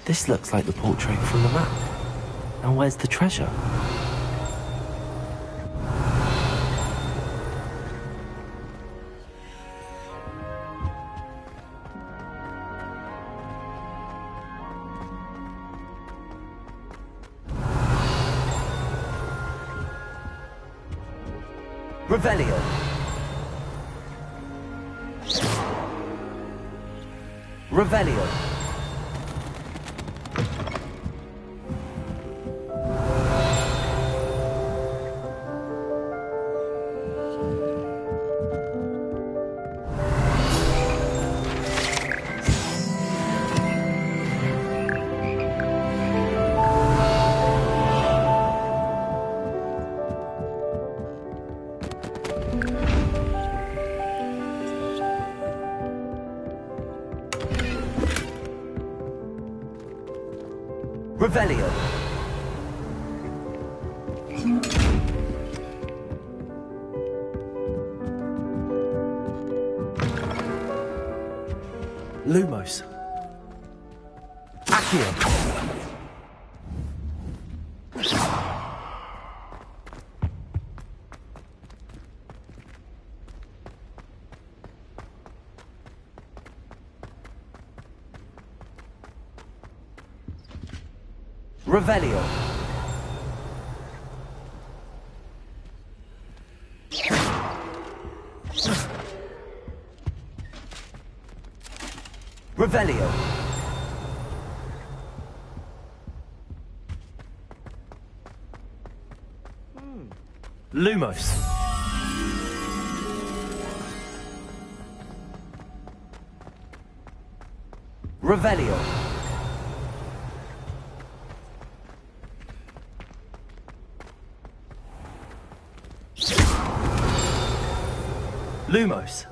This looks like the portrait from the map. Now where's the treasure? Revelio. Revelio. Revelio. Lumos. Accio. Revelio. Revelio. Lumos. Revelio. Lumos.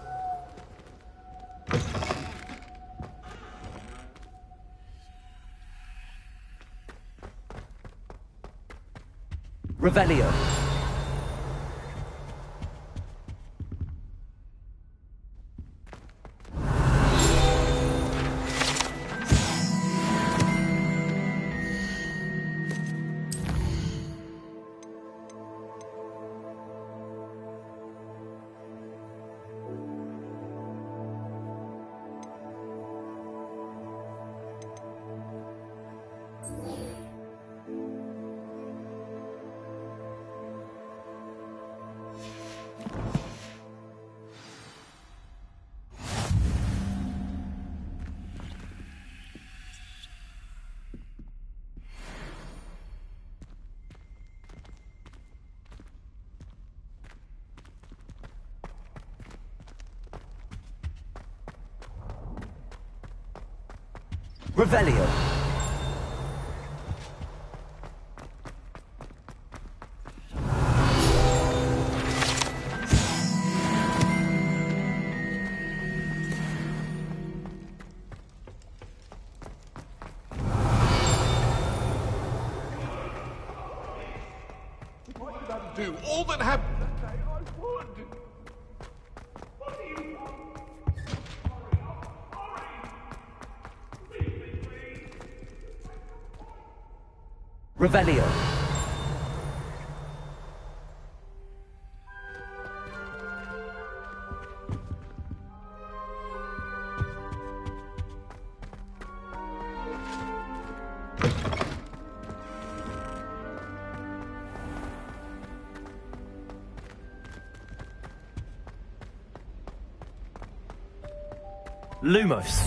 Revelio. Revelio. Do all that happened that day, I would. What do you want? Revelio. Lumos.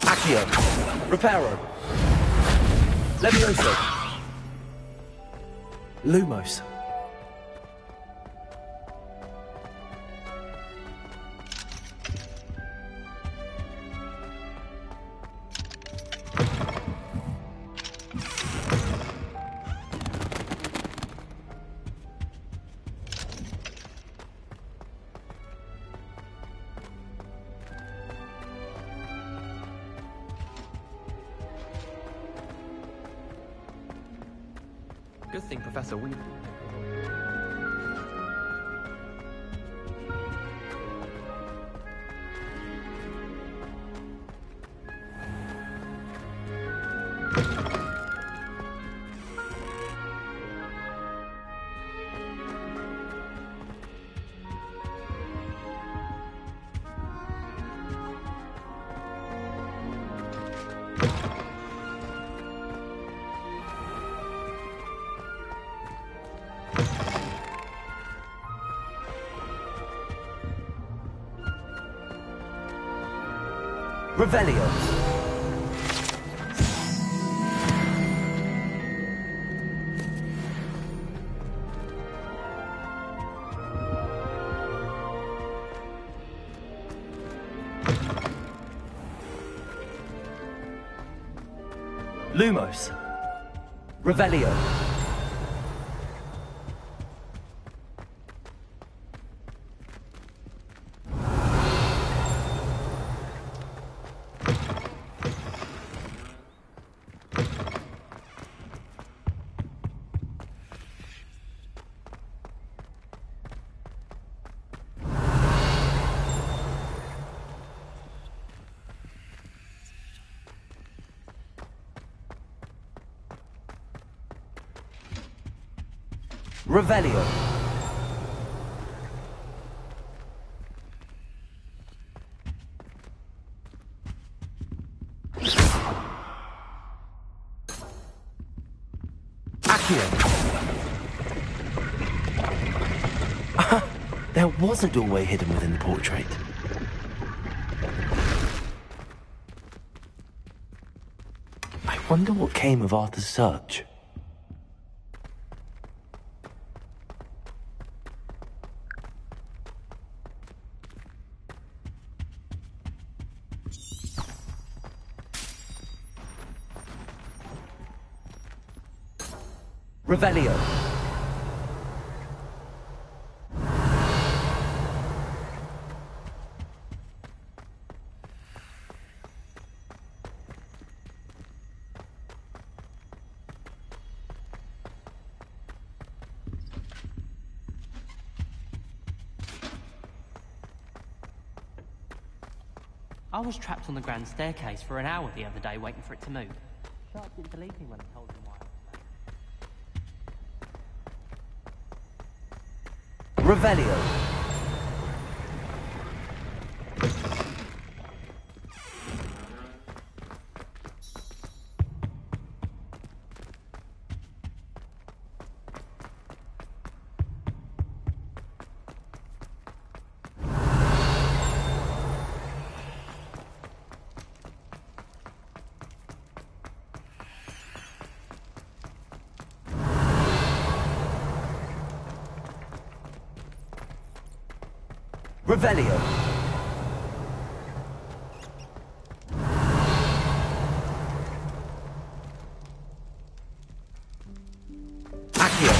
Accio. Reparo. Levioso. Lumos. Good thing Professor Weasley. Revelio. Lumos. Revelio. Revelio. There was a doorway hidden within the portrait. I wonder what came of Arthur's search. Revelio. I was trapped on the grand staircase for an hour the other day waiting for it to move. Sharp didn't believe me when I told him why. Revelio. Revelio. Accio.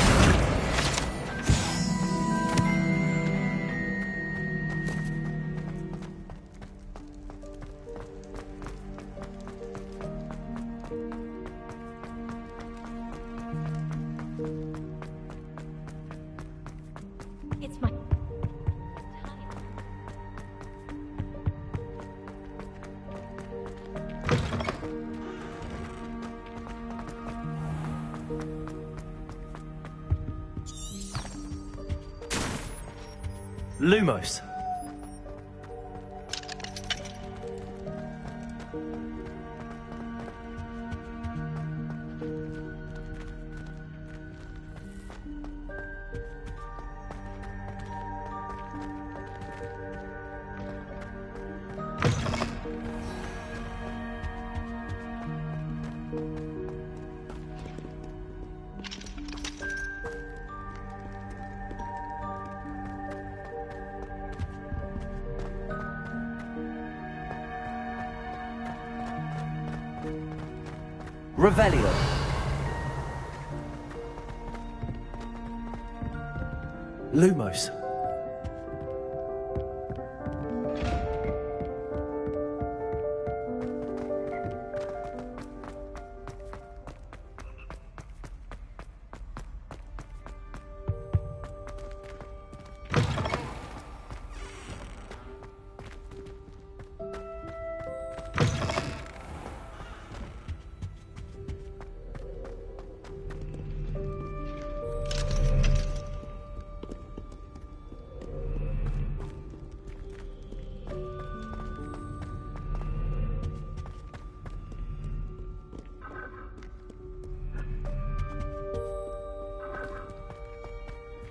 It's my... Lumos. Revelio. Lumos.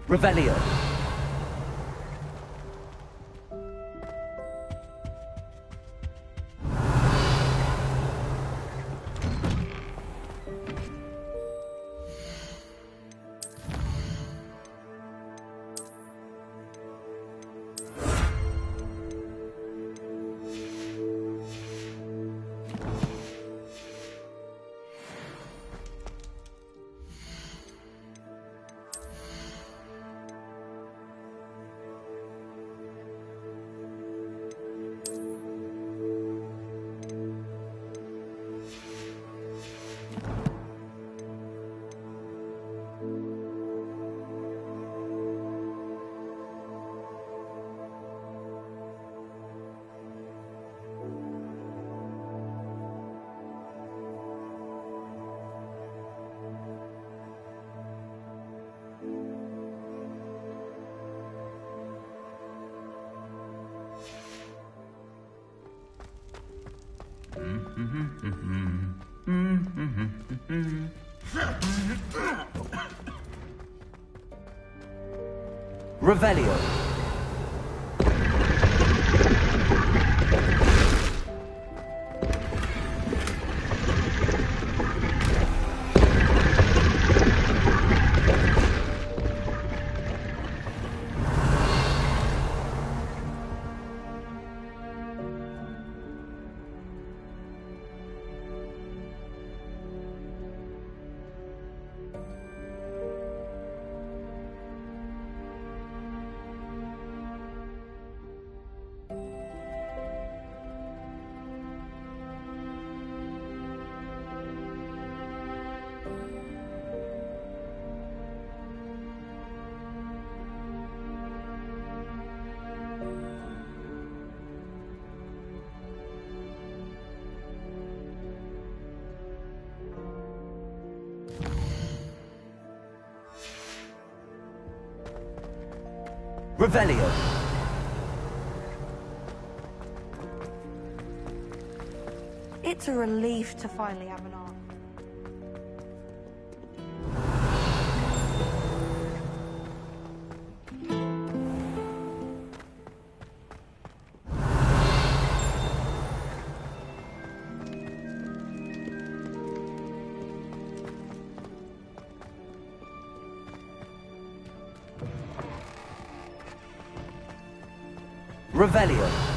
Revelio. Revelio. Revelio. It's a relief to finally have an arm. Revelio.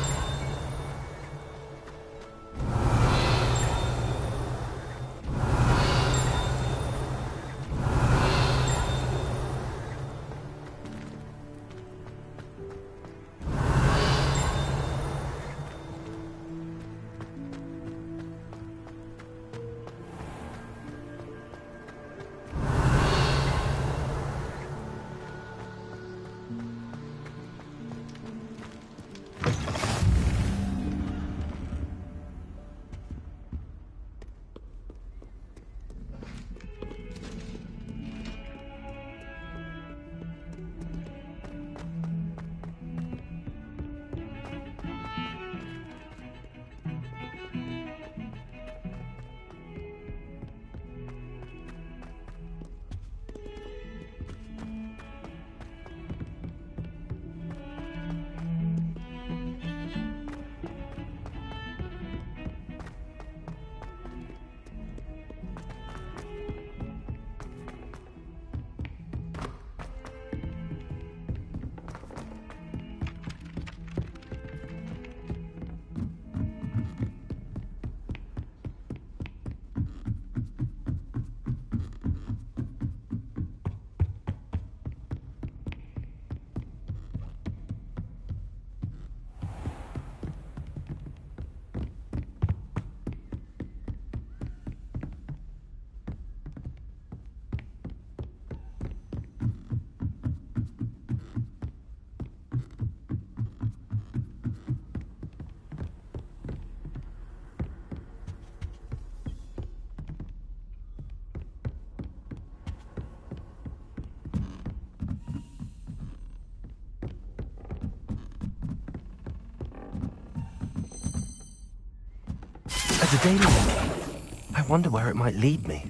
Daedalian. I wonder where it might lead me.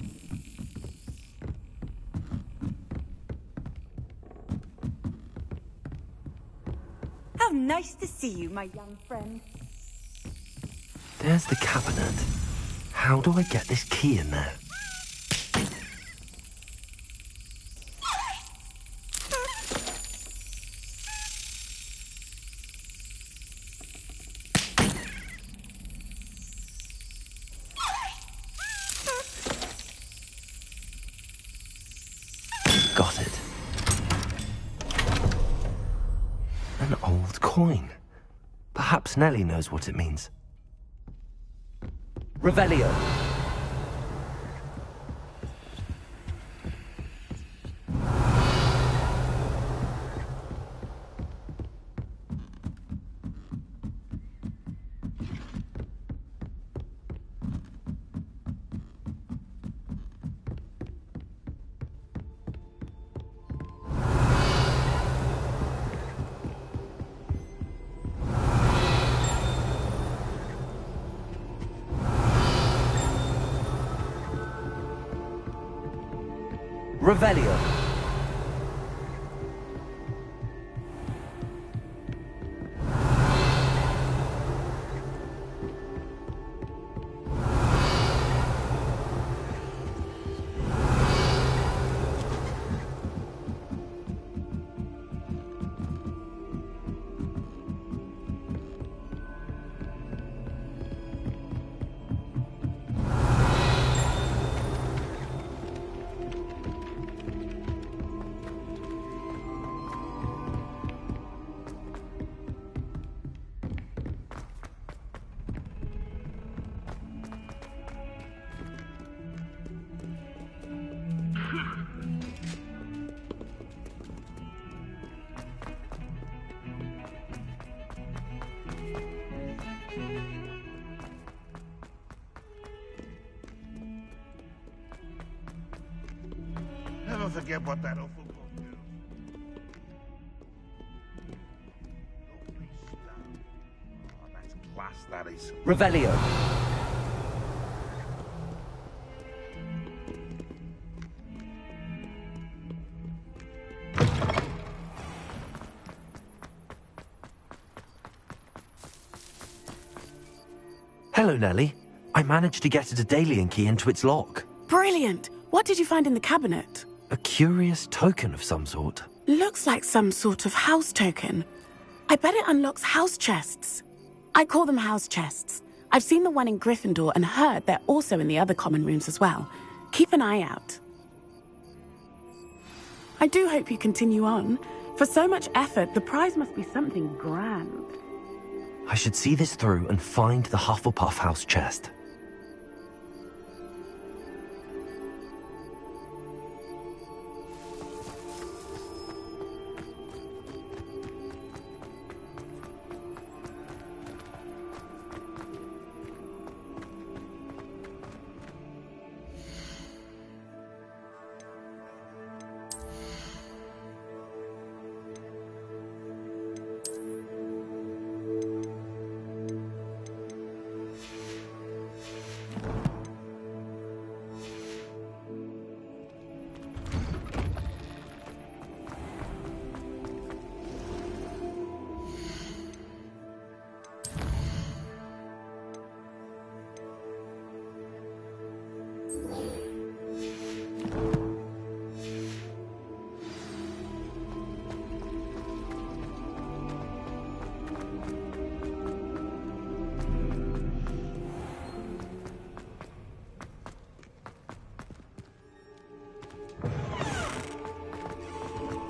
How nice to see you, my young friend. There's the cabinet. How do I get this key in there? Got it. An old coin. Perhaps Nellie knows what it means. Revelio. Revelio. Never forget what that awful book is. Oh, that's class, that is. Revelio. Hello, Nellie. I managed to get a Daedalian key into its lock. Brilliant! What did you find in the cabinet? A curious token of some sort. Looks like some sort of house token. I bet it unlocks house chests. I call them house chests. I've seen the one in Gryffindor and heard they're also in the other common rooms as well. Keep an eye out. I do hope you continue on. For so much effort, the prize must be something grand. I should see this through and find the Hufflepuff house chest.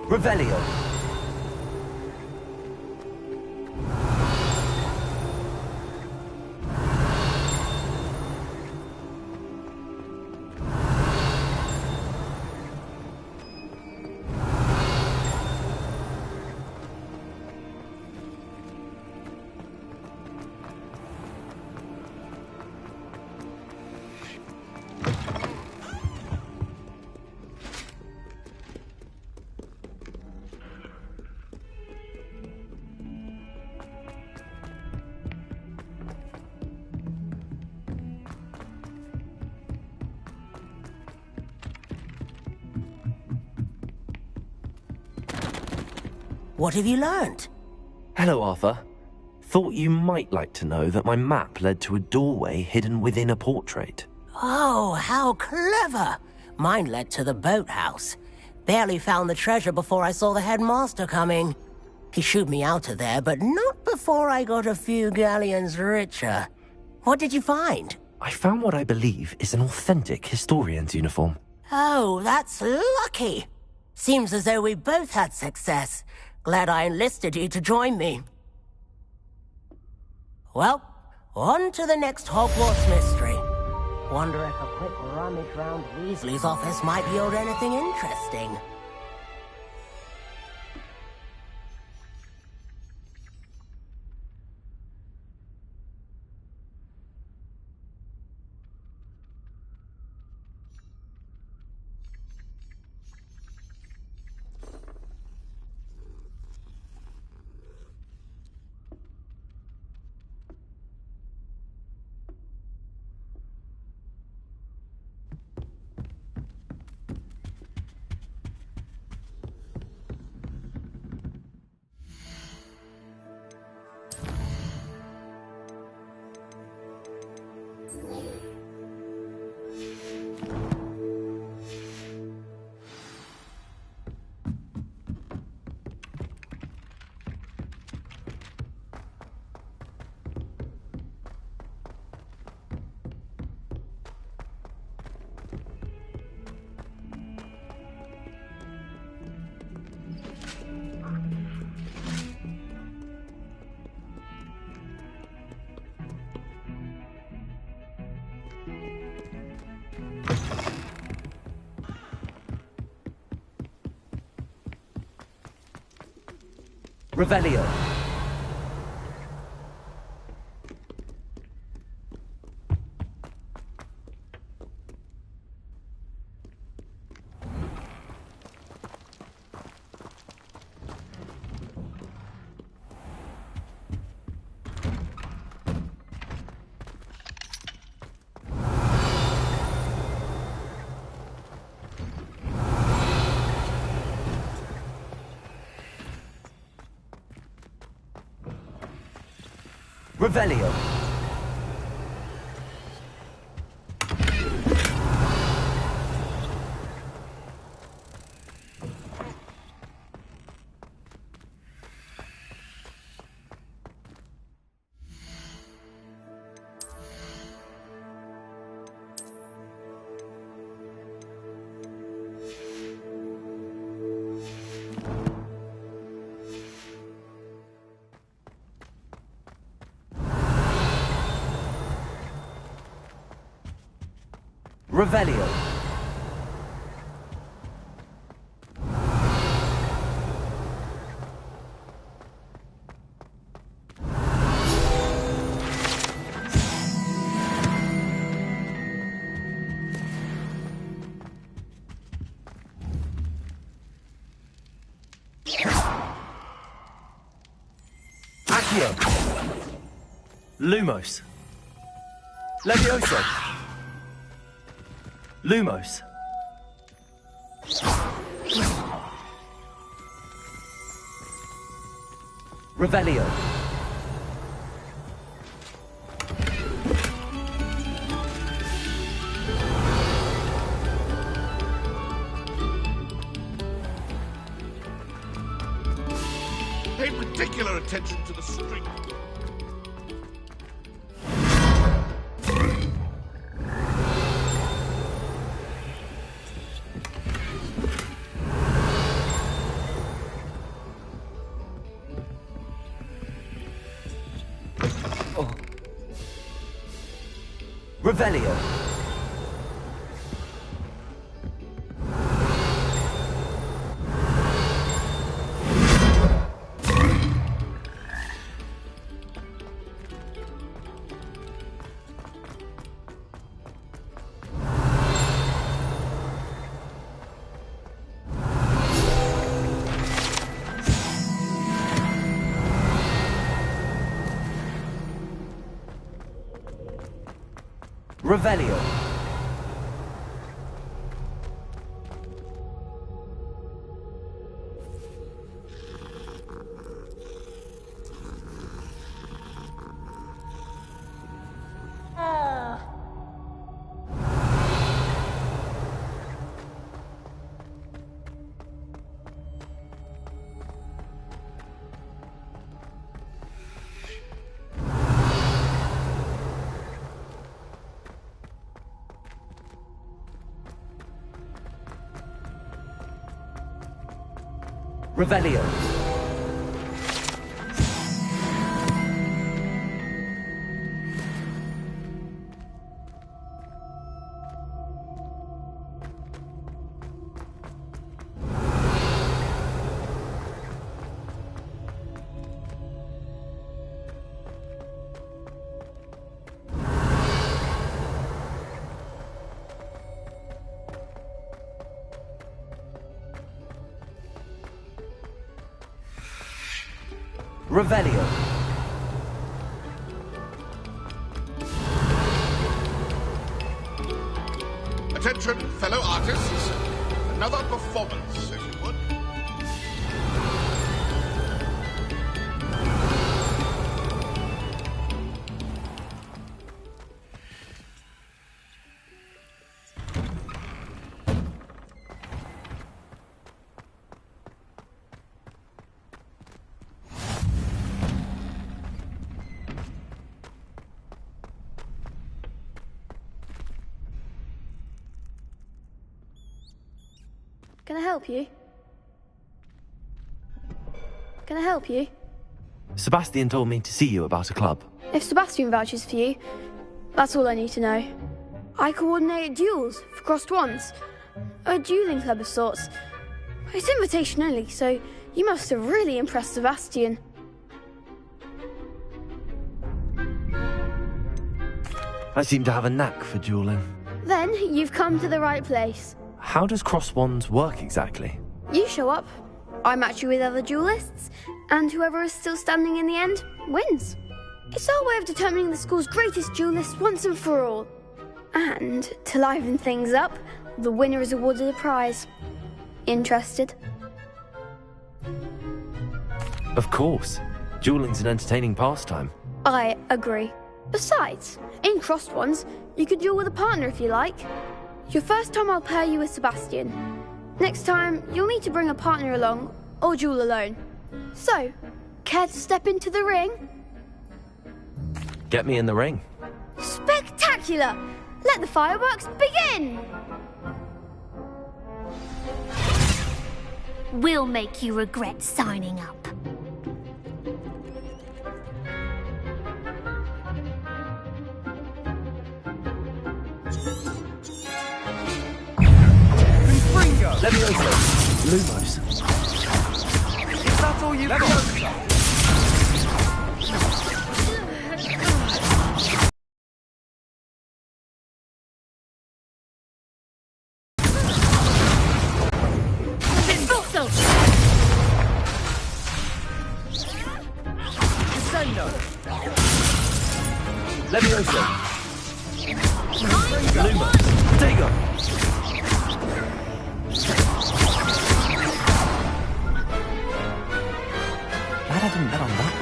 Revelio. What have you learnt? Hello, Arthur. Thought you might like to know that my map led to a doorway hidden within a portrait. Oh, how clever! Mine led to the boathouse. Barely found the treasure before I saw the headmaster coming. He shooed me out of there, but not before I got a few galleons richer. What did you find? I found what I believe is an authentic historian's uniform. Oh, that's lucky. Seems as though we both had success. Glad I enlisted you to join me. Well, on to the next Hogwarts mystery. Wonder if a quick rummage round Weasley's office might yield anything interesting. Revelio. Revelio. Revelio. Accio. Lumos. Levioso. Lumos. Revelio. Pay particular attention to the string. Revelio. Revelio. Revelio. Revelio. Attention, fellow artists. Another performance, if you would. Can I help you? Can I help you? Sebastian told me to see you about a club. If Sebastian vouches for you, that's all I need to know. I coordinate duels for crossed wands. A dueling club of sorts. It's invitation only, so you must have really impressed Sebastian. I seem to have a knack for dueling. Then you've come to the right place. How does cross wands work exactly? You show up, I match you with other duelists, and whoever is still standing in the end wins. It's our way of determining the school's greatest duelist once and for all. And to liven things up, the winner is awarded a prize. Interested? Of course. Dueling's an entertaining pastime. I agree. Besides, in crossed ones, you could duel with a partner if you like. Your first time I'll pair you with Sebastian. Next time, you'll need to bring a partner along, or duel alone. So, care to step into the ring? Get me in the ring. Spectacular! Let the fireworks begin! We'll make you regret signing up. Levioso. Lumos. Is that all you've got? Levioso. Lumos. Dago. Glad I didn't bet on that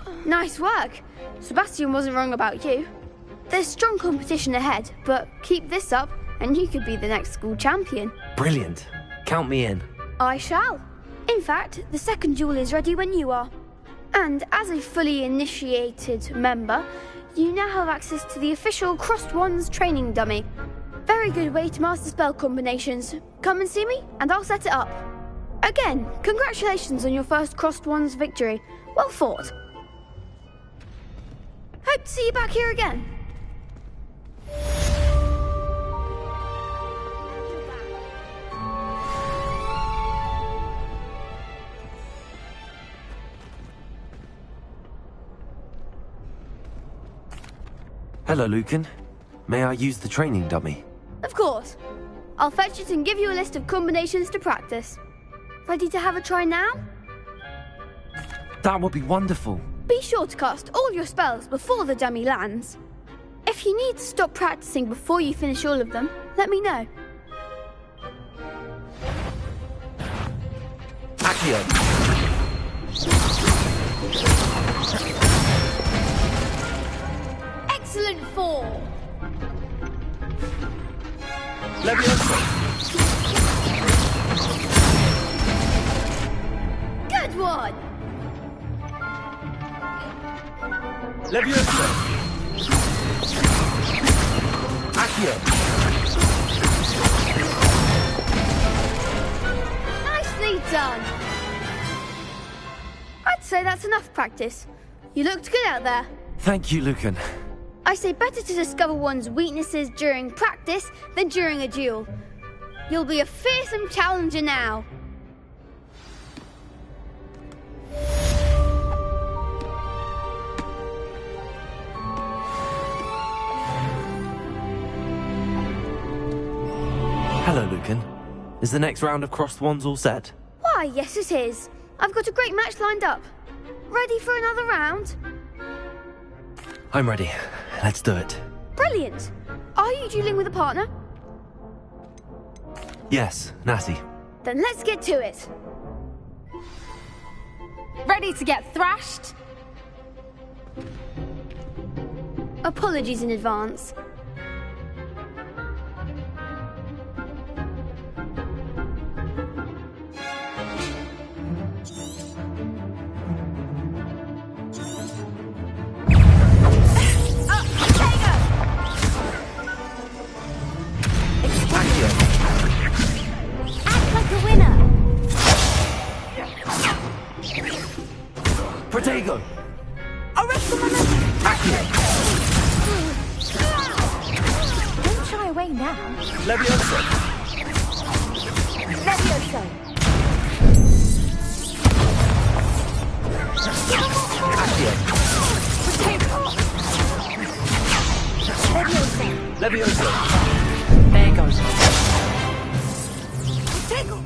round. Nice work. Sebastian wasn't wrong about you. There's strong competition ahead, but keep this up and you could be the next school champion. Brilliant. Count me in. I shall. In fact, the second duel is ready when you are. And as a fully initiated member, you now have access to the official Crossed Wands training dummy. Very good way to master spell combinations. Come and see me, and I'll set it up. Again, congratulations on your first Crossed Wands victory. Well fought. Hope to see you back here again. Hello, Lucan. May I use the training dummy? Of course. I'll fetch it and give you a list of combinations to practice. Ready to have a try now? That would be wonderful. Be sure to cast all your spells before the dummy lands. If you need to stop practicing before you finish all of them, let me know. Accio. Excellent fall. Levioso. Good one. Levioso. Accio. done. I'd say that's enough practice. You looked good out there. Thank you, Lucan. I say better to discover one's weaknesses during practice than during a duel. You'll be a fearsome challenger now. Hello, Lucan. Is the next round of crossed wands all set? Why, yes it is. I've got a great match lined up. Ready for another round? I'm ready. Let's do it. Brilliant. Are you dueling with a partner? Yes, Natty. Then let's get to it. Ready to get thrashed? Apologies in advance. Protego! Arrest the Don't shy away now. Levioso! Levioso! Levioso! Levioso! There goes. Protego!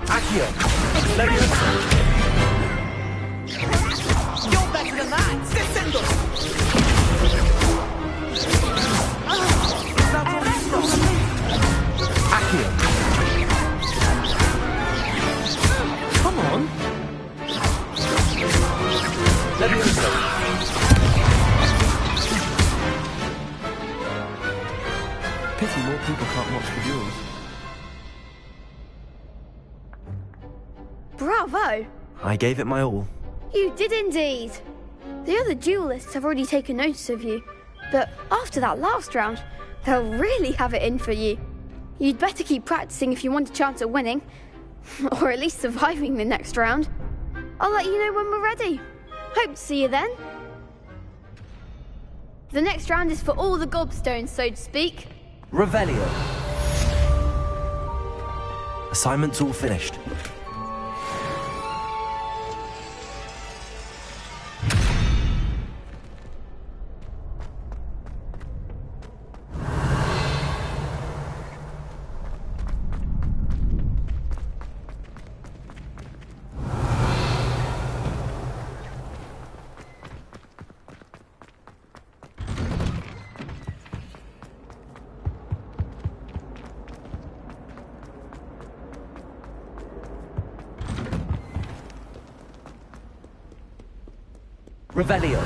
Accio! Levioso! You're better than that! Descendo! Accio! Come on! Levioso! Pity more people can't watch the duels. Bravo! I gave it my all. You did indeed. The other duelists have already taken notice of you, but after that last round, they'll really have it in for you. You'd better keep practicing if you want a chance at winning, or at least surviving the next round. I'll let you know when we're ready. Hope to see you then. The next round is for all the gobstones, so to speak. Revelio. Assignment's all finished. Revelio.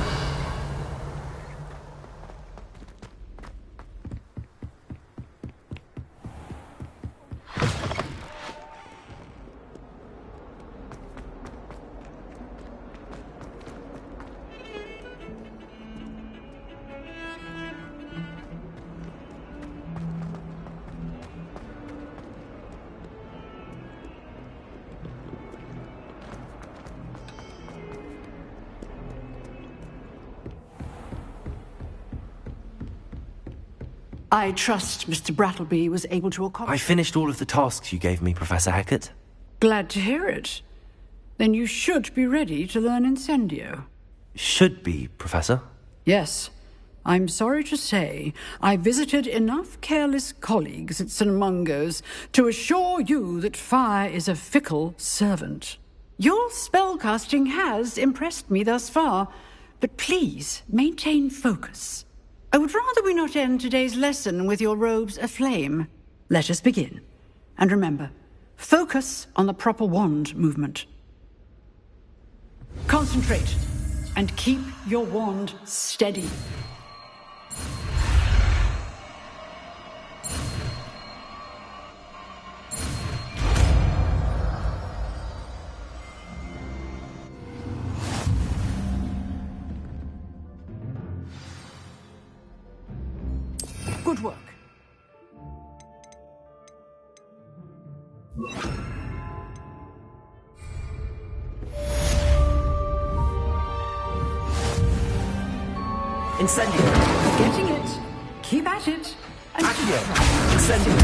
I trust Mr. Brattleby was able to accomplish... I finished all of the tasks you gave me, Professor Hackett. Glad to hear it. Then you should be ready to learn Incendio. Should be, Professor. Yes. I'm sorry to say, I visited enough careless colleagues at St. Mungo's to assure you that fire is a fickle servant. Your spellcasting has impressed me thus far, but please maintain focus. I would rather we not end today's lesson with your robes aflame. Let us begin. And remember, focus on the proper wand movement. Concentrate, and keep your wand steady. Good work. Incendio. Getting it. Keep at it. Accio. Incendio.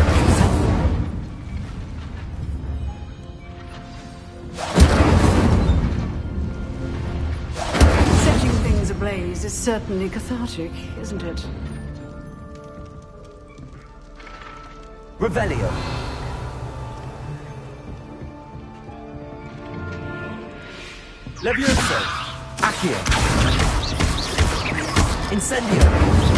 Setting things ablaze is certainly cathartic, isn't it? Revelio. Levioso. Accio. Incendio.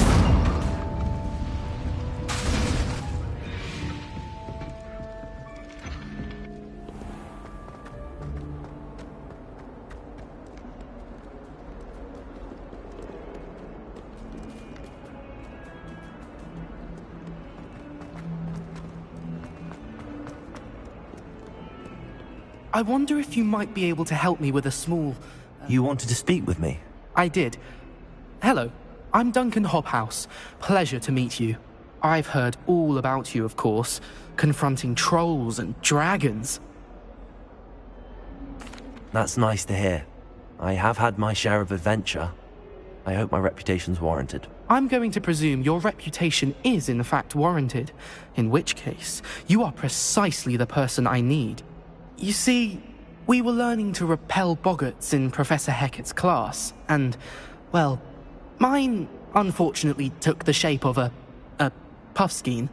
I wonder if you might be able to help me with a small... You wanted to speak with me? I did. Hello, I'm Duncan Hobhouse. Pleasure to meet you. I've heard all about you, of course, confronting trolls and dragons. That's nice to hear. I have had my share of adventure. I hope my reputation's warranted. I'm going to presume your reputation is in fact warranted, in which case, you are precisely the person I need. You see, we were learning to repel boggarts in Professor Hecat's class, and, well, mine unfortunately took the shape of a puffskein.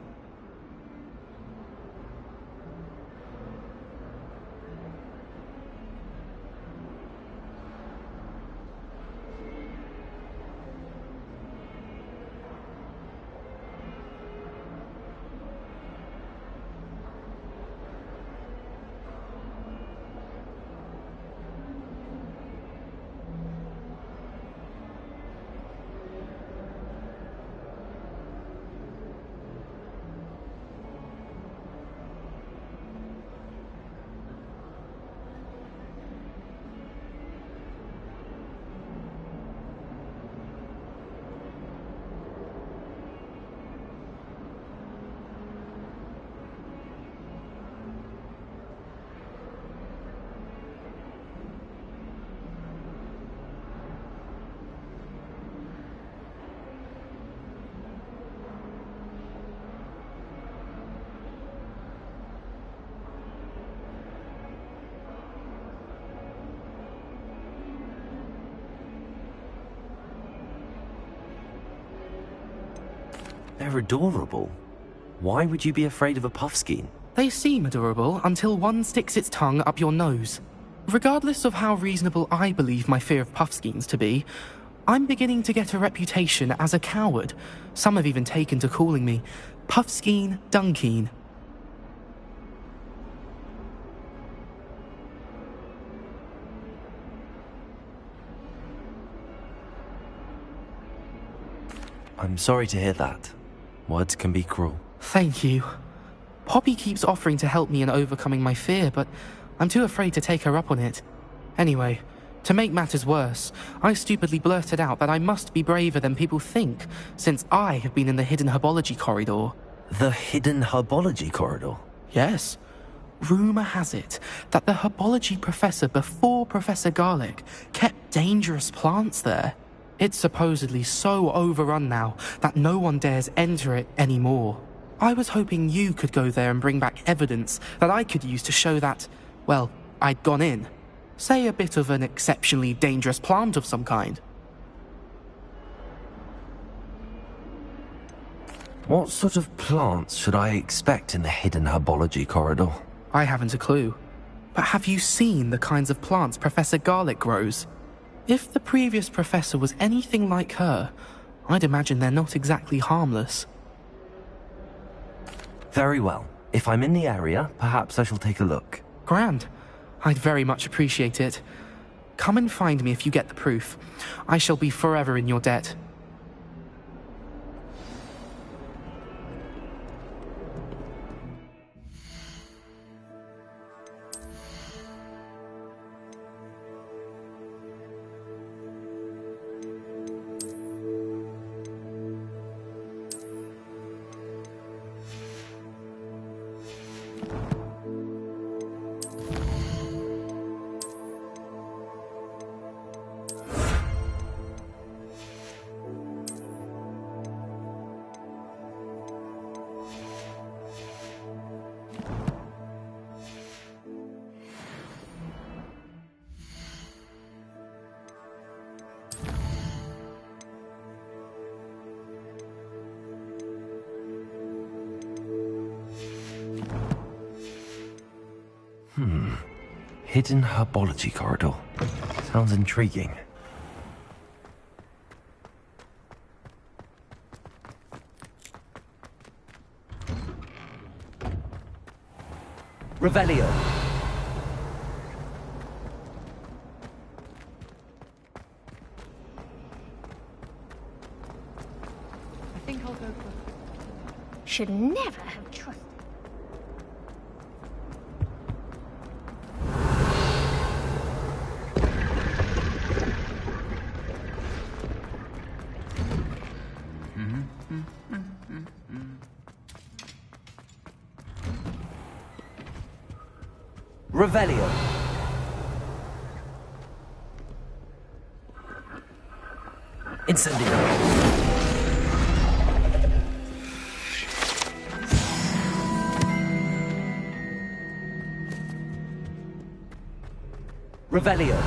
They're adorable. Why would you be afraid of a puffskein? They seem adorable until one sticks its tongue up your nose. Regardless of how reasonable I believe my fear of puffskeins to be, I'm beginning to get a reputation as a coward. Some have even taken to calling me Puffskein Dunkeen. I'm sorry to hear that. Words can be cruel. Thank you. Poppy keeps offering to help me in overcoming my fear, but I'm too afraid to take her up on it. Anyway, to make matters worse, I stupidly blurted out that I must be braver than people think, since I have been in the hidden herbology corridor. The hidden herbology corridor? Yes. Rumour has it that the herbology professor before Professor Garlic kept dangerous plants there. It's supposedly so overrun now that no one dares enter it anymore. I was hoping you could go there and bring back evidence that I could use to show that, well, I'd gone in. Say a bit of an exceptionally dangerous plant of some kind. What sort of plants should I expect in the hidden herbology corridor? I haven't a clue. But have you seen the kinds of plants Professor Garlic grows? If the previous professor was anything like her, I'd imagine they're not exactly harmless. Very well. If I'm in the area, perhaps I shall take a look. Grand. I'd very much appreciate it. Come and find me if you get the proof. I shall be forever in your debt. Hidden herbology corridor. Sounds intriguing. Revelio. I think I'll go for... Should never have trusted. Revelio. Incendio. Revelio.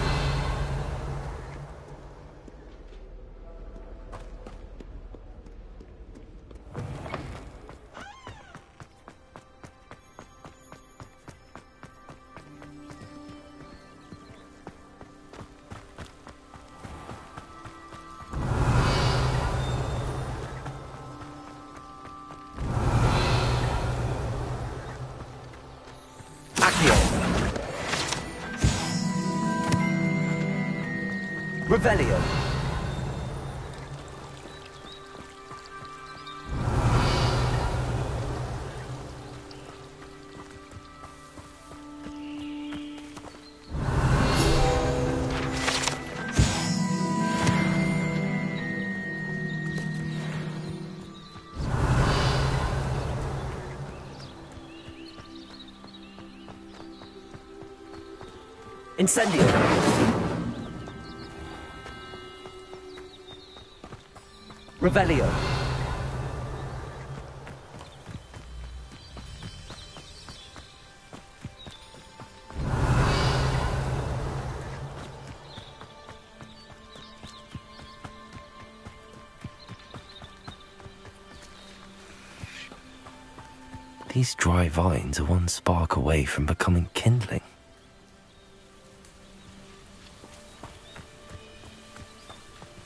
Revelio. Incendio. Revelio. These dry vines are one spark away from becoming kindling.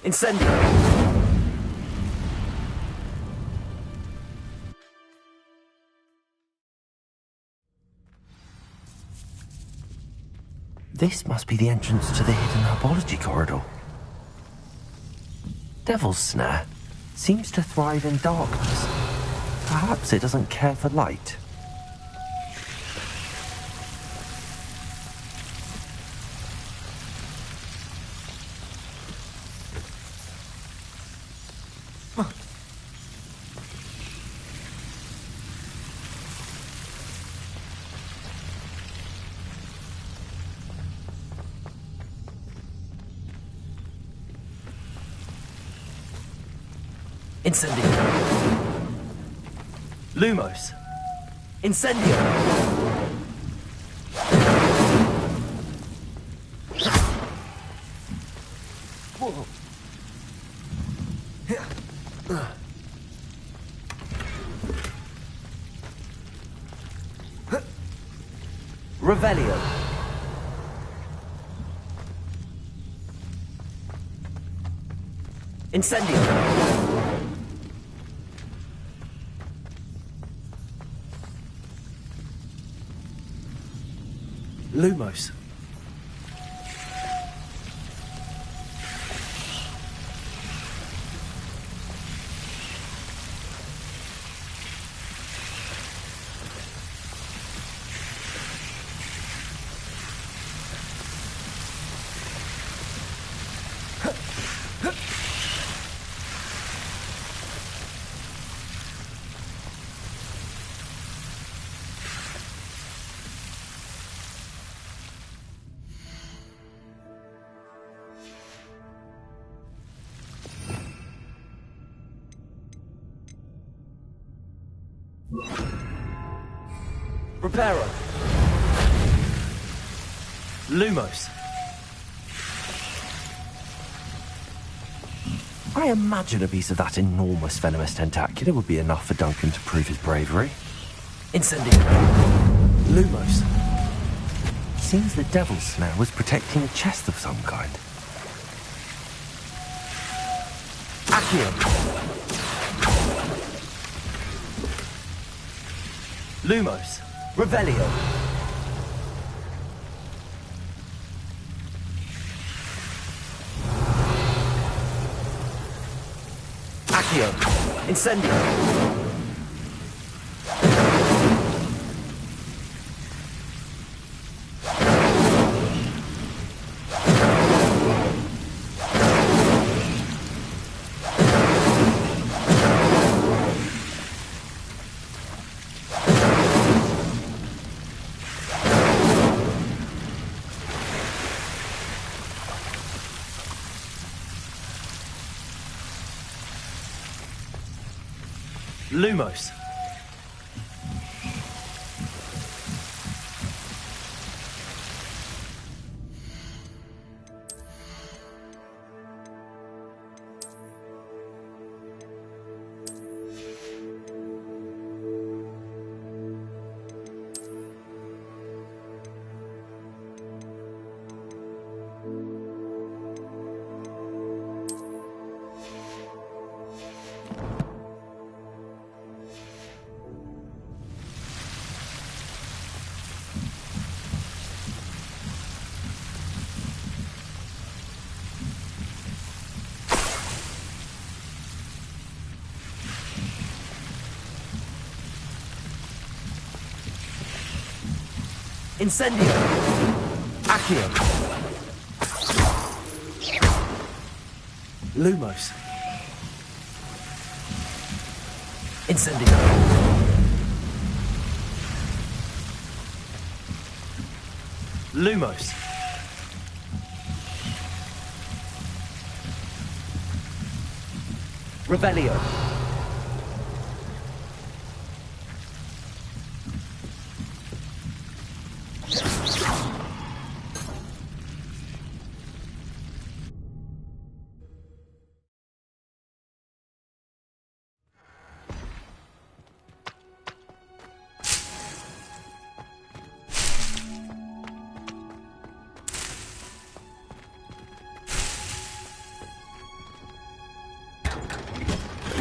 Incendio. This must be the entrance to the hidden herbology corridor. Devil's Snare seems to thrive in darkness. Perhaps it doesn't care for light. Incendio. Lumos. Incendio. Whoa. Revelio. Incendio. Lumos. Reparo. Lumos. I imagine a piece of that enormous venomous tentacular would be enough for Duncan to prove his bravery. Incendio. Lumos. seems the devil's snare was protecting a chest of some kind. Accio. Lumos. Revelio. Accio. Incendio. Lumos. Incendio. Accio. Lumos. Incendio. Lumos. Revelio.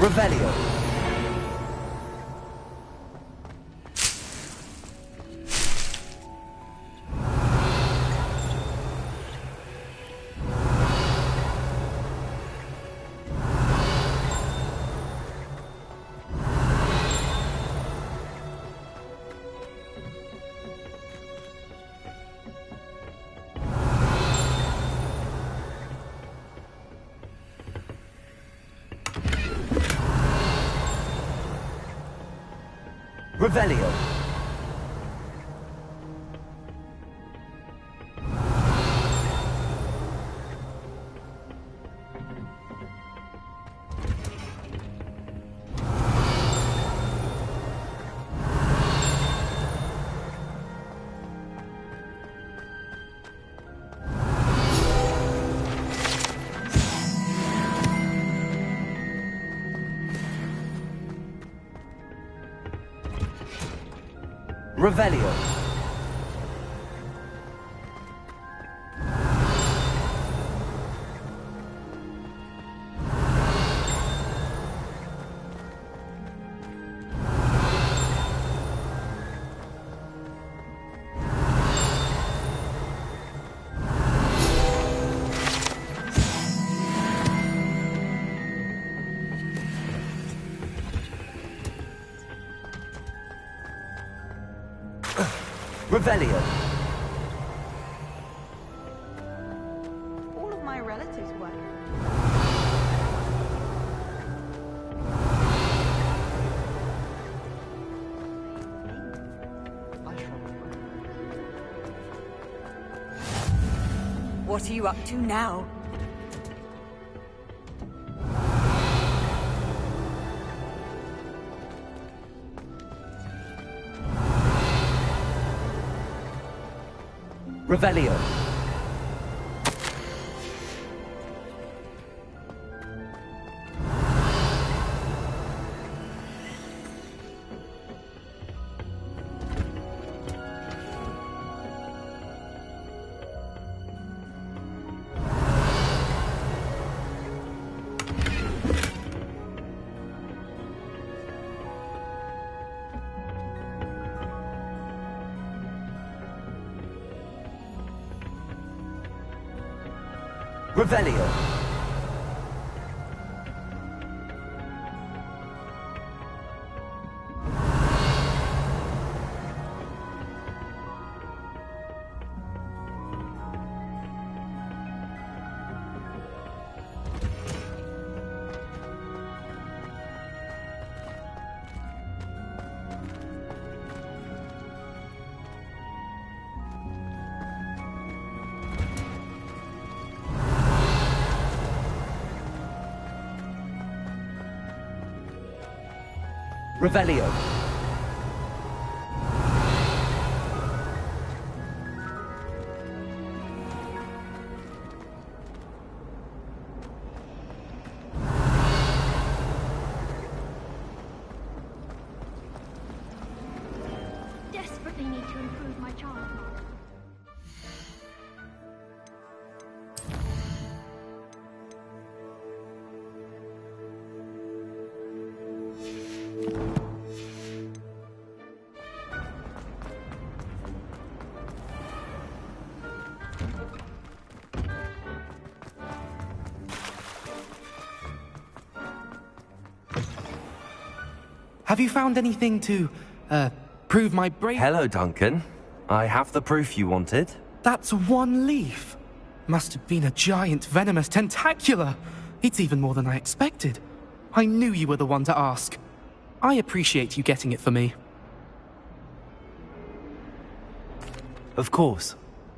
Revelio. Revelio. Revelio. Revelio. All of my relatives work. What are you up to now? Revelio. Revelio. Revelio. Desperately need to improve my child model. Have you found anything to, prove my bravery? Hello, Duncan. I have the proof you wanted. That's one leaf. Must have been a giant venomous tentacula. It's even more than I expected. I knew you were the one to ask. I appreciate you getting it for me. Of course.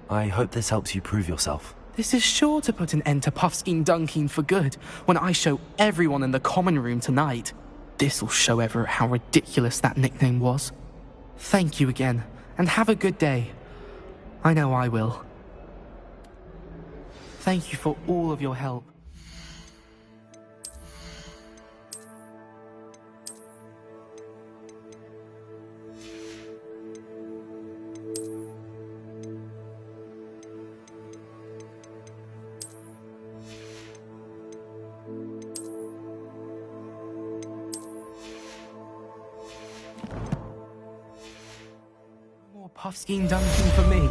I hope this helps you prove yourself. This is sure to put an end to Puffskein Dunkeen for good when I show everyone in the common room tonight. This'll show Everett how ridiculous that nickname was. Thank you again, and have a good day. I know I will. Thank you for all of your help. Puffskein Dunkeen for me.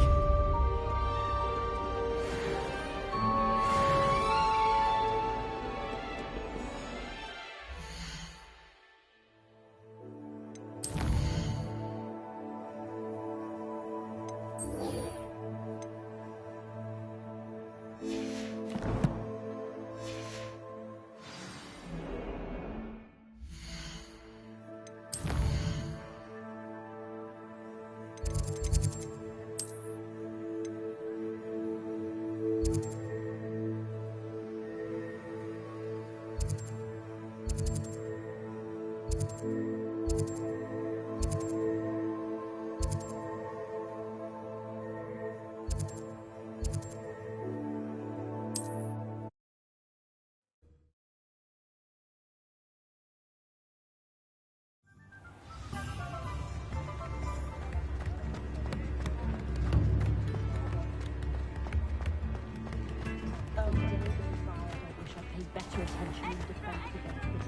Better attention in defense against the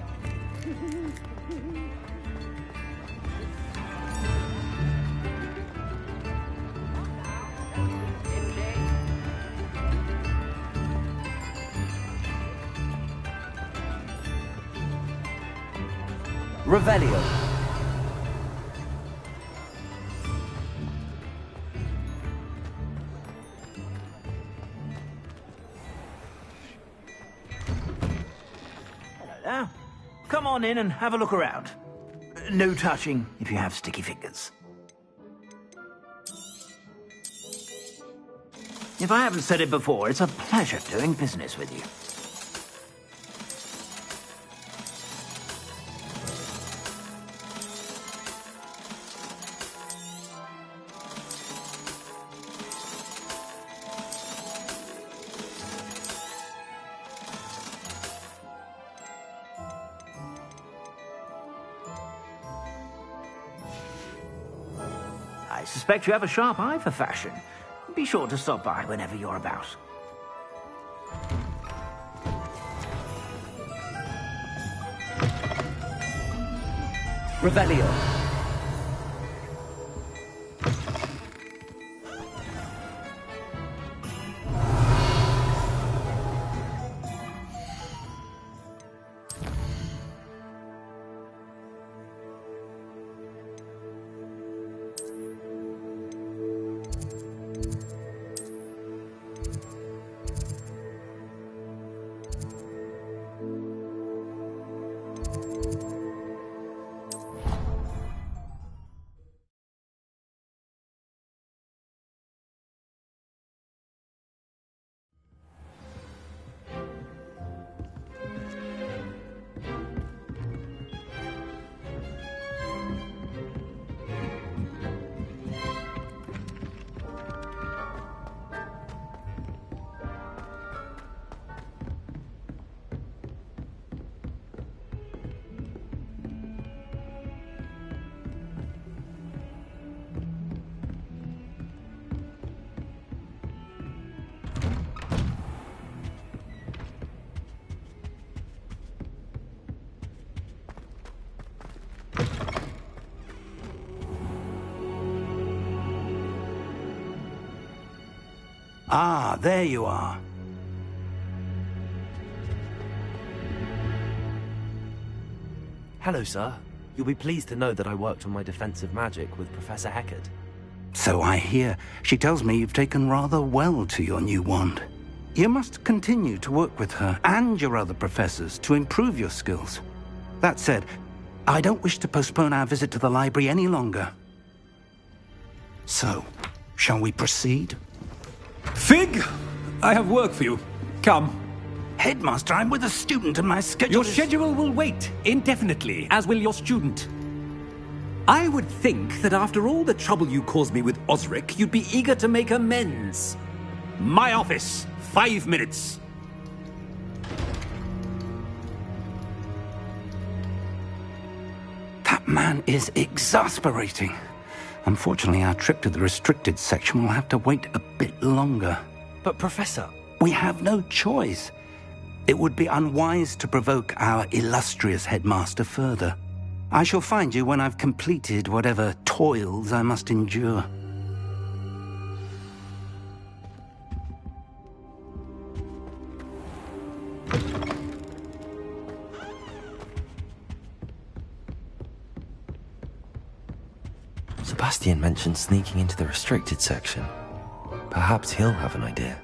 Revelio. Come on in and have a look around. No touching if you have sticky fingers. If I haven't said it before, it's a pleasure doing business with you. I suspect you have a sharp eye for fashion. Be sure to stop by whenever you're about. Revelio. Ah, there you are. Hello, sir. You'll be pleased to know that I worked on my defensive magic with Professor Heckard. So I hear. She tells me you've taken rather well to your new wand. You must continue to work with her and your other professors to improve your skills. That said, I don't wish to postpone our visit to the library any longer. So, shall we proceed? Fig! I have work for you. Come. Headmaster, I'm with a student and my schedule Your schedule will wait indefinitely, as will your student. I would think that after all the trouble you caused me with Osric, you'd be eager to make amends. My office, 5 minutes. That man is exasperating. Unfortunately, our trip to the restricted section will have to wait a bit longer. But, Professor... We have no choice. It would be unwise to provoke our illustrious headmaster further. I shall find you when I've completed whatever toils I must endure. Sebastian mentioned sneaking into the restricted section. Perhaps he'll have an idea.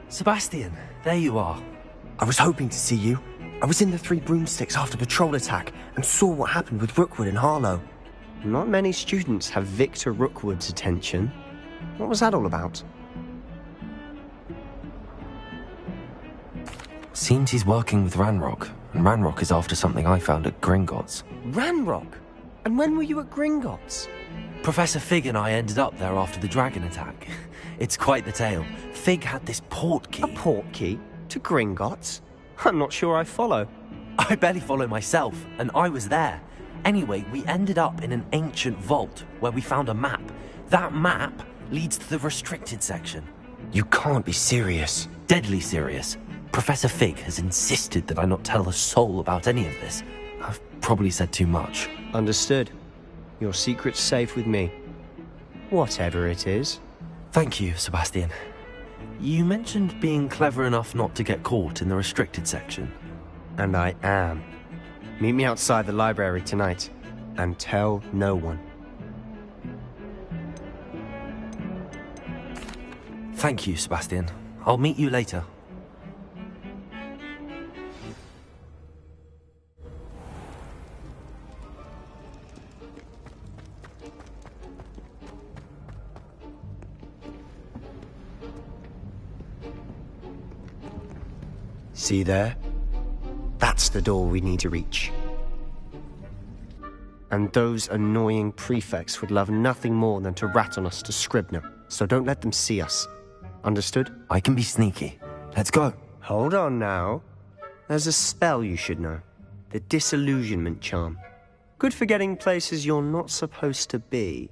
Sebastian, there you are. I was hoping to see you. I was in the Three Broomsticks after patrol attack and saw what happened with Rookwood and Harlow. Not many students have Victor Rookwood's attention. What was that all about? Seems he's working with Ranrock, and Ranrock is after something I found at Gringotts. Ranrock? And when were you at Gringotts? Professor Fig and I ended up there after the dragon attack. It's quite the tale. Fig had this port key. A port key? To Gringotts? I'm not sure I follow. I barely follow myself, and I was there. Anyway, we ended up in an ancient vault where we found a map. That map leads to the restricted section. You can't be serious. Deadly serious. Professor Fig has insisted that I not tell a soul about any of this. I've probably said too much. Understood. Your secret's safe with me. Whatever it is. Thank you, Sebastian. You mentioned being clever enough not to get caught in the restricted section. And I am. Meet me outside the library tonight, and tell no one. Thank you, Sebastian. I'll meet you later. See there? That's the door we need to reach. And those annoying prefects would love nothing more than to rat on us to Scribner, so don't let them see us. Understood? I can be sneaky. Let's go. Hold on now. There's a spell you should know. The Disillusionment Charm. Good for getting places you're not supposed to be.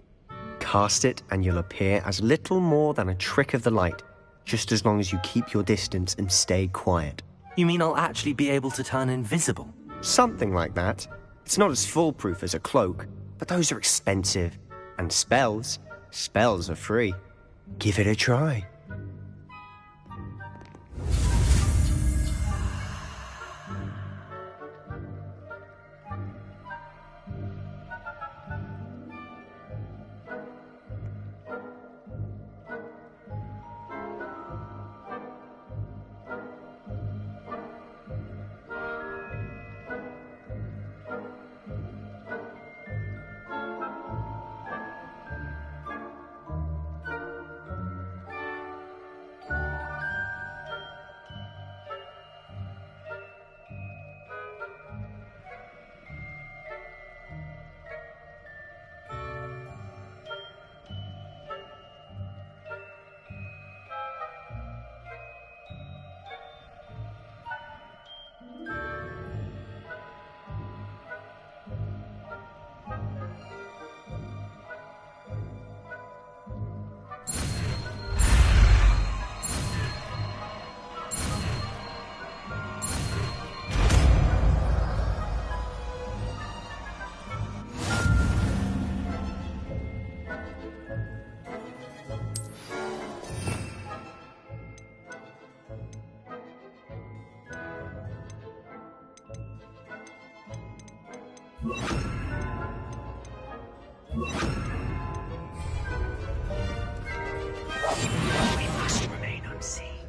Cast it and you'll appear as little more than a trick of the light, just as long as you keep your distance and stay quiet. You mean I'll actually be able to turn invisible? Something like that. It's not as foolproof as a cloak, but those are expensive. And spells are free. Give it a try. We must remain unseen.